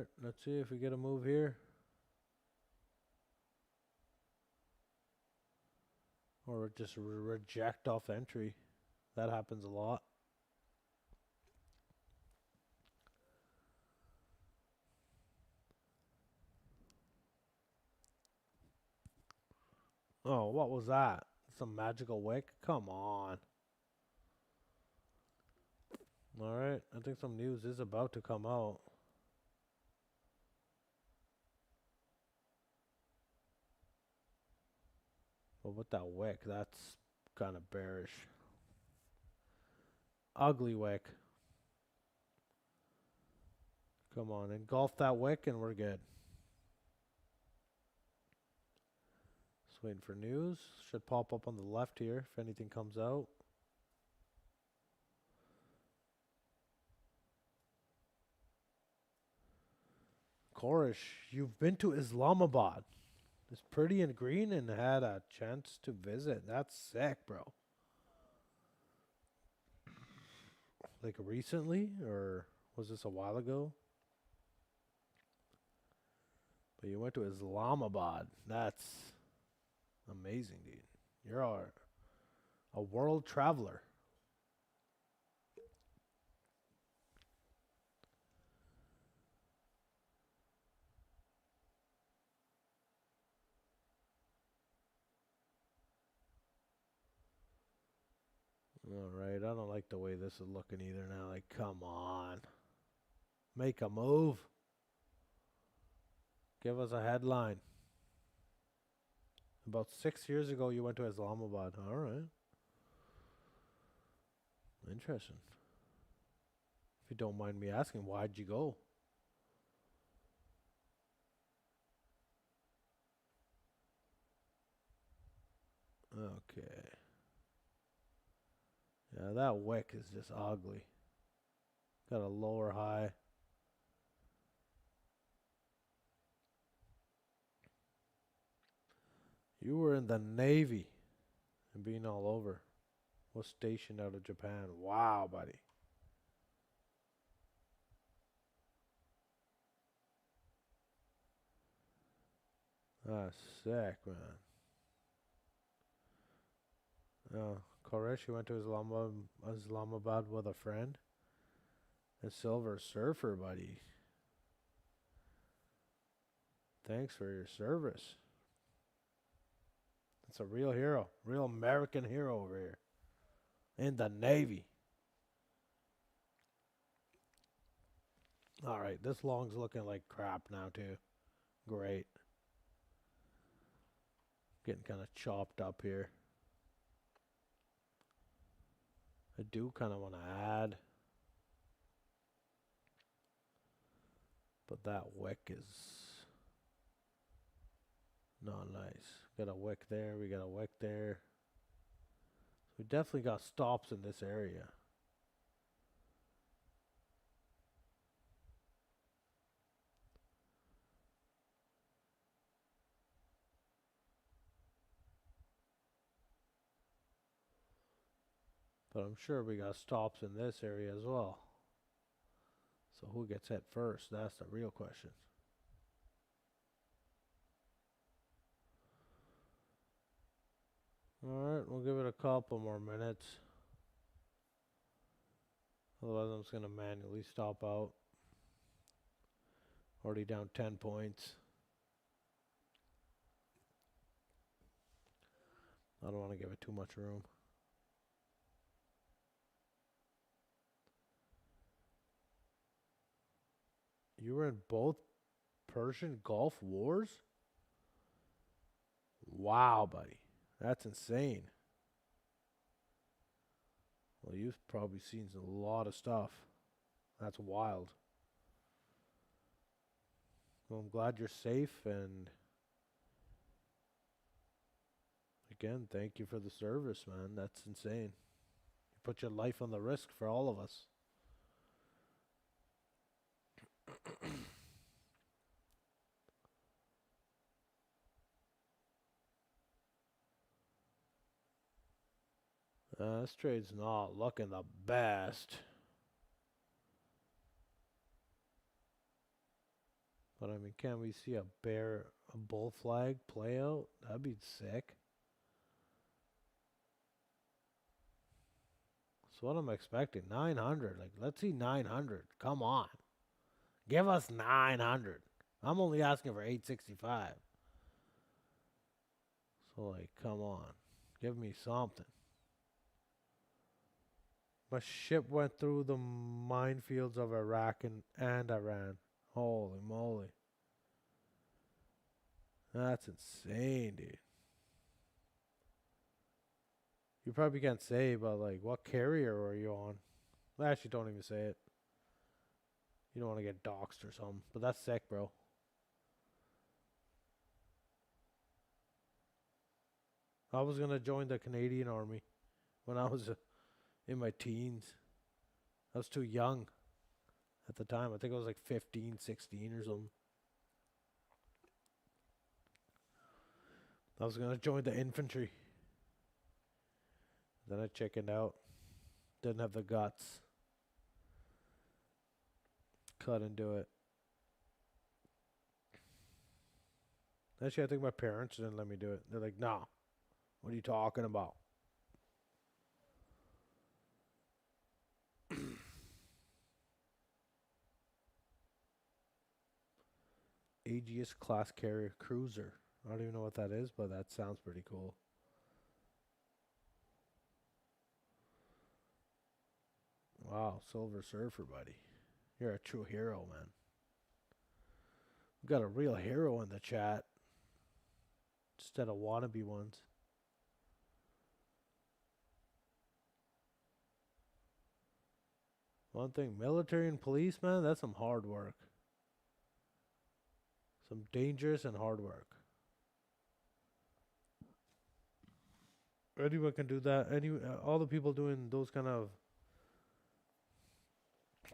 Alright, let's see if we get a move here. Or just reject off entry. That happens a lot. Oh, what was that? Some magical wick? Come on. Alright, I think some news is about to come out. But with that wick, that's kind of bearish. Ugly wick. Come on, engulf that wick and we're good. Just waiting for news. Should pop up on the left here if anything comes out. Korish, you've been to Islamabad. It's pretty and green and had a chance to visit. That's sick, bro. Like recently, or was this a while ago? But you went to Islamabad. That's amazing, dude. You're a world traveler. Alright, I don't like the way this is looking either now. Like, come on. Make a move. Give us a headline. About 6 years ago, you went to Islamabad. Alright. Interesting. If you don't mind me asking, why'd you go? Okay. Yeah, that wick is just ugly. Got a lower high. You were in the Navy and being all over. Was stationed out of Japan. Wow, buddy. That's sick, man. Koresh, you went to Islamabad with a friend. A Silver Surfer, buddy. Thanks for your service. That's a real hero. Real American hero over here. In the Navy. Alright, this long's looking like crap now, too. Great. Getting kind of chopped up here. I do kind of want to add. But that wick is not nice. Got a wick there. We got a wick there. We definitely got stops in this area. But I'm sure we got stops in this area as well. So who gets hit first? That's the real question. Alright, we'll give it a couple more minutes. Otherwise I'm just going to manually stop out. Already down 10 points. I don't want to give it too much room. You were in both Persian Gulf Wars? Wow, buddy. That's insane. Well, you've probably seen a lot of stuff. That's wild. Well, I'm glad you're safe, and again, thank you for the service, man. That's insane. You put your life on the risk for all of us. This trade's not looking the best. But I mean, can we see a bull flag play out? That'd be sick. That's what I'm expecting. 900. Like, let's see 900. Come on. Give us 900. I'm only asking for 865. So, like, come on. Give me something. My ship went through the minefields of Iraq and Iran. Holy moly. That's insane, dude. You probably can't say, but like, what carrier were you on? Actually, don't even say it. You don't want to get doxxed or something. But that's sick, bro. I was going to join the Canadian Army when I was in my teens. I was too young at the time. I think I was like 15, 16 or something. I was going to join the infantry. Then I chickened out. Didn't have the guts. Couldn't do it. Actually, I think my parents didn't let me do it. They're like, nah, what are you talking about? Aegis class carrier cruiser. I don't even know what that is, but that sounds pretty cool. Wow, Silver Surfer, buddy. You're a true hero, man. We got a real hero in the chat instead of wannabe ones. One thing, military and police, man, that's some hard work. Some dangerous and hard work. Anyone can do that. All the people doing those kind of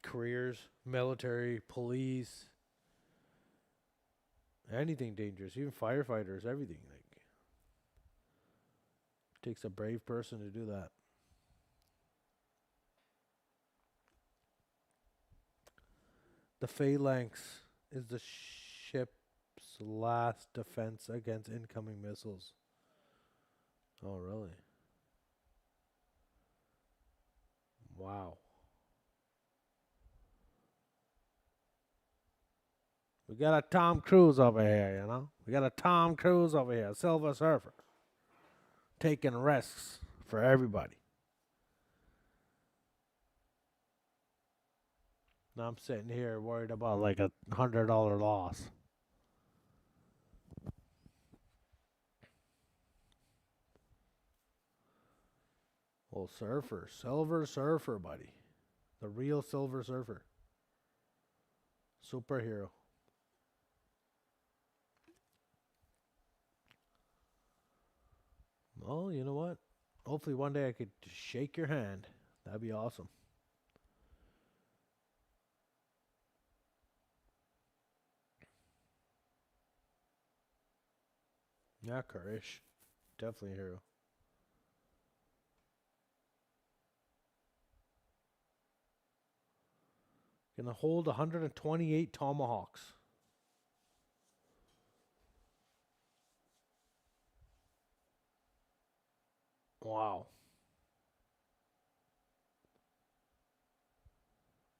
careers, military, police, anything dangerous, even firefighters, everything. Like, it takes a brave person to do that. The Phalanx is the ship's last defense against incoming missiles. Oh, really? Wow. We got a Tom Cruise over here, you know? We got a Tom Cruise over here, Silver Surfer. Taking risks for everybody. Now I'm sitting here worried about like $100 loss. Well, Surfer, Silver Surfer, buddy. The real Silver Surfer. Superhero. Well, you know what? Hopefully one day I could just shake your hand. That'd be awesome. Yeah, Kurish. Definitely a hero. Gonna hold 128 tomahawks. Wow.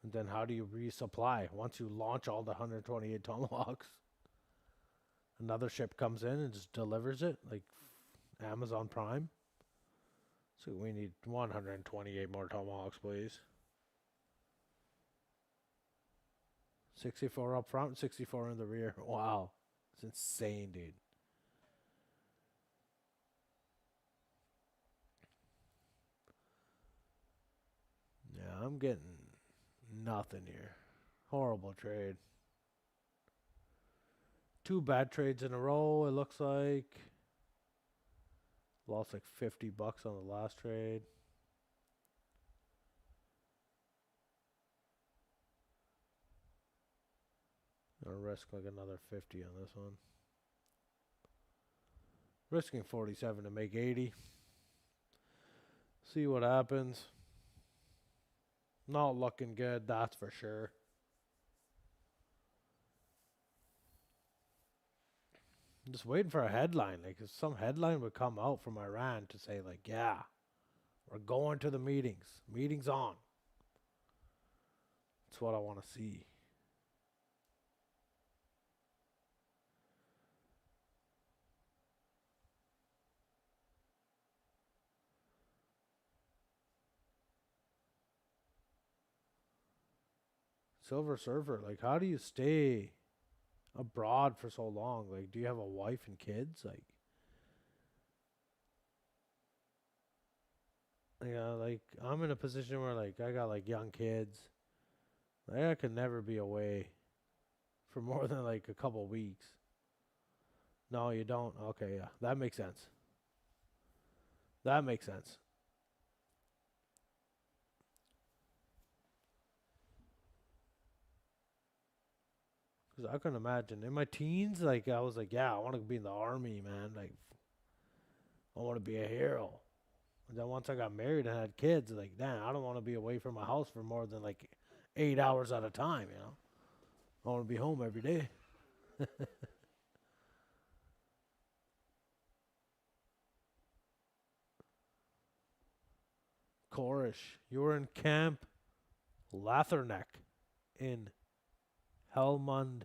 And then how do you resupply once you launch all the 128 tomahawks? Another ship comes in and just delivers it, like Amazon Prime. So we need 128 more tomahawks, please. 64 up front, 64 in the rear. Wow. It's insane, dude. Yeah, I'm getting nothing here. Horrible trade. 2 bad trades in a row, it looks like. Lost like $50 on the last trade. I'll risk like another 50 on this one. Risking 47 to make 80. See what happens. Not looking good, that's for sure. I'm just waiting for a headline. Like, if some headline would come out from Iran to say, like, yeah, we're going to the meetings. Meetings on. That's what I want to see. Silver Surfer, like, how do you stay abroad for so long? Like, do you have a wife and kids? Like, yeah, like, I'm in a position where, like, I got, like, young kids. Like, I could never be away for more than, like, a couple weeks. No, you don't? Okay, yeah. That makes sense. That makes sense. Because I couldn't imagine. In my teens, like, I was like, yeah, I want to be in the army, man. Like, I want to be a hero. And then once I got married and had kids, like, damn, I don't want to be away from my house for more than, like, 8 hours at a time, you know? I want to be home every day. Korish, you were in Camp Latherneck in Helmond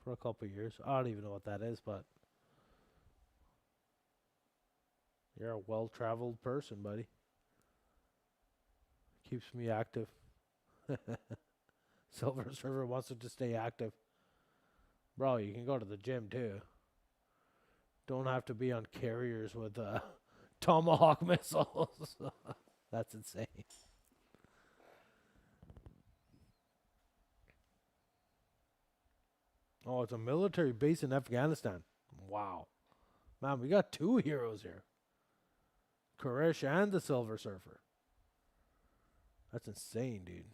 for a couple of years. I don't even know what that is, but you're a well-traveled person, buddy. Keeps me active. Silver Surfer wants to just stay active. Bro, you can go to the gym too. Don't have to be on carriers with Tomahawk missiles. That's insane. Oh, it's a military base in Afghanistan. Wow. Man, we got two heroes here. Koresh and the Silver Surfer. That's insane, dude.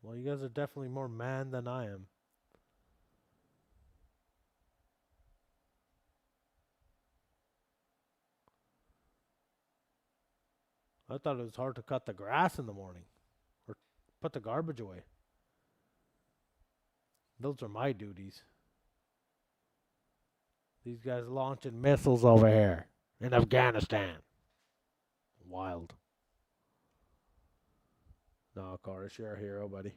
Well, you guys are definitely more man than I am. I thought it was hard to cut the grass in the morning or put the garbage away. Those are my duties. These guys launching missiles over here in Afghanistan. Wild. No, Corish, you're a hero, buddy.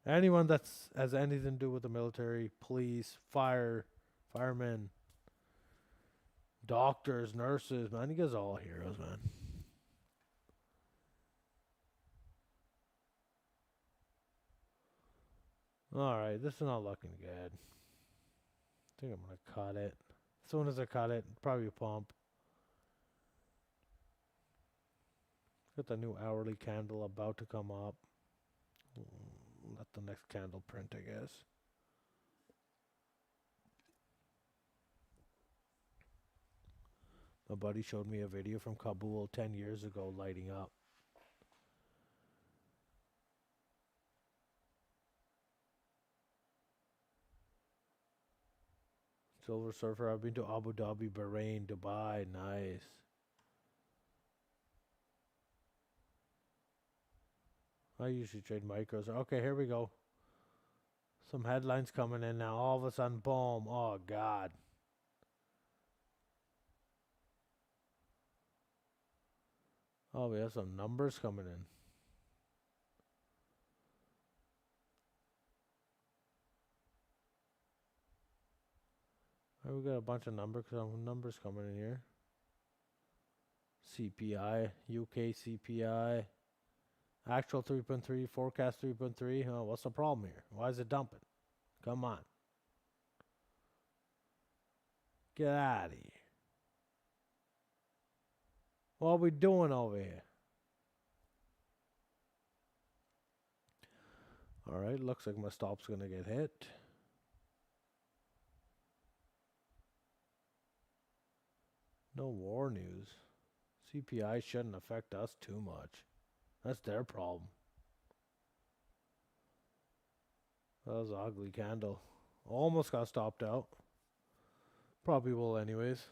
Anyone that's has anything to do with the military, police, firemen, doctors, nurses, man, you guys are all heroes, man. Alright, this is not looking good. I think I'm going to cut it. As soon as I cut it, probably a pump. Got the new hourly candle about to come up. Let the next candle print, I guess. My buddy showed me a video from Kabul 10 years ago lighting up. Silver Surfer, I've been to Abu Dhabi, Bahrain, Dubai. Nice. I usually trade micros. Okay, here we go. Some headlines coming in now. All of a sudden, boom. Oh, God. Oh, we have some numbers coming in. Oh, we got a bunch of numbers coming in here. CPI, UK CPI, actual 3.3, forecast 3.3. Oh, what's the problem here? Why is it dumping? Come on. Get out of here. What are we doing over here? Alright, looks like my stop's going to get hit. No war news. CPI shouldn't affect us too much. That's their problem. That was an ugly candle. Almost got stopped out. Probably will anyways.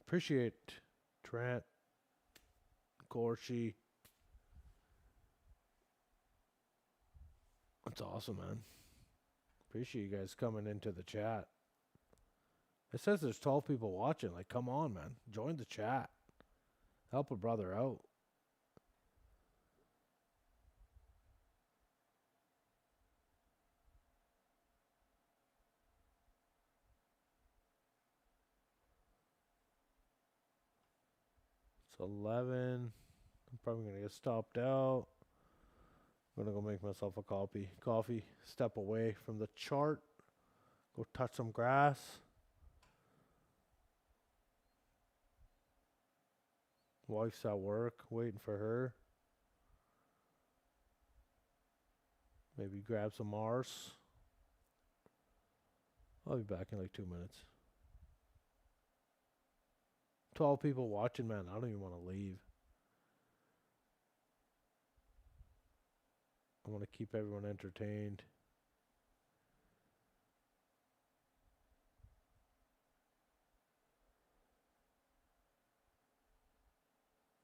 Appreciate Trent, Gorshi. That's awesome, man. Appreciate you guys coming into the chat. It says there's 12 people watching. Like, come on, man. Join the chat. Help a brother out. It's 11. I'm probably going to get stopped out. I'm going to go make myself a coffee. Step away from the chart. Go touch some grass. Wife's at work, waiting for her. Maybe grab some Mars. I'll be back in like 2 minutes. 12 people watching, man. I don't even want to leave. I want to keep everyone entertained.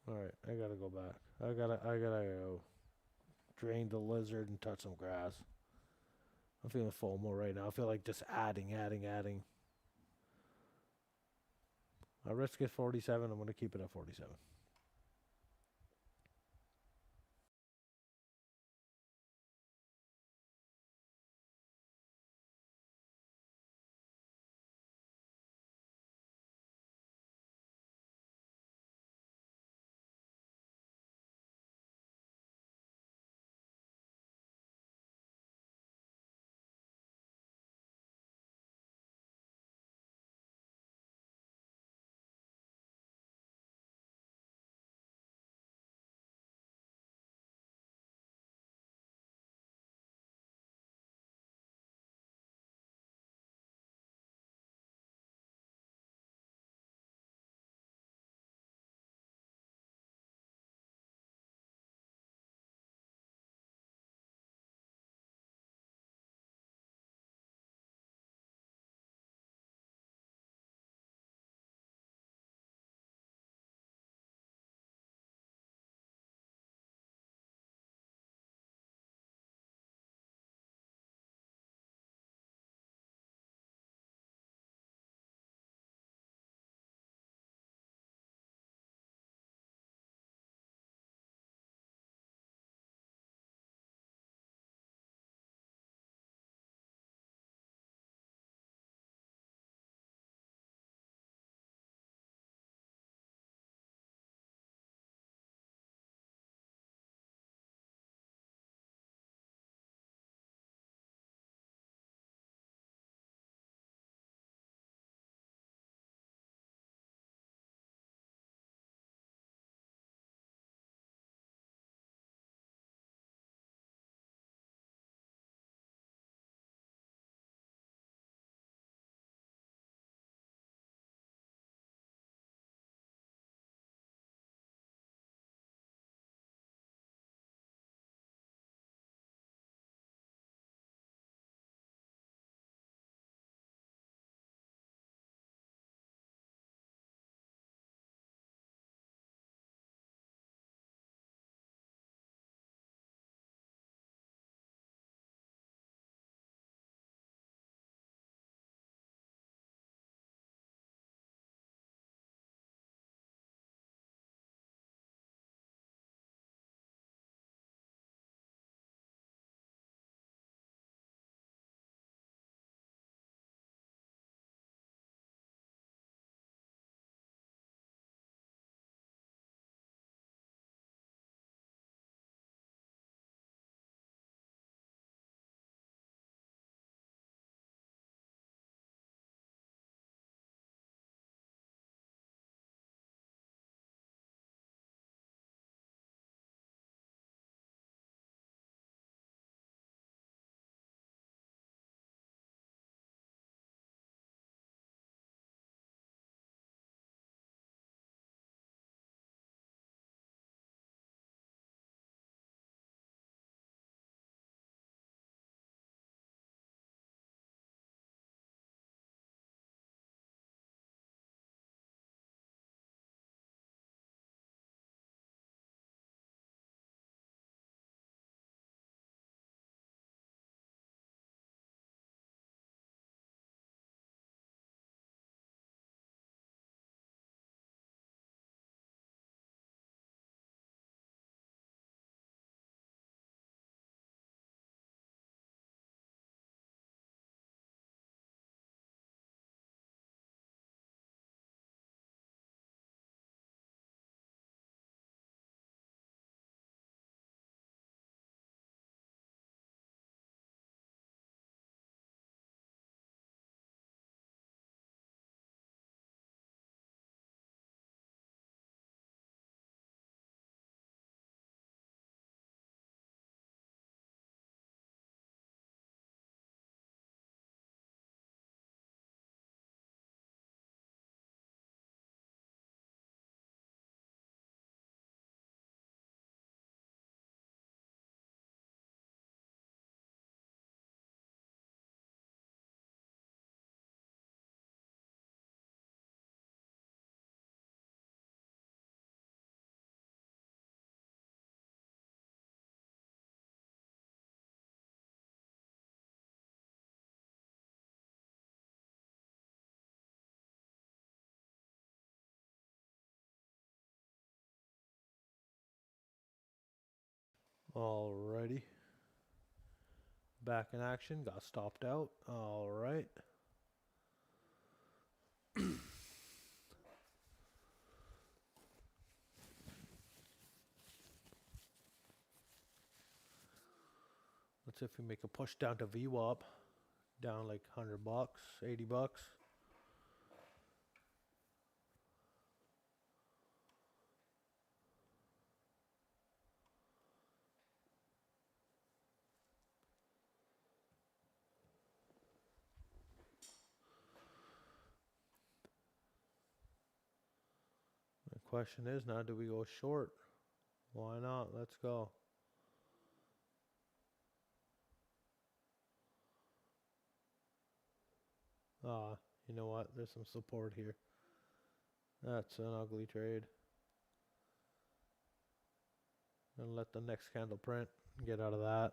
Alright, I gotta go back. I gotta go drain the lizard and touch some grass. I'm feeling FOMO right now. I feel like just adding. I risk it 47. I'm gonna keep it at 47. Alrighty. Back in action. Got stopped out. Alright. Let's see if we make a push down to VWAP. Down like $100, $80. The question is now, do we go short? Why not? Let's go. You know what? There's some support here. That's an ugly trade. And let the next candle print. Get out of that.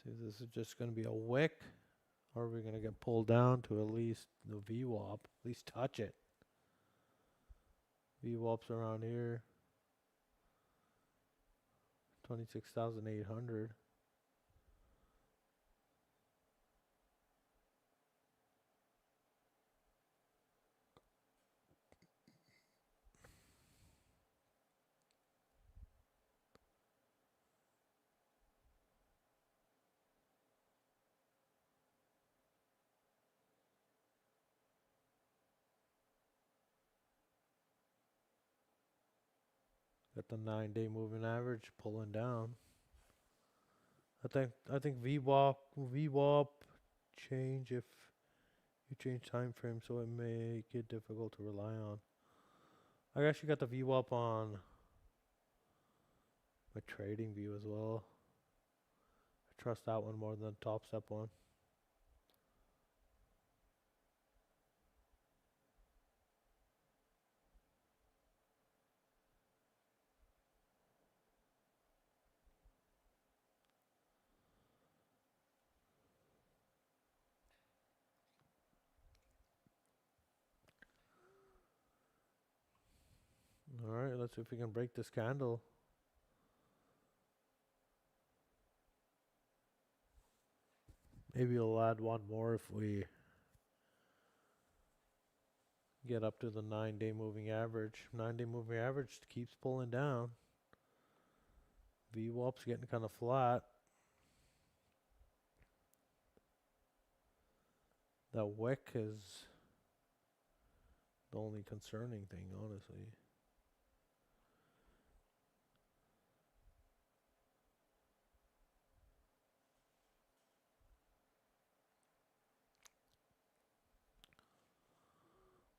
See, this is just going to be a wick. Or are we going to get pulled down to at least the VWAP? At least touch it. VWAP's around here. 26,800. Got the 9-day moving average pulling down. I think VWAP change if you change time frame, so it make it difficult to rely on. I actually got the VWAP on my trading view as well. I trust that one more than the top step one. Alright, let's see if we can break this candle. Maybe we'll add one more if we get up to the 9-day moving average. 9-day moving average keeps pulling down. VWAP's getting kind of flat. That wick is the only concerning thing, honestly.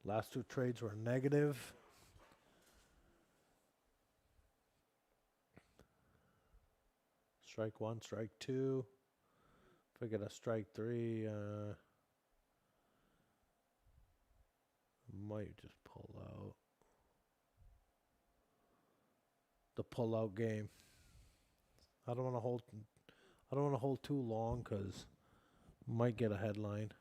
Last two trades were negative. Strike one, strike two. If I get a strike three, might just pull out. The pull out game. I don't want to hold too long because might get a headline.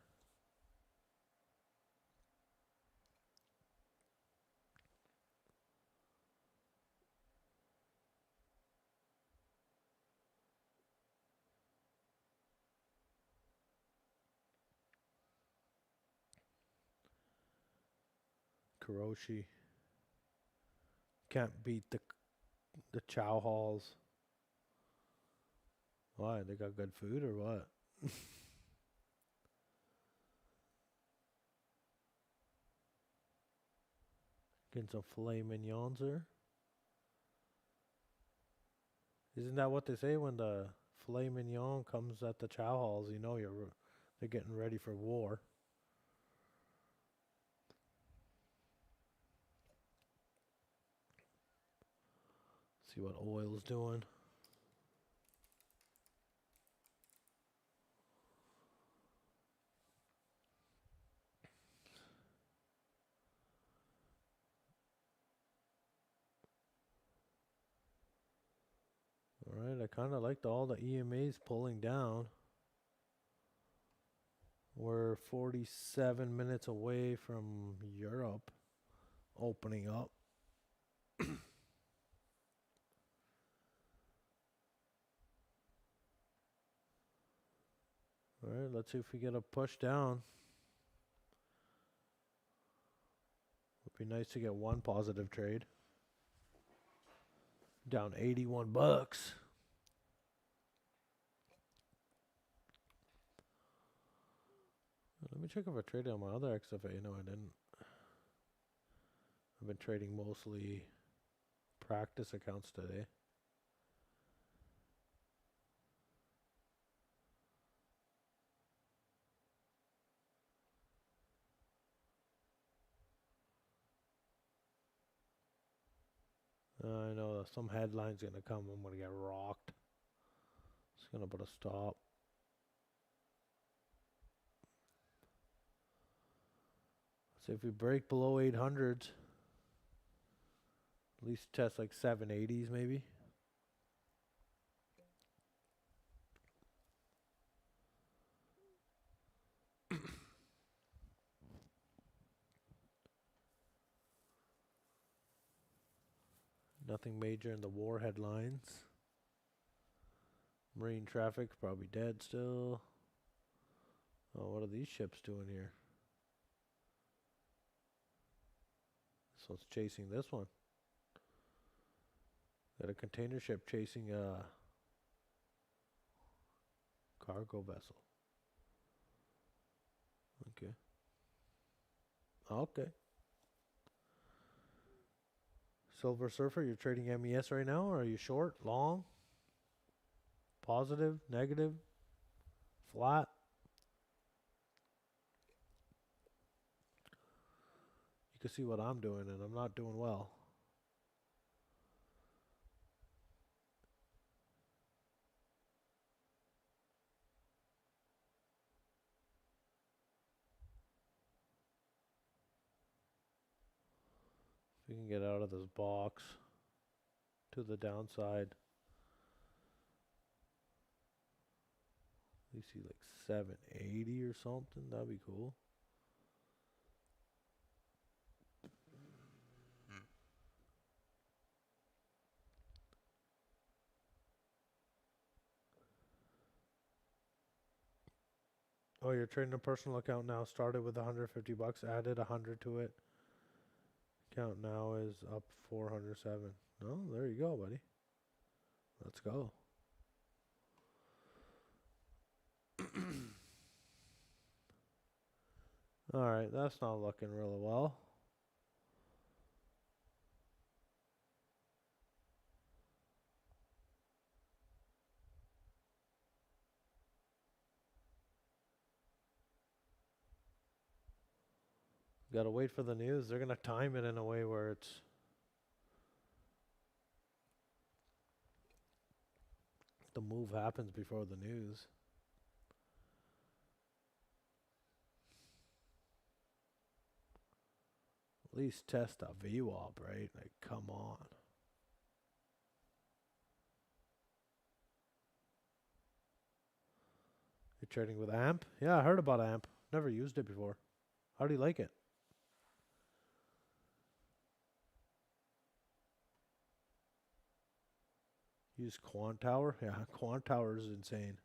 Kuroshi can't beat the chow halls. Why? They got good food or what? Getting some filet mignons there. Isn't that what they say when the filet mignon comes at the chow halls? You know they're getting ready for war. See what oil's doing. Alright, I kind of liked all the EMAs pulling down. We're 47 minutes away from Europe opening up. Alright, let's see if we get a push down. Would be nice to get one positive trade. Down 81 bucks. Let me check if I traded on my other XFA. No, I didn't. I've been trading mostly practice accounts today. I know some headline's gonna come. I'm gonna get rocked. Just gonna put a stop. So if we break below 800s, at least test like 780s maybe. Nothing major in the war headlines. Marine traffic probably dead still. Oh, what are these ships doing here? This one's chasing this one. Got a container ship chasing a cargo vessel. Okay. Okay. Silver Surfer, you're trading MES right now? Or are you short, long, positive, negative, flat? You can see what I'm doing, and I'm not doing well. If we can get out of this box to the downside. You see like 780 or something, that'd be cool. Oh, you're trading a personal account now. Started with 150 bucks, added 100 to it. Account now is up 407. Oh, there you go, buddy. Let's go. Alright, that's not looking really well. Gotta wait for the news. They're gonna time it in a way where it's the move happens before the news. At least test a VWAP, right? Like, come on. You're trading with AMP? Yeah, I heard about AMP. Never used it before. How do you like it? Use Quant Tower? Yeah, Quant Tower is insane.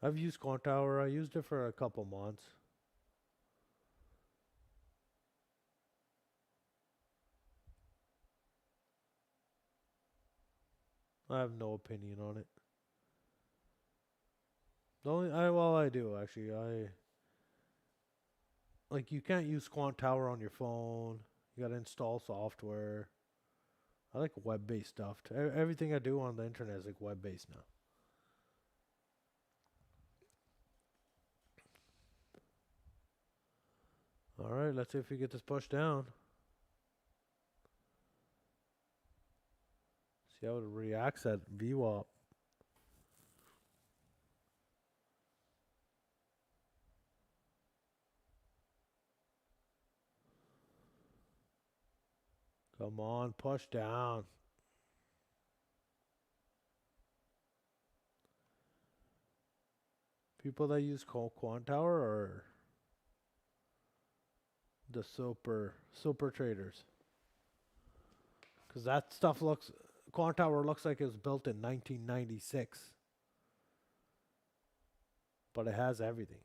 I've used Quant Tower. I used it for a couple months. I have no opinion on it. The only I do actually. Like, you can't use Quant Tower on your phone. You gotta install software. I like web-based stuff. Everything I do on the internet is like web-based now. Alright, let's see if we get this pushed down. See how it reacts at VWAP. Come on, push down. People that use Quant Tower or the super traders? Because that stuff Quant Tower looks like it was built in 1996, but it has everything.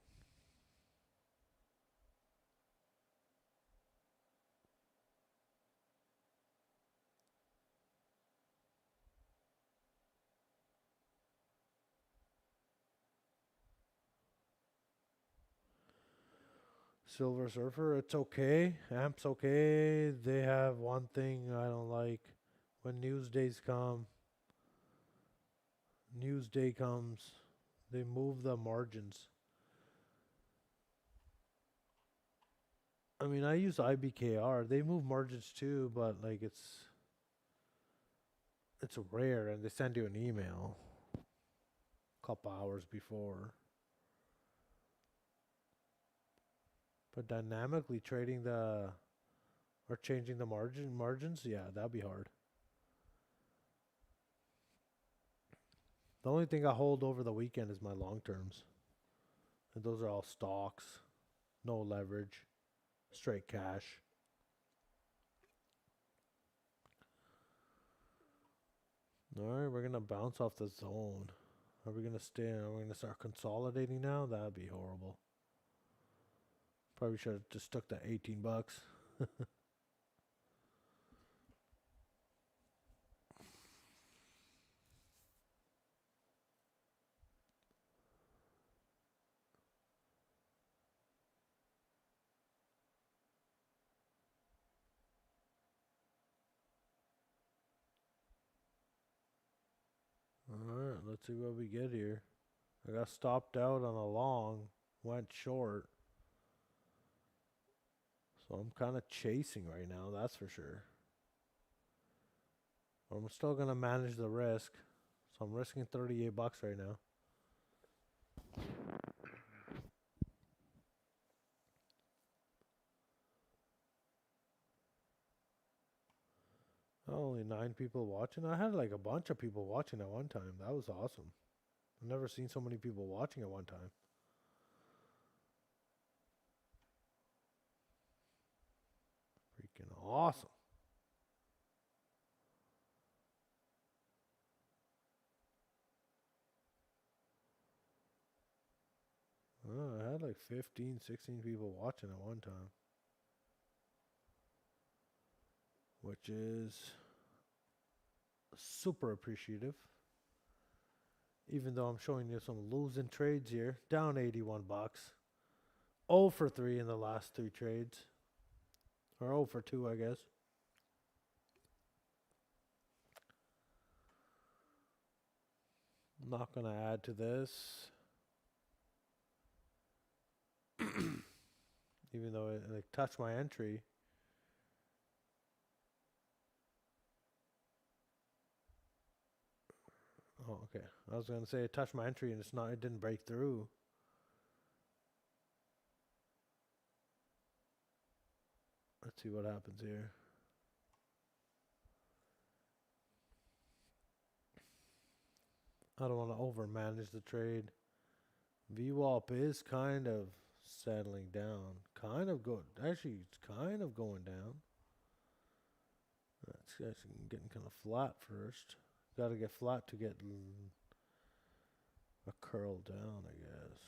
Silver Surfer, it's okay. Amp's okay. They have one thing I don't like. When Newsday comes, they move the margins. I mean, I use IBKR. They move margins too, but like it's rare, and they send you an email a couple hours before. But dynamically trading or changing the margins, yeah, that'd be hard. The only thing I hold over the weekend is my long terms. And those are all stocks, no leverage, straight cash. Alright, we're gonna bounce off the zone. Are we gonna stay? Are we gonna start consolidating now? That'd be horrible. Probably should have just stuck that $18. Alright, let's see what we get here. I got stopped out on a long, went short. So I'm kind of chasing right now, that's for sure. I'm still going to manage the risk. So I'm risking $38 right now. Only 9 people watching. I had like a bunch of people watching at one time. That was awesome. I've never seen so many people watching at one time. Freaking awesome. Oh, I had like 15, 16 people watching at one time. Which is super appreciative. Even though I'm showing you some losing trades here. Down $81. 0 for 3 in the last 3 trades. Or 0 for 2, I guess. I'm not going to add to this. Even though it like touched my entry. Oh, okay. I was going to say it touched my entry and it didn't break through. Let's see what happens here. I don't want to overmanage the trade. VWAP is kind of settling down. Actually, it's kind of going down. It's actually getting kind of flat first. Got to get flat to get a curl down, I guess.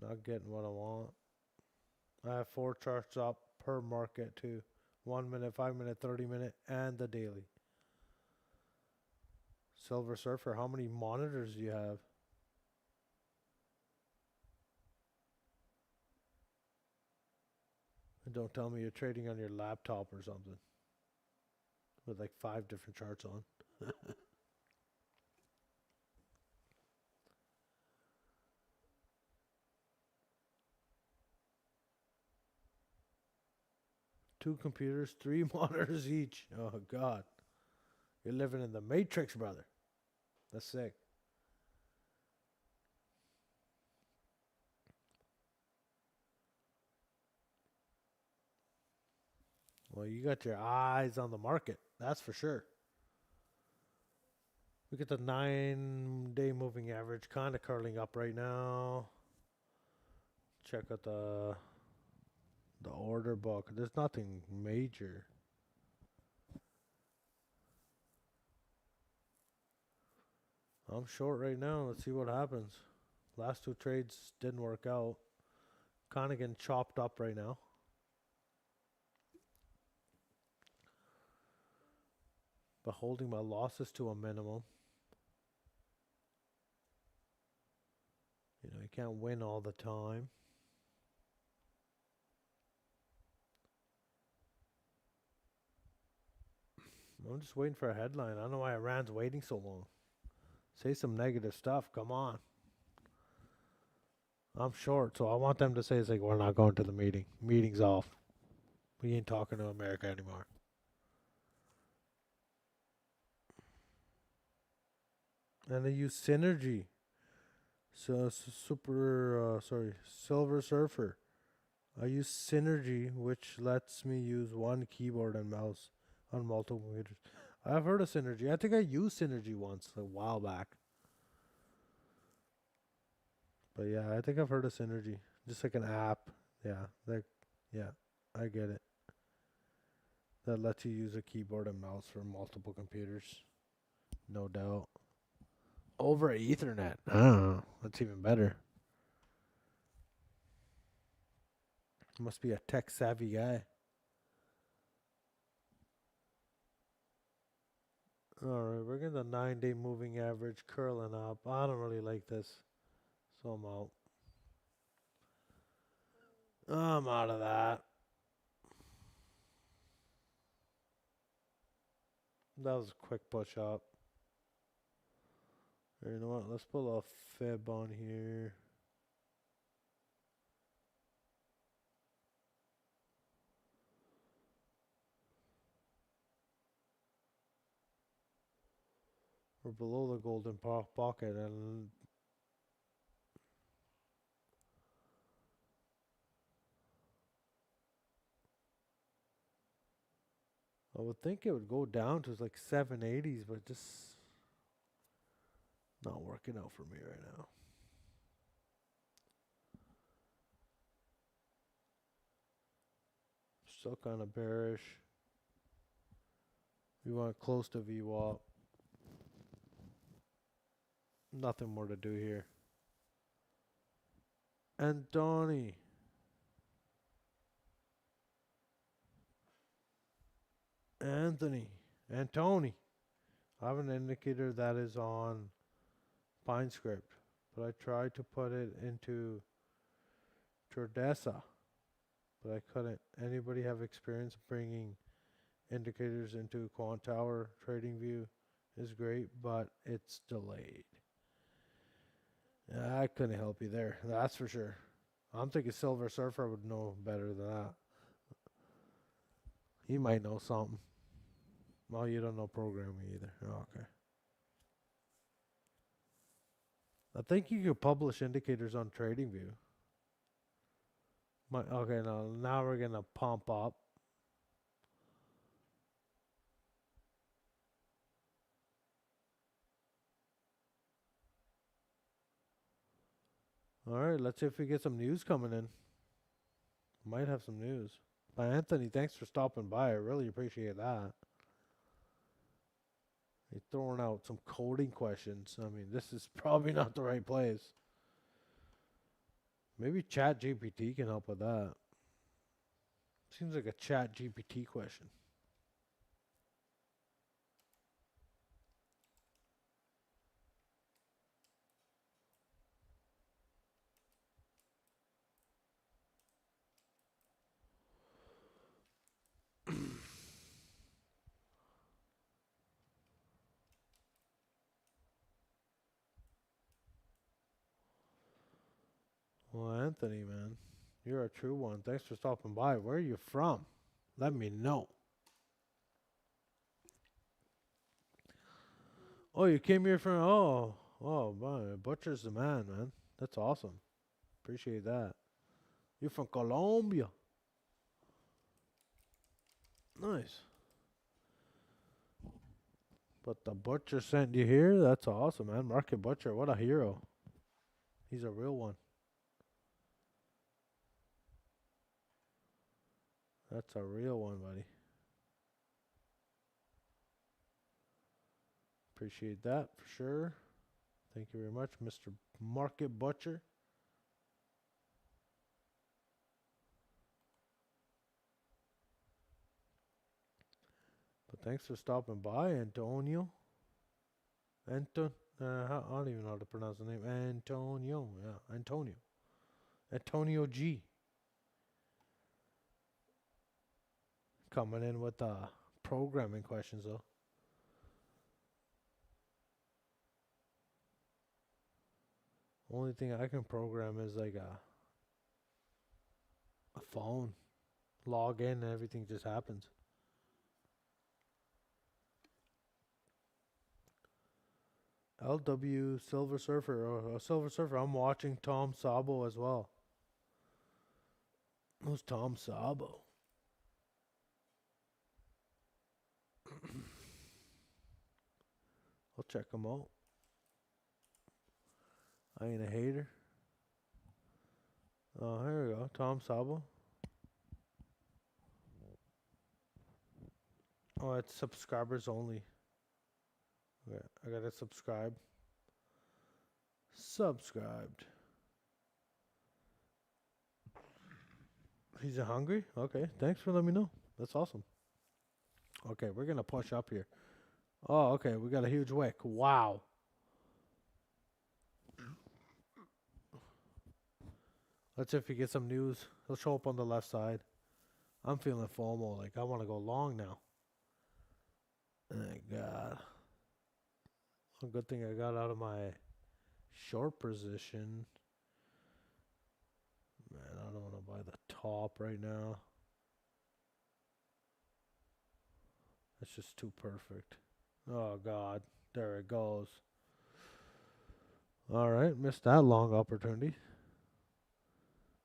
Not getting what I want. I have 4 charts up per market too. 1 minute, 5 minute, 30 minute, and the daily. Silver Surfer, how many monitors do you have? And don't tell me you're trading on your laptop or something. With like 5 different charts on. Two computers, 3 monitors each. Oh, God. You're living in the Matrix, brother. That's sick. Well, you got your eyes on the market. That's for sure. Look at the 9-day moving average, kind of curling up right now. Check out the order book. There's nothing major. I'm short right now. Let's see what happens. Last 2 trades didn't work out. Kind of getting chopped up right now. But holding my losses to a minimum. You know, you can't win all the time. I'm just waiting for a headline. I don't know why Iran's waiting so long. Say some negative stuff. Come on. I'm short, so I want them to say, it's like, we're not going to the meeting. Meeting's off. We ain't talking to America anymore. And they use Synergy. So Silver Surfer. I use Synergy, which lets me use one keyboard and mouse on multiple computers. I've heard of Synergy. I think I used Synergy once, a while back. But yeah, I think I've heard of Synergy. Just like an app. Yeah, I get it. That lets you use a keyboard and mouse for multiple computers. No doubt. Over Ethernet. Oh, that's even better. Must be a tech savvy guy. Alright, we're getting the 9-day moving average curling up. I don't really like this. So I'm out. I'm out of that. That was a quick push up. You know what? Let's pull a fib on here. We're below the golden pocket, and I would think it would go down to like 780s, but just not working out for me right now. Still kind of bearish. We want close to VWAP. Nothing more to do here. And Donnie. Antony. I have an indicator that is on PineScript, but I tried to put it into Tradesa, but I couldn't. Anybody have experience bringing indicators into Quant Tower? TradingView is great, but it's delayed. I couldn't help you there, that's for sure. I'm thinking Silver Surfer would know better than that. He might know something. Well, you don't know programming either. Oh, okay. I think you could publish indicators on TradingView. Okay, now we're gonna pump up. All right, let's see if we get some news coming in. Might have some news. By Anthony, thanks for stopping by. I really appreciate that. He's throwing out some coding questions. I mean, this is probably not the right place. Maybe ChatGPT can help with that. Seems like a ChatGPT question. Well, Anthony, man, you're a true one. Thanks for stopping by. Where are you from? Let me know. Oh, you came here from... Oh, man, Butcher's the man, man. That's awesome. Appreciate that. You're from Colombia. Nice. But the butcher sent you here? That's awesome, man. Market Butcher, what a hero. He's a real one. That's a real one, buddy. Appreciate that for sure. Thank you very much, Mr. Market Butcher. But thanks for stopping by, Antonio. I don't even know how to pronounce the name. Antonio. Yeah, Antonio. Antonio G. Coming in with programming questions, though. Only thing I can program is like a phone. Log in and everything just happens. LW Silver Surfer. Silver Surfer. I'm watching Tom Sabo as well. Who's Tom Sabo? I'll check him out. I ain't a hater. Oh, here we go. Tom Sabo. Oh, it's subscribers only. Okay, I gotta subscribe. Subscribed. He's hungry? Okay, thanks for letting me know. That's awesome. Okay, we're gonna push up here. Oh, okay, we got a huge wick. Wow. Let's see if we get some news. He'll show up on the left side. I'm feeling FOMO. Like, I want to go long now. Thank God. A good thing I got out of my short position. Man, I don't want to buy the top right now. That's just too perfect. Oh, God. There it goes. All right. Missed that long opportunity.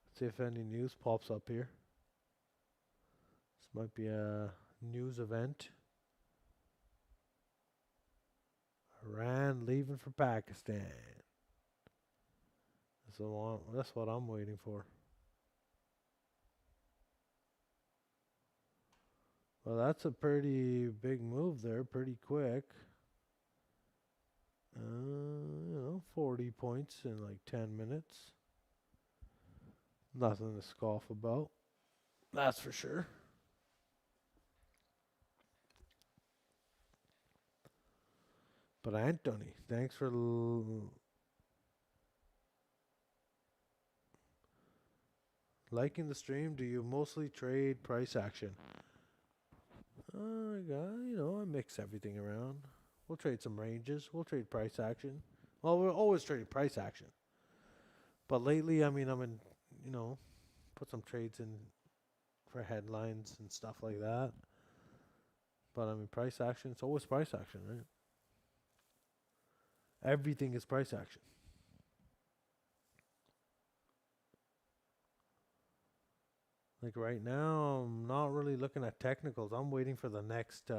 Let's see if any news pops up here. This might be a news event. Iran leaving for Pakistan. That's what I'm waiting for. Well, that's a pretty big move there, pretty quick. 40 points in like 10 minutes. Nothing to scoff about. That's for sure. But Anthony, thanks for liking the stream. Do you mostly trade price action? I mix everything around. We'll trade some ranges. We'll trade price action. Well, we're always trading price action. But lately, I'm in, put some trades in for headlines and stuff like that. But price action, it's always price action, right? Everything is price action. Like right now, I'm not really looking at technicals. I'm waiting for the next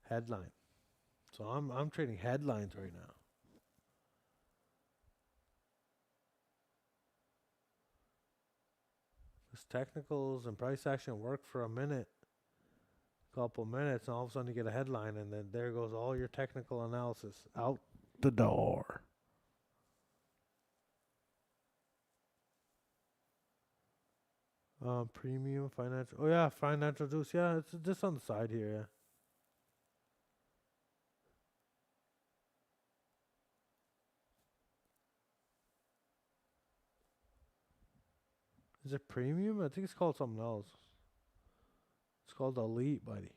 headline. So I'm trading headlines right now. Because technicals and price action work for a minute, couple minutes, and all of a sudden you get a headline, and then there goes all your technical analysis out the door. Premium financial. Oh yeah, financial juice. Yeah, it's just on the side here. Yeah. Is it premium? I think it's called something else. It's called elite, buddy.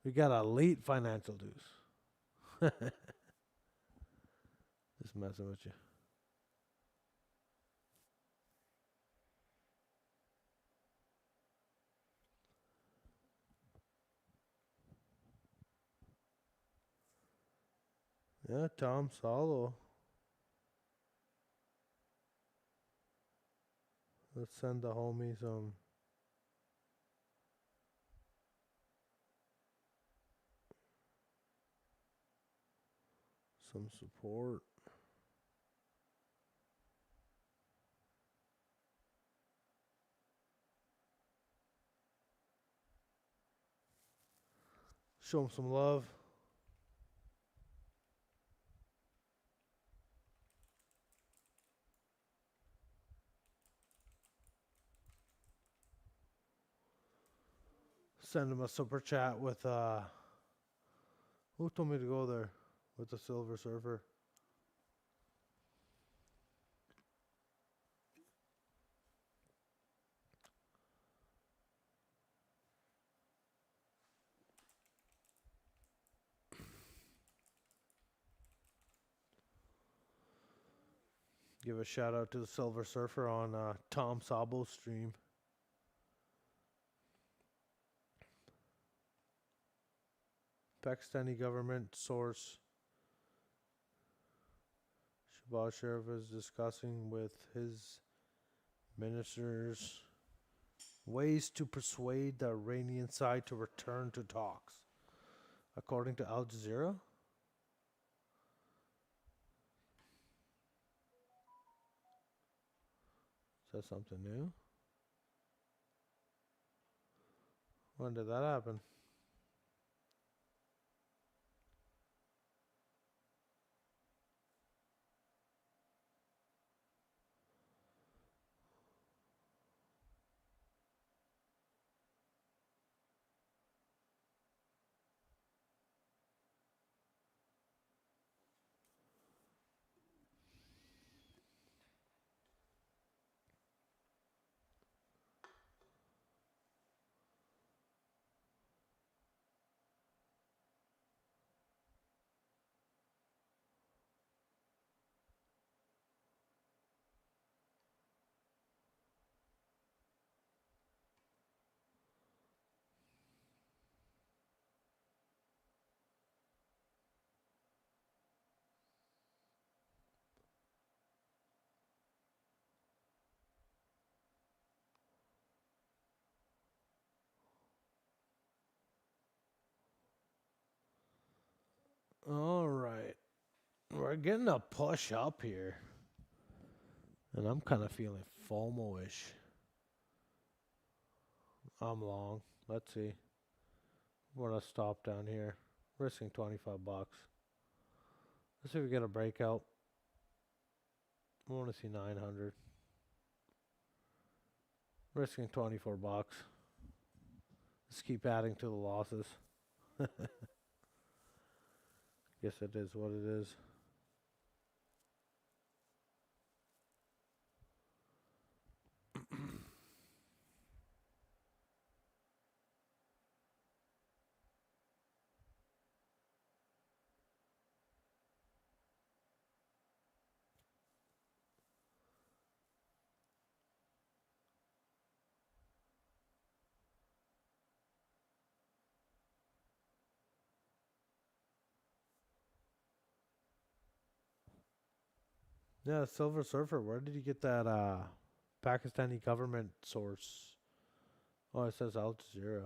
We got elite financial juice. Just messing with you. Yeah, Tom Solo. Let's send the homie some some support. Show him some love. Send him a super chat with who told me to go there with the Silver Surfer? Give a shout out to the Silver Surfer on Tom Sabo's stream. Pakistani government source Shahbaz Sharif is discussing with his ministers ways to persuade the Iranian side to return to talks. According to Al Jazeera? Is that something new? When did that happen? All right. We're getting a push up here. And I'm kind of feeling FOMO-ish. I'm long. Let's see. We're going to stop down here. Risking 25 bucks. Let's see if we get a breakout. I want to see 900. Risking 24 bucks. Let's keep adding to the losses. Guess it is what it is. Yeah, Silver Surfer. Where did you get that Pakistani government source? Oh, it says Al Jazeera.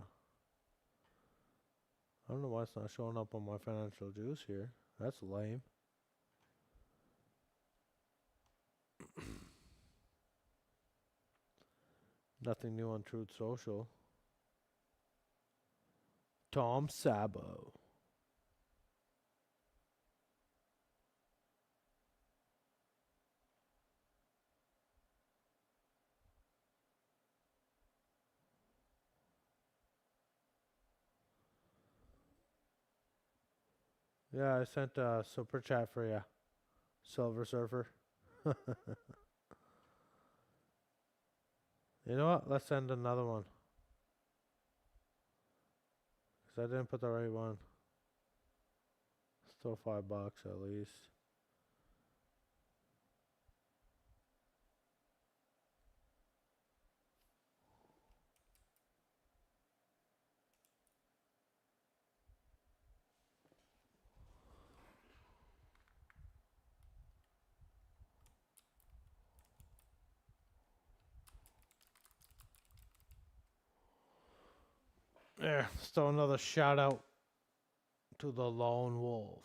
I don't know why it's not showing up on my financial juice here. That's lame. Nothing new on Truth Social. Tom Sabo. Yeah, I sent a super chat for you, Silver Surfer. You know what? Let's send another one. Because I didn't put the right one. Still $5 at least. There, still another shout out to the lone wolf.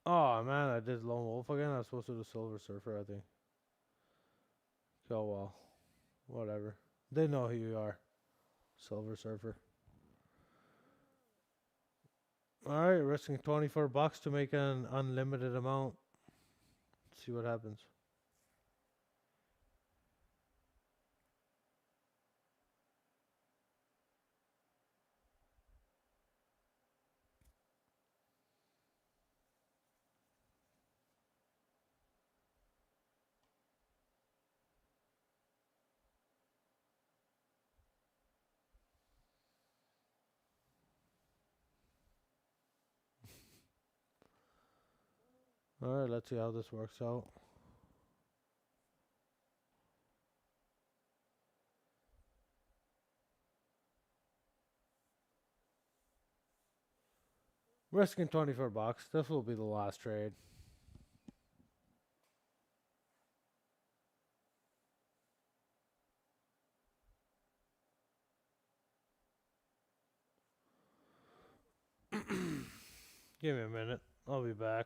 Oh man, I did Lone Wolf again. I was supposed to do Silver Surfer, I think. Oh well, whatever. They know who you are, Silver Surfer. All right, risking $24 to make an unlimited amount. See what happens. All right, let's see how this works out. Risking $24. This will be the last trade. Give me a minute. I'll be back.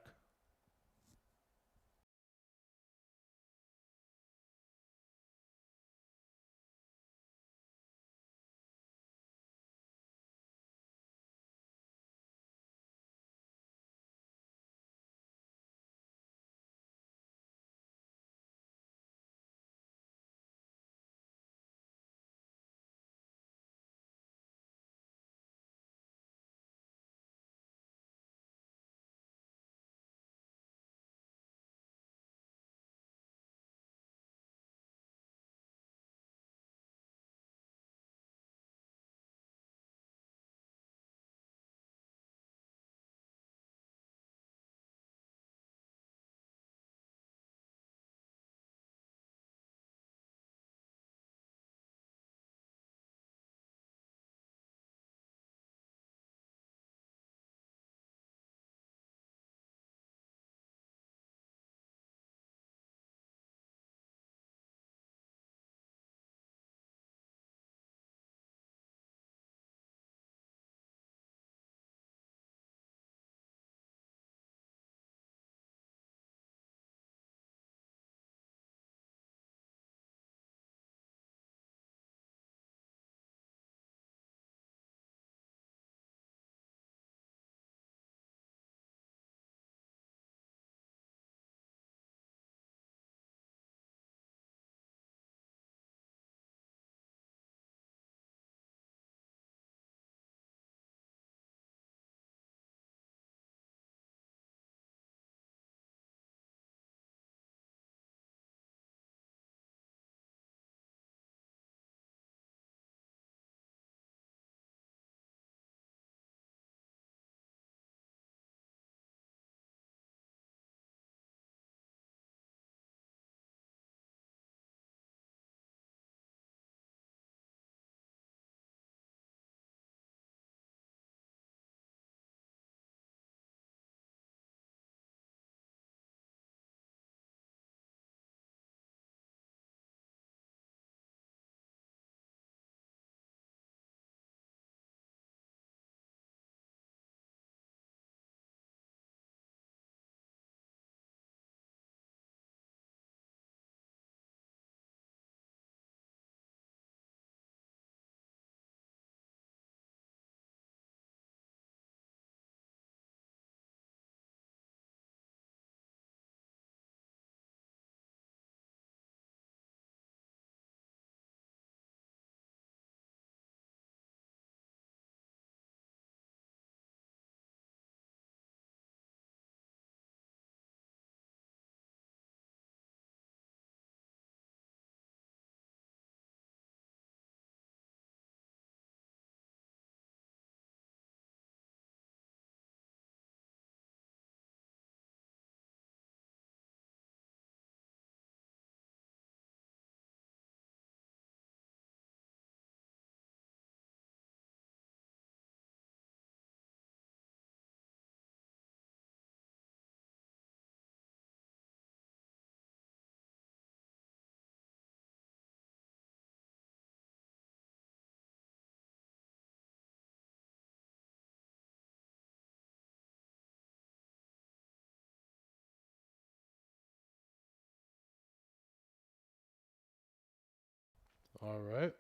All right.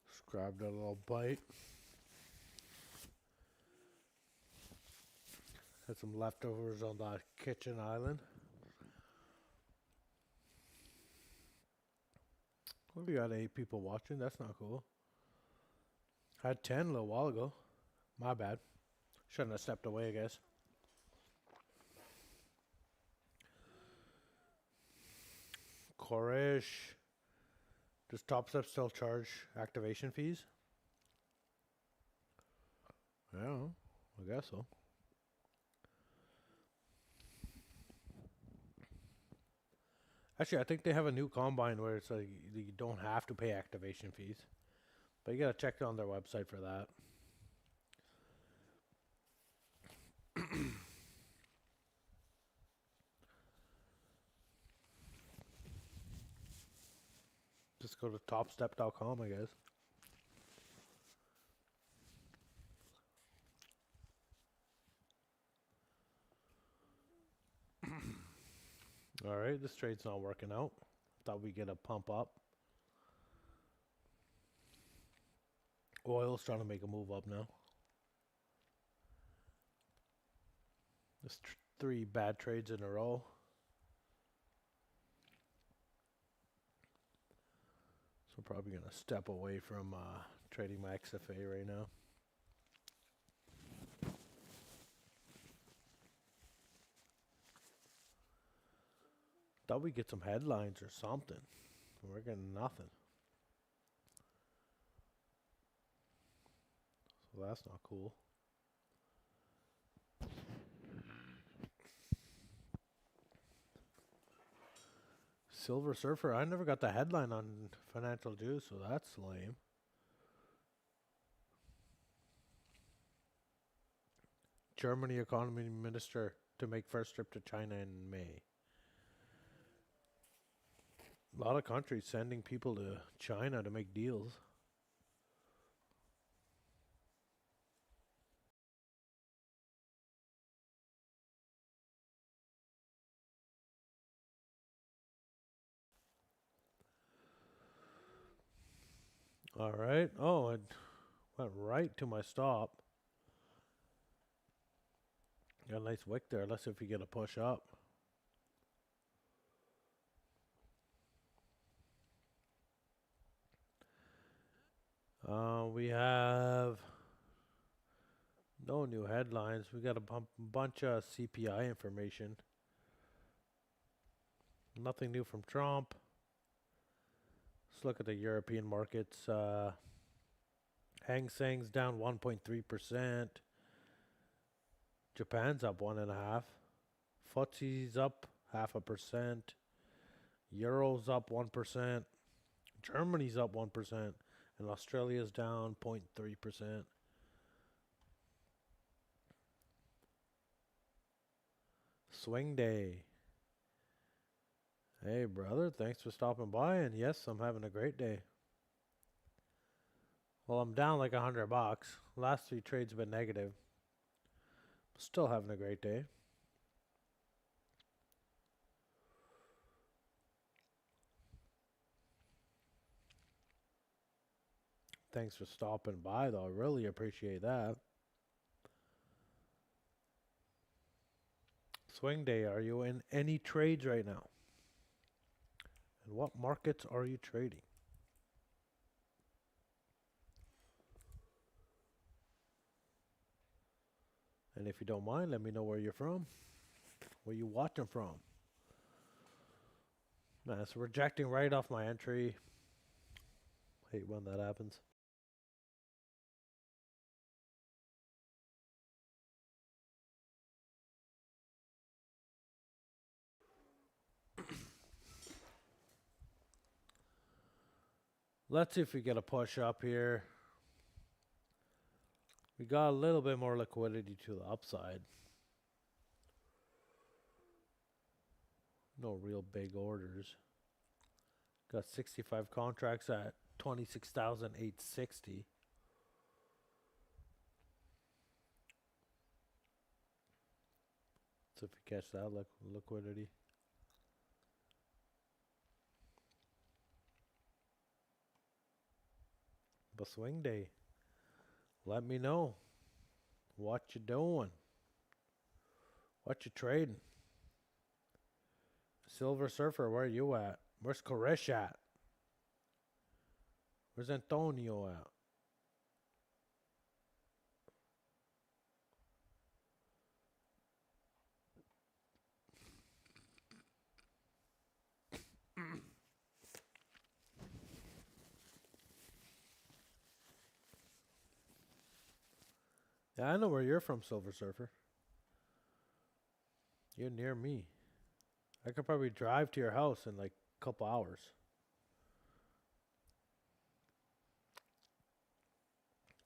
Just grabbed a little bite. Had some leftovers on that kitchen island. Well, we got 8 people watching. That's not cool. Had 10 a little while ago. My bad. Shouldn't have stepped away, I guess. Koresh. Does Top Step still charge activation fees? Yeah, I guess so. Actually, I think they have a new combine where it's like you don't have to pay activation fees. But you gotta check on their website for that. Just go to topstep.com, I guess. Alright, this trade's not working out. Thought we'd get a pump up. Oil's trying to make a move up now. Just 3 bad trades in a row. So I'm probably going to step away from trading my XFA right now. Thought we'd get some headlines or something. We're getting nothing. So that's not cool. Silver Surfer, I never got the headline on Financial Juice, so that's lame. Germany economy minister to make first trip to China in May. A lot of countries sending people to China to make deals. All right. Oh, it went right to my stop. Got a nice wick there. Let's see if we get a push up. We have no new headlines. We got a bunch of CPI information. Nothing new from Trump. Let's look at the European markets. Hang Seng's down 1.3%. Japan's up 1.5%. FTSE's up 0.5%. Euro's up 1%. Germany's up 1%. And Australia's down 0.3%. Swing day. Hey, brother, thanks for stopping by. And yes, I'm having a great day. Well, I'm down like $100. Last 3 trades have been negative. Still having a great day. Thanks for stopping by, though. I really appreciate that. Swing day, are you in any trades right now? And what markets are you trading? And if you don't mind, let me know where you're from. Where you watching from? Man, it's rejecting right off my entry. Hate when that happens. Let's see if we get a push up here. We got a little bit more liquidity to the upside. No real big orders. Got 65 contracts at 26,860. So if you catch that liquidity. But swing day. Let me know what you doing. What you trading? Silver Surfer, where you at? Where's Koresh at? Where's Antonio at? Yeah, I know where you're from, Silver Surfer. You're near me. I could probably drive to your house in like a couple hours.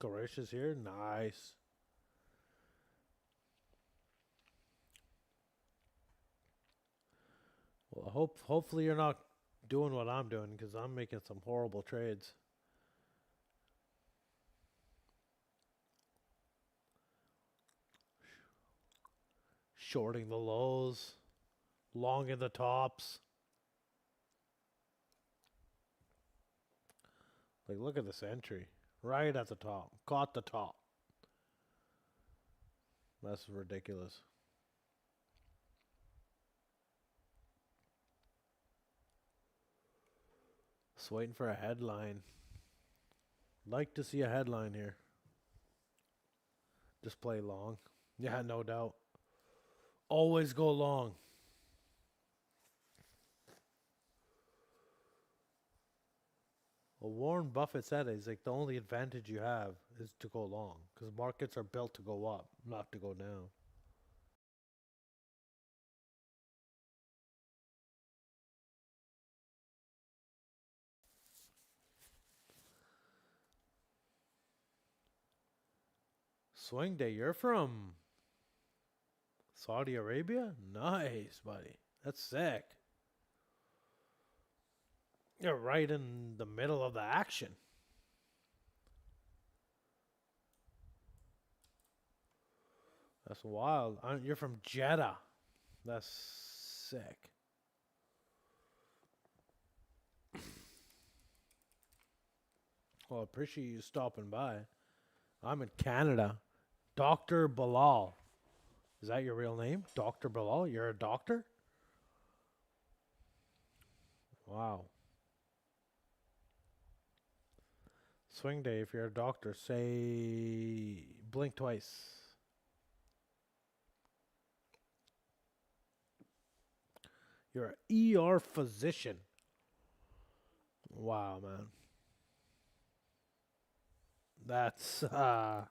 Koresh is here? Nice. Well, hopefully you're not doing what I'm doing, because I'm making some horrible trades. Shorting the lows, long in the tops. Like, look at this entry. Right at the top. Caught the top. That's ridiculous. Just waiting for a headline. Like to see a headline here. Just play long. Yeah, no doubt. Always go long. Well, Warren Buffett said it. He's like, the only advantage you have is to go long, because markets are built to go up, not to go down. Swing day, you're from Saudi Arabia? Nice, buddy. That's sick. You're right in the middle of the action. That's wild. You're from Jeddah. That's sick. Well, I appreciate you stopping by. I'm in Canada. Dr. Bilal. Is that your real name? Dr. Bilal? You're a doctor? Wow. Swing day, if you're a doctor, say blink twice. You're an ER physician. Wow, man. That's I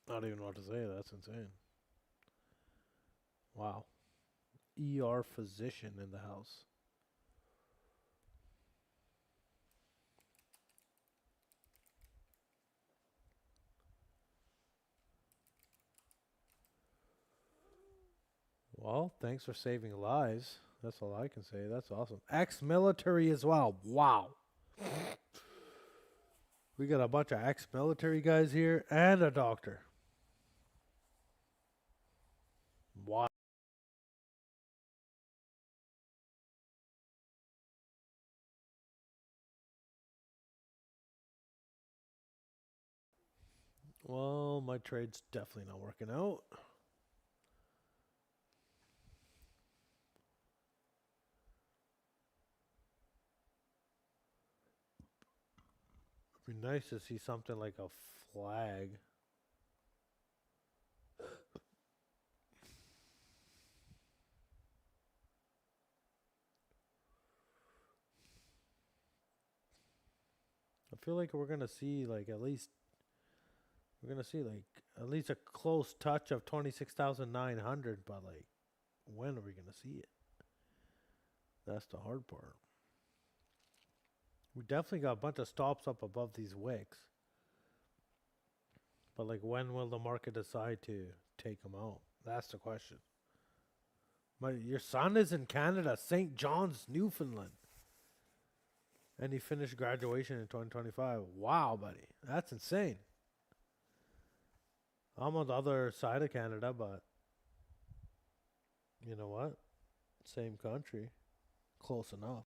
don't even know what to say. That's insane. Wow. ER physician in the house. Well, thanks for saving lives. That's all I can say. That's awesome. Ex-military as well. Wow. We got a bunch of ex-military guys here and a doctor. Wow. Well, my trade's definitely not working out. It'd be nice to see something like a flag. I feel like we're gonna see like at least a close touch of 26,900, but like when are we gonna see it? That's the hard part. We definitely got a bunch of stops up above these wicks. But like when will the market decide to take them out? That's the question. Your son is in Canada, St. John's, Newfoundland. And he finished graduation in 2025. Wow, buddy. That's insane. I'm on the other side of Canada, but you know what? Same country. Close enough.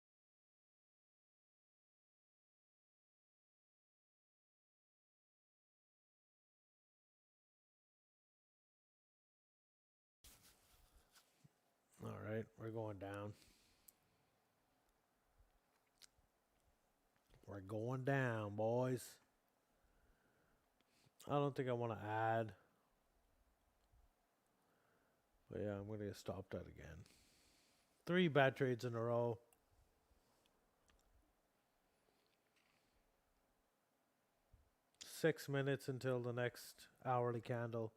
right? We're going down. We're going down, boys. I don't think I want to add. But yeah, I'm going to get stopped out again. 3 bad trades in a row. Six minutes until the next hourly candle.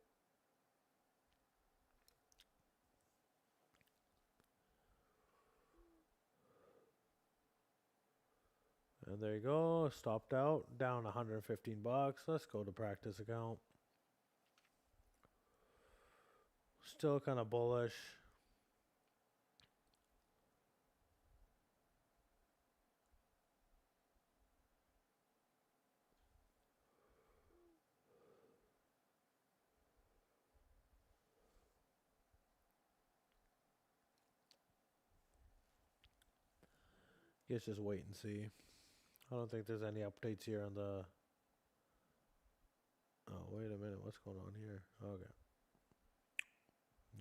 And there you go. Stopped out. Down 115 bucks. Let's go to practice account. Still kind of bullish. Guess just wait and see. I don't think there's any updates here on the... Oh, wait a minute. What's going on here? Okay.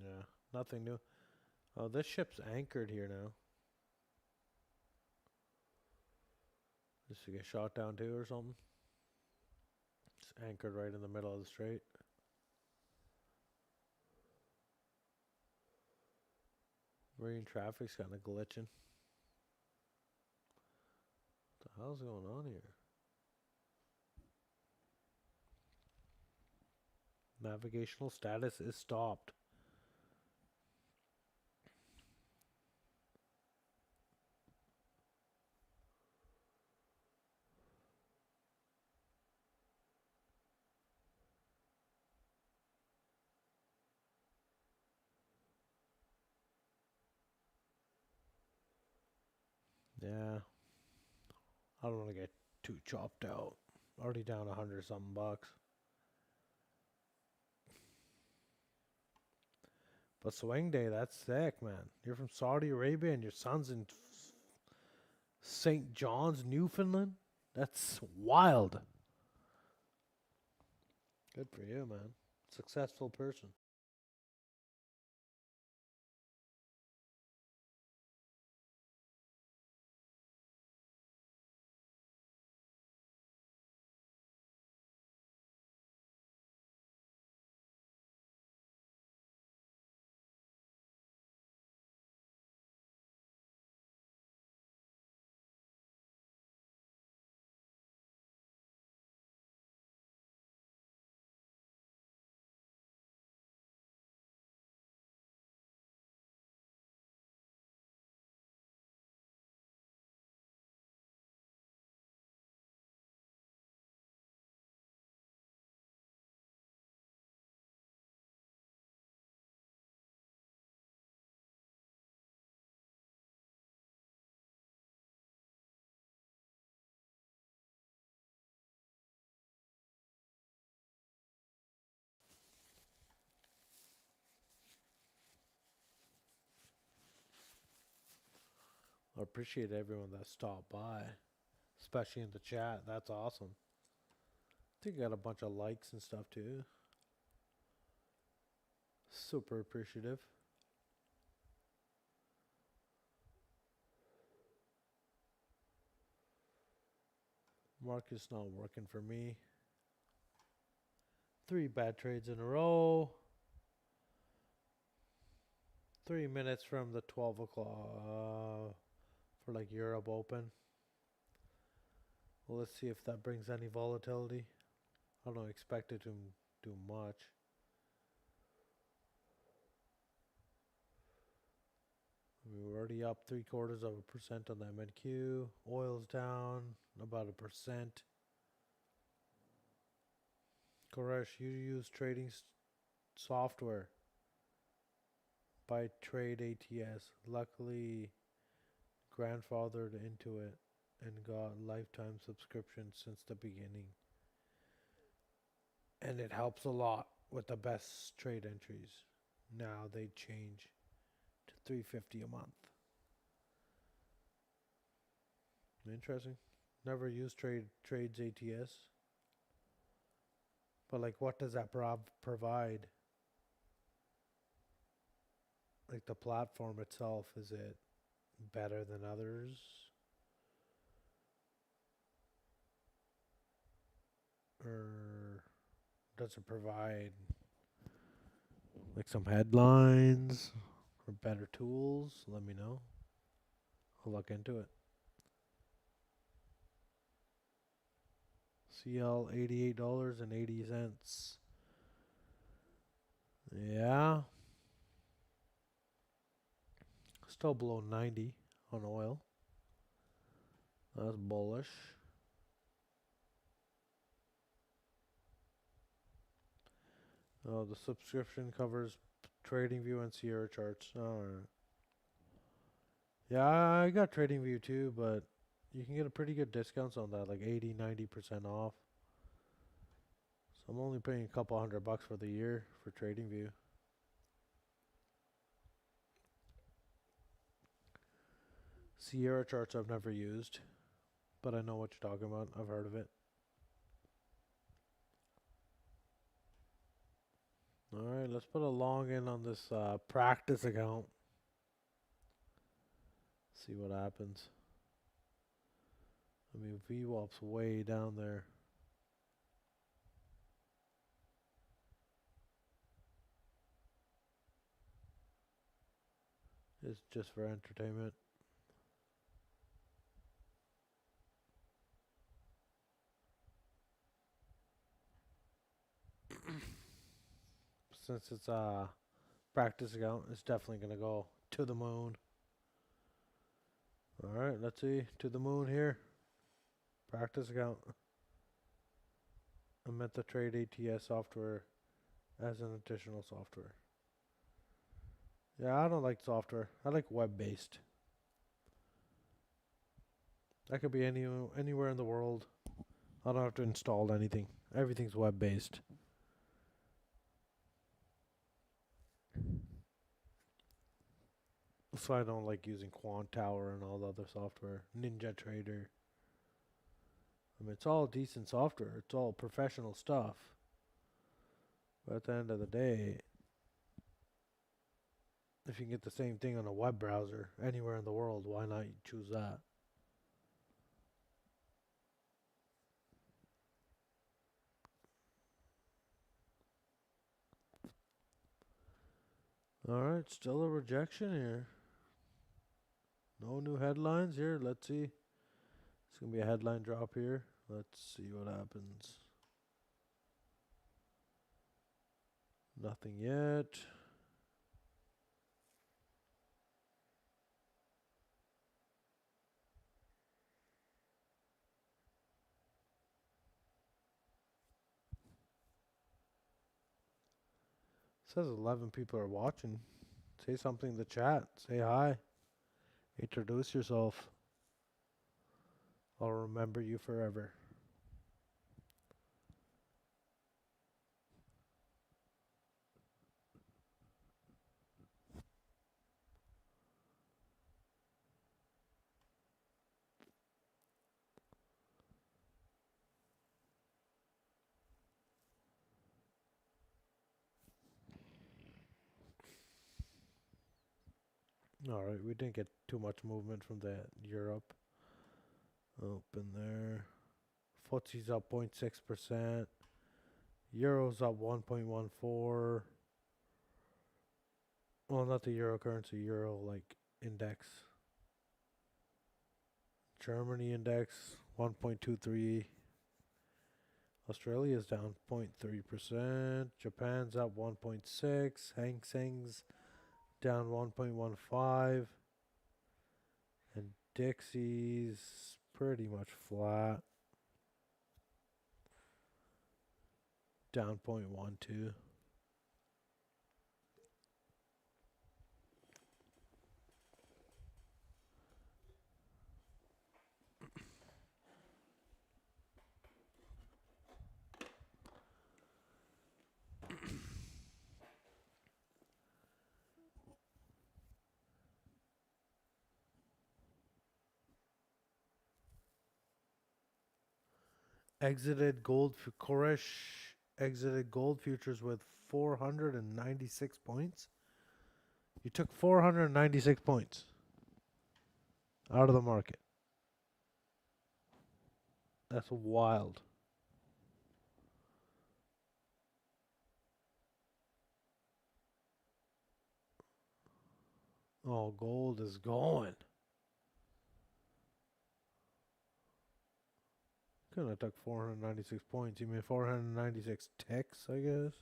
Yeah, nothing new. Oh, this ship's anchored here now. Just to get shot down too or something. It's anchored right in the middle of the strait. Marine traffic's kind of glitching. What the hell's going on here? Navigational status is stopped. Yeah. I don't want to get too chopped out. Already down 100 something bucks. But swing day, that's sick, man. You're from Saudi Arabia and your son's in St. John's, Newfoundland? That's wild. Good for you, man. Successful person. I appreciate everyone that stopped by, especially in the chat. That's awesome. I think I got a bunch of likes and stuff too. Super appreciative. Market's not working for me. 3 bad trades in a row. 3 minutes from the 12 o'clock for like Europe Open. Well, let's see if that brings any volatility. I don't expect it to do much. We're already up 0.75% on the MNQ. Oil's down about 1%. Koresh, you use trading software. By Trade ATS. Luckily, grandfathered into it and got lifetime subscription since the beginning. And it helps a lot with the best trade entries. Now they change to $350 a month. Interesting. Never used Trades ATS. But like, what does that provide? Like the platform itself, is it better than others? Or does it provide like some headlines or better tools? Let me know. I'll look into it. CL $88.80. Yeah. Still below 90 on oil. That's bullish. Oh, the subscription covers TradingView and Sierra charts. Alright. Yeah, I got TradingView too, but you can get a pretty good discounts on that, like 80-90% off. So I'm only paying a couple $100 for the year for TradingView. Sierra charts I've never used, but I know what you're talking about. I've heard of it. Alright, let's put a long in on this practice account. See what happens. I mean, VWAP's way down there. It's just for entertainment. Since it's a practice account, it's definitely going to go to the moon. Alright, let's see. To the moon here. Practice account. I meant the trade ATS software as an additional software. Yeah, I don't like software. I like web-based. That could be anywhere in the world. I don't have to install anything. Everything's web-based. So I don't like using Quant Tower and all the other software. Ninja Trader. I mean, it's all decent software. It's all professional stuff. But at the end of the day, if you can get the same thing on a web browser anywhere in the world, why not choose that? Alright, still a rejection here. No new headlines here. Let's see. It's going to be a headline drop here. Let's see what happens. Nothing yet. Says 11 people are watching. Say something in the chat. Say hi. Introduce yourself. I'll remember you forever. Alright, we didn't get too much movement from the Europe. Open there. FTSE's up 0.6%. Euro's up 1.14. Well, not the euro currency, euro like index. Germany index 1.23. Australia's down 0.3%. Japan's up 1.6. Hang Seng's down 1.15. And Dixie's pretty much flat. Down 0.12. Koresh exited gold futures with 496 points. You took 496 points out of the market. That's wild. Oh, gold is going. Couldn't have took 496 points. You mean 496 ticks, I guess?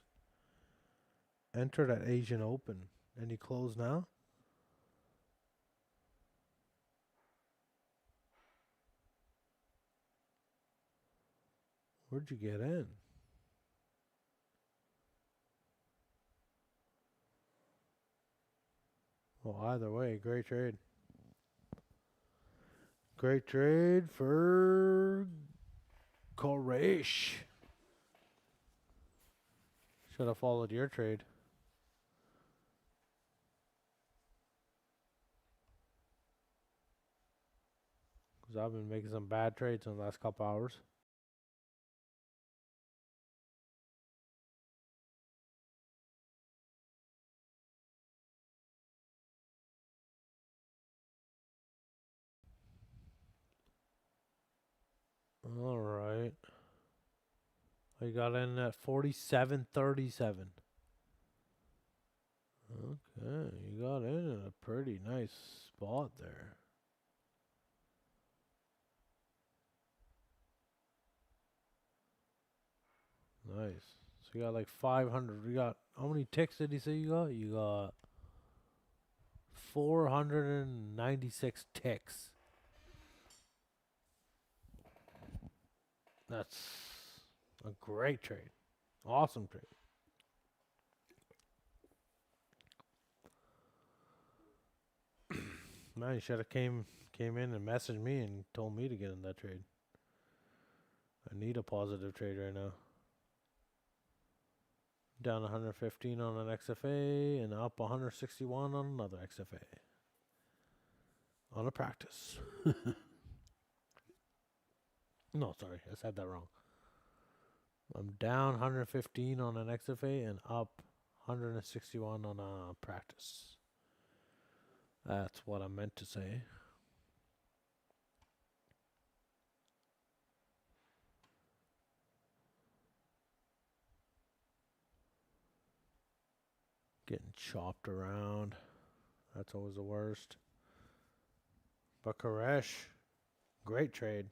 Entered at Asian Open. Any close now? Where'd you get in? Well, either way, great trade. Great trade for Koresh. Should have followed your trade. Because I've been making some bad trades in the last couple hours. All right. I got in at 47.37. Okay, you got in a pretty nice spot there. Nice. So you got like 500. You got, how many ticks did he say you got? You got 496 ticks. That's a great trade. Awesome trade. Man, you should have came in and messaged me and told me to get in that trade. I need a positive trade right now. Down 115 on an XFA and up 161 on another XFA. On a practice. No, sorry, I said that wrong. I'm down 115 on an XFA and up 161 on a practice. That's what I meant to say. Getting chopped around. That's always the worst. But Koresh, great trade.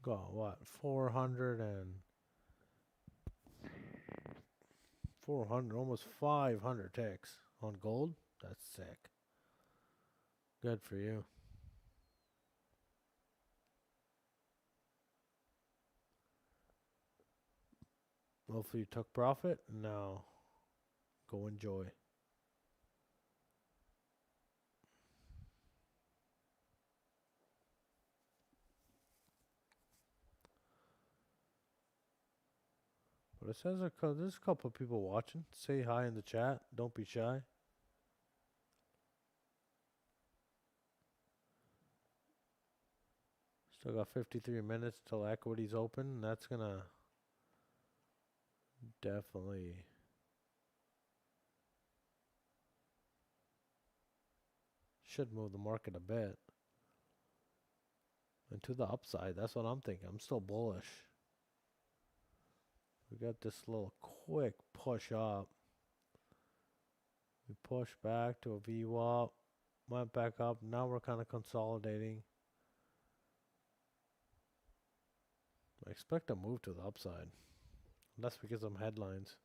Got what? 400, almost 500 ticks on gold. That's sick. Good for you. Hopefully you took profit. Now, go enjoy. But it says there's a couple of people watching. Say hi in the chat. Don't be shy. Still got 53 minutes till equity's open. That's gonna definitely should move the market a bit. And to the upside, that's what I'm thinking. I'm still bullish. We got this little quick push up. We pushed back to a VWAP. Went back up. Now we're kind of consolidating. I expect a move to the upside. Unless we get some headlines.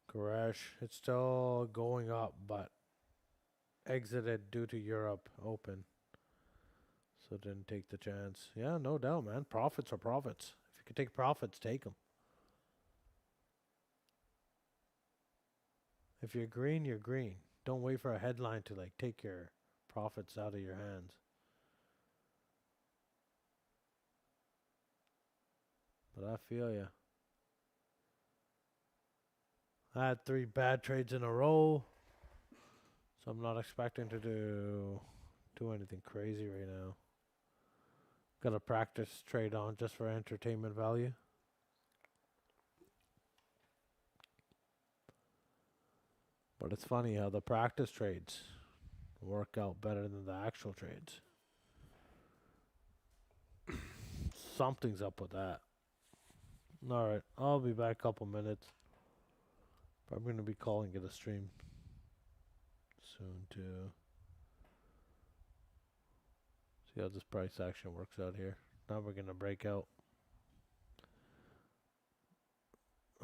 Crash. It's still going up, but exited due to Europe open. So didn't take the chance. Yeah, no doubt, man. Profits are profits. If you can take profits, take them. If you're green, you're green. Don't wait for a headline to like take your profits out of your hands. But I feel ya. I had 3 bad trades in a row, so I'm not expecting to do do anything crazy right now. Got a practice trade on just for entertainment value. But it's funny how the practice trades work out better than the actual trades. Something's up with that. Alright, I'll be back a couple minutes. But I'm going to be calling it a stream soon too. See how this price action works out here. Now we're going to break out.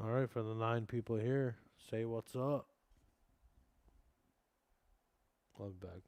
Alright, for the 9 people here, say what's up. I'll be back.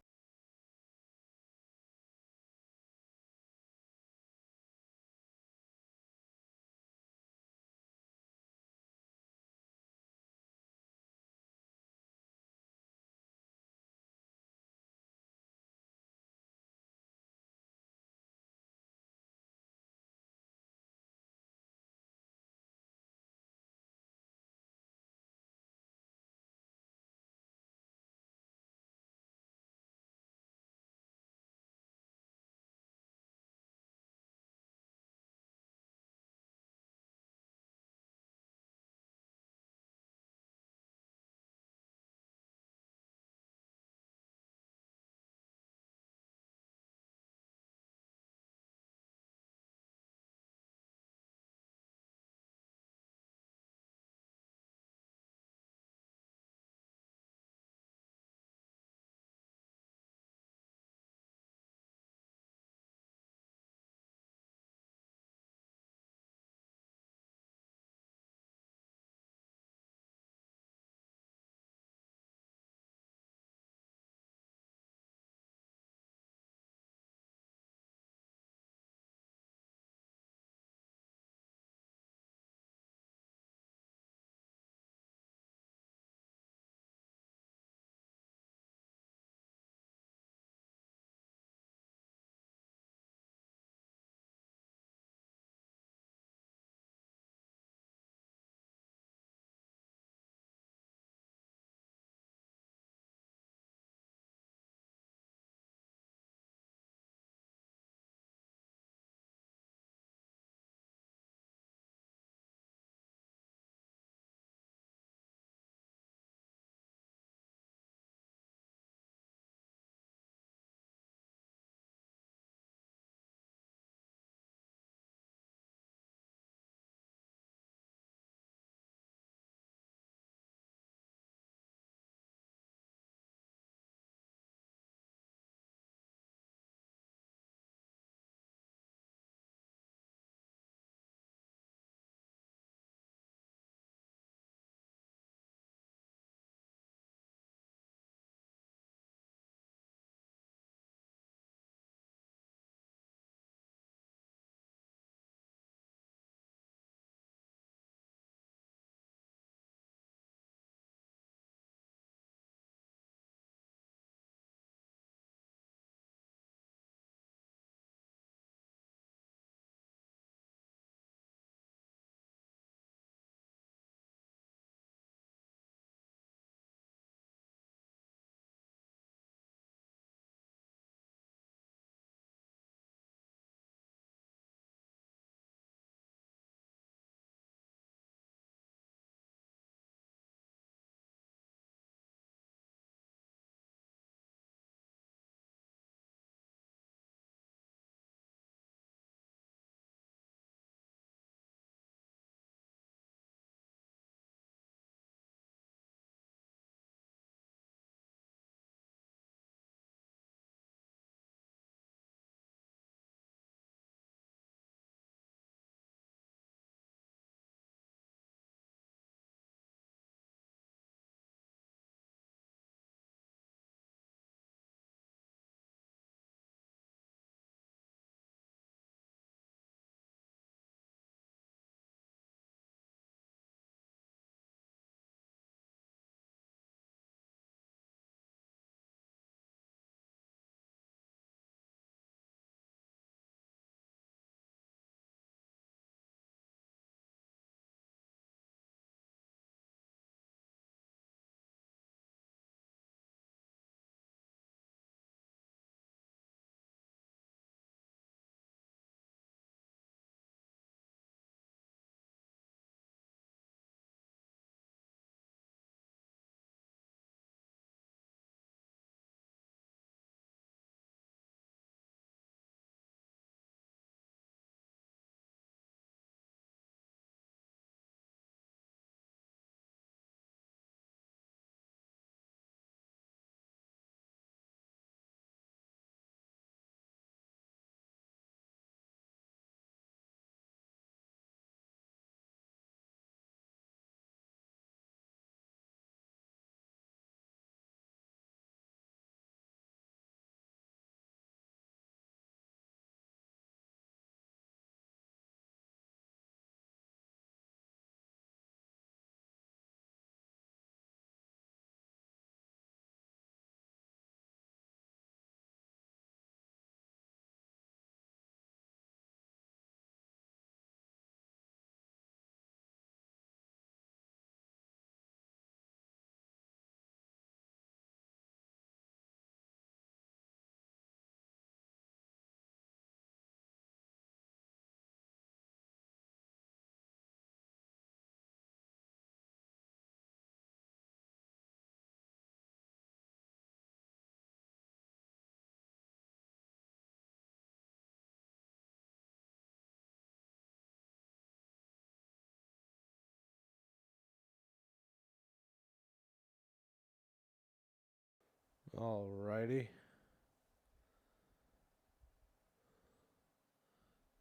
Alrighty.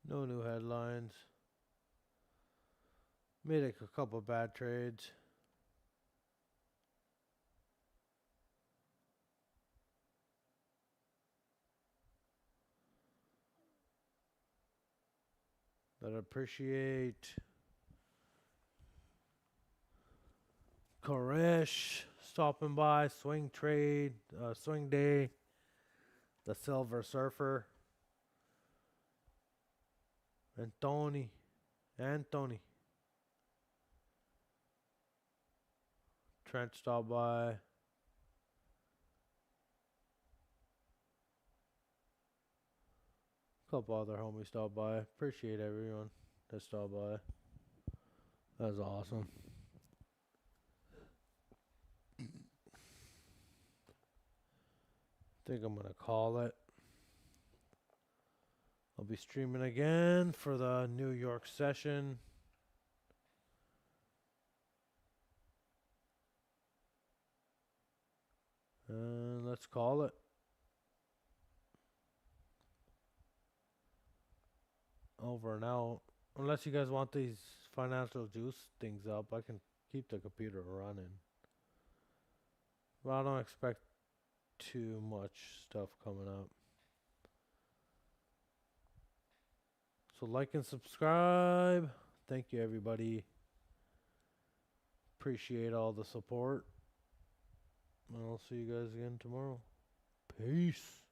No new headlines. Made a couple bad trades. But appreciate Koresh stopping by. Swing trade, swing day. The Silver Surfer. Anthony. Trent stopped by. Couple other homies stopped by. Appreciate everyone that stopped by. That was awesome. Think I'm gonna call it. I'll be streaming again for the New York session. And let's call it. Over and out. Unless you guys want these financial juice things up, I can keep the computer running. But I don't expect too much stuff coming up. So like and subscribe. Thank you, everybody. Appreciate all the support. And I'll see you guys again tomorrow. Peace.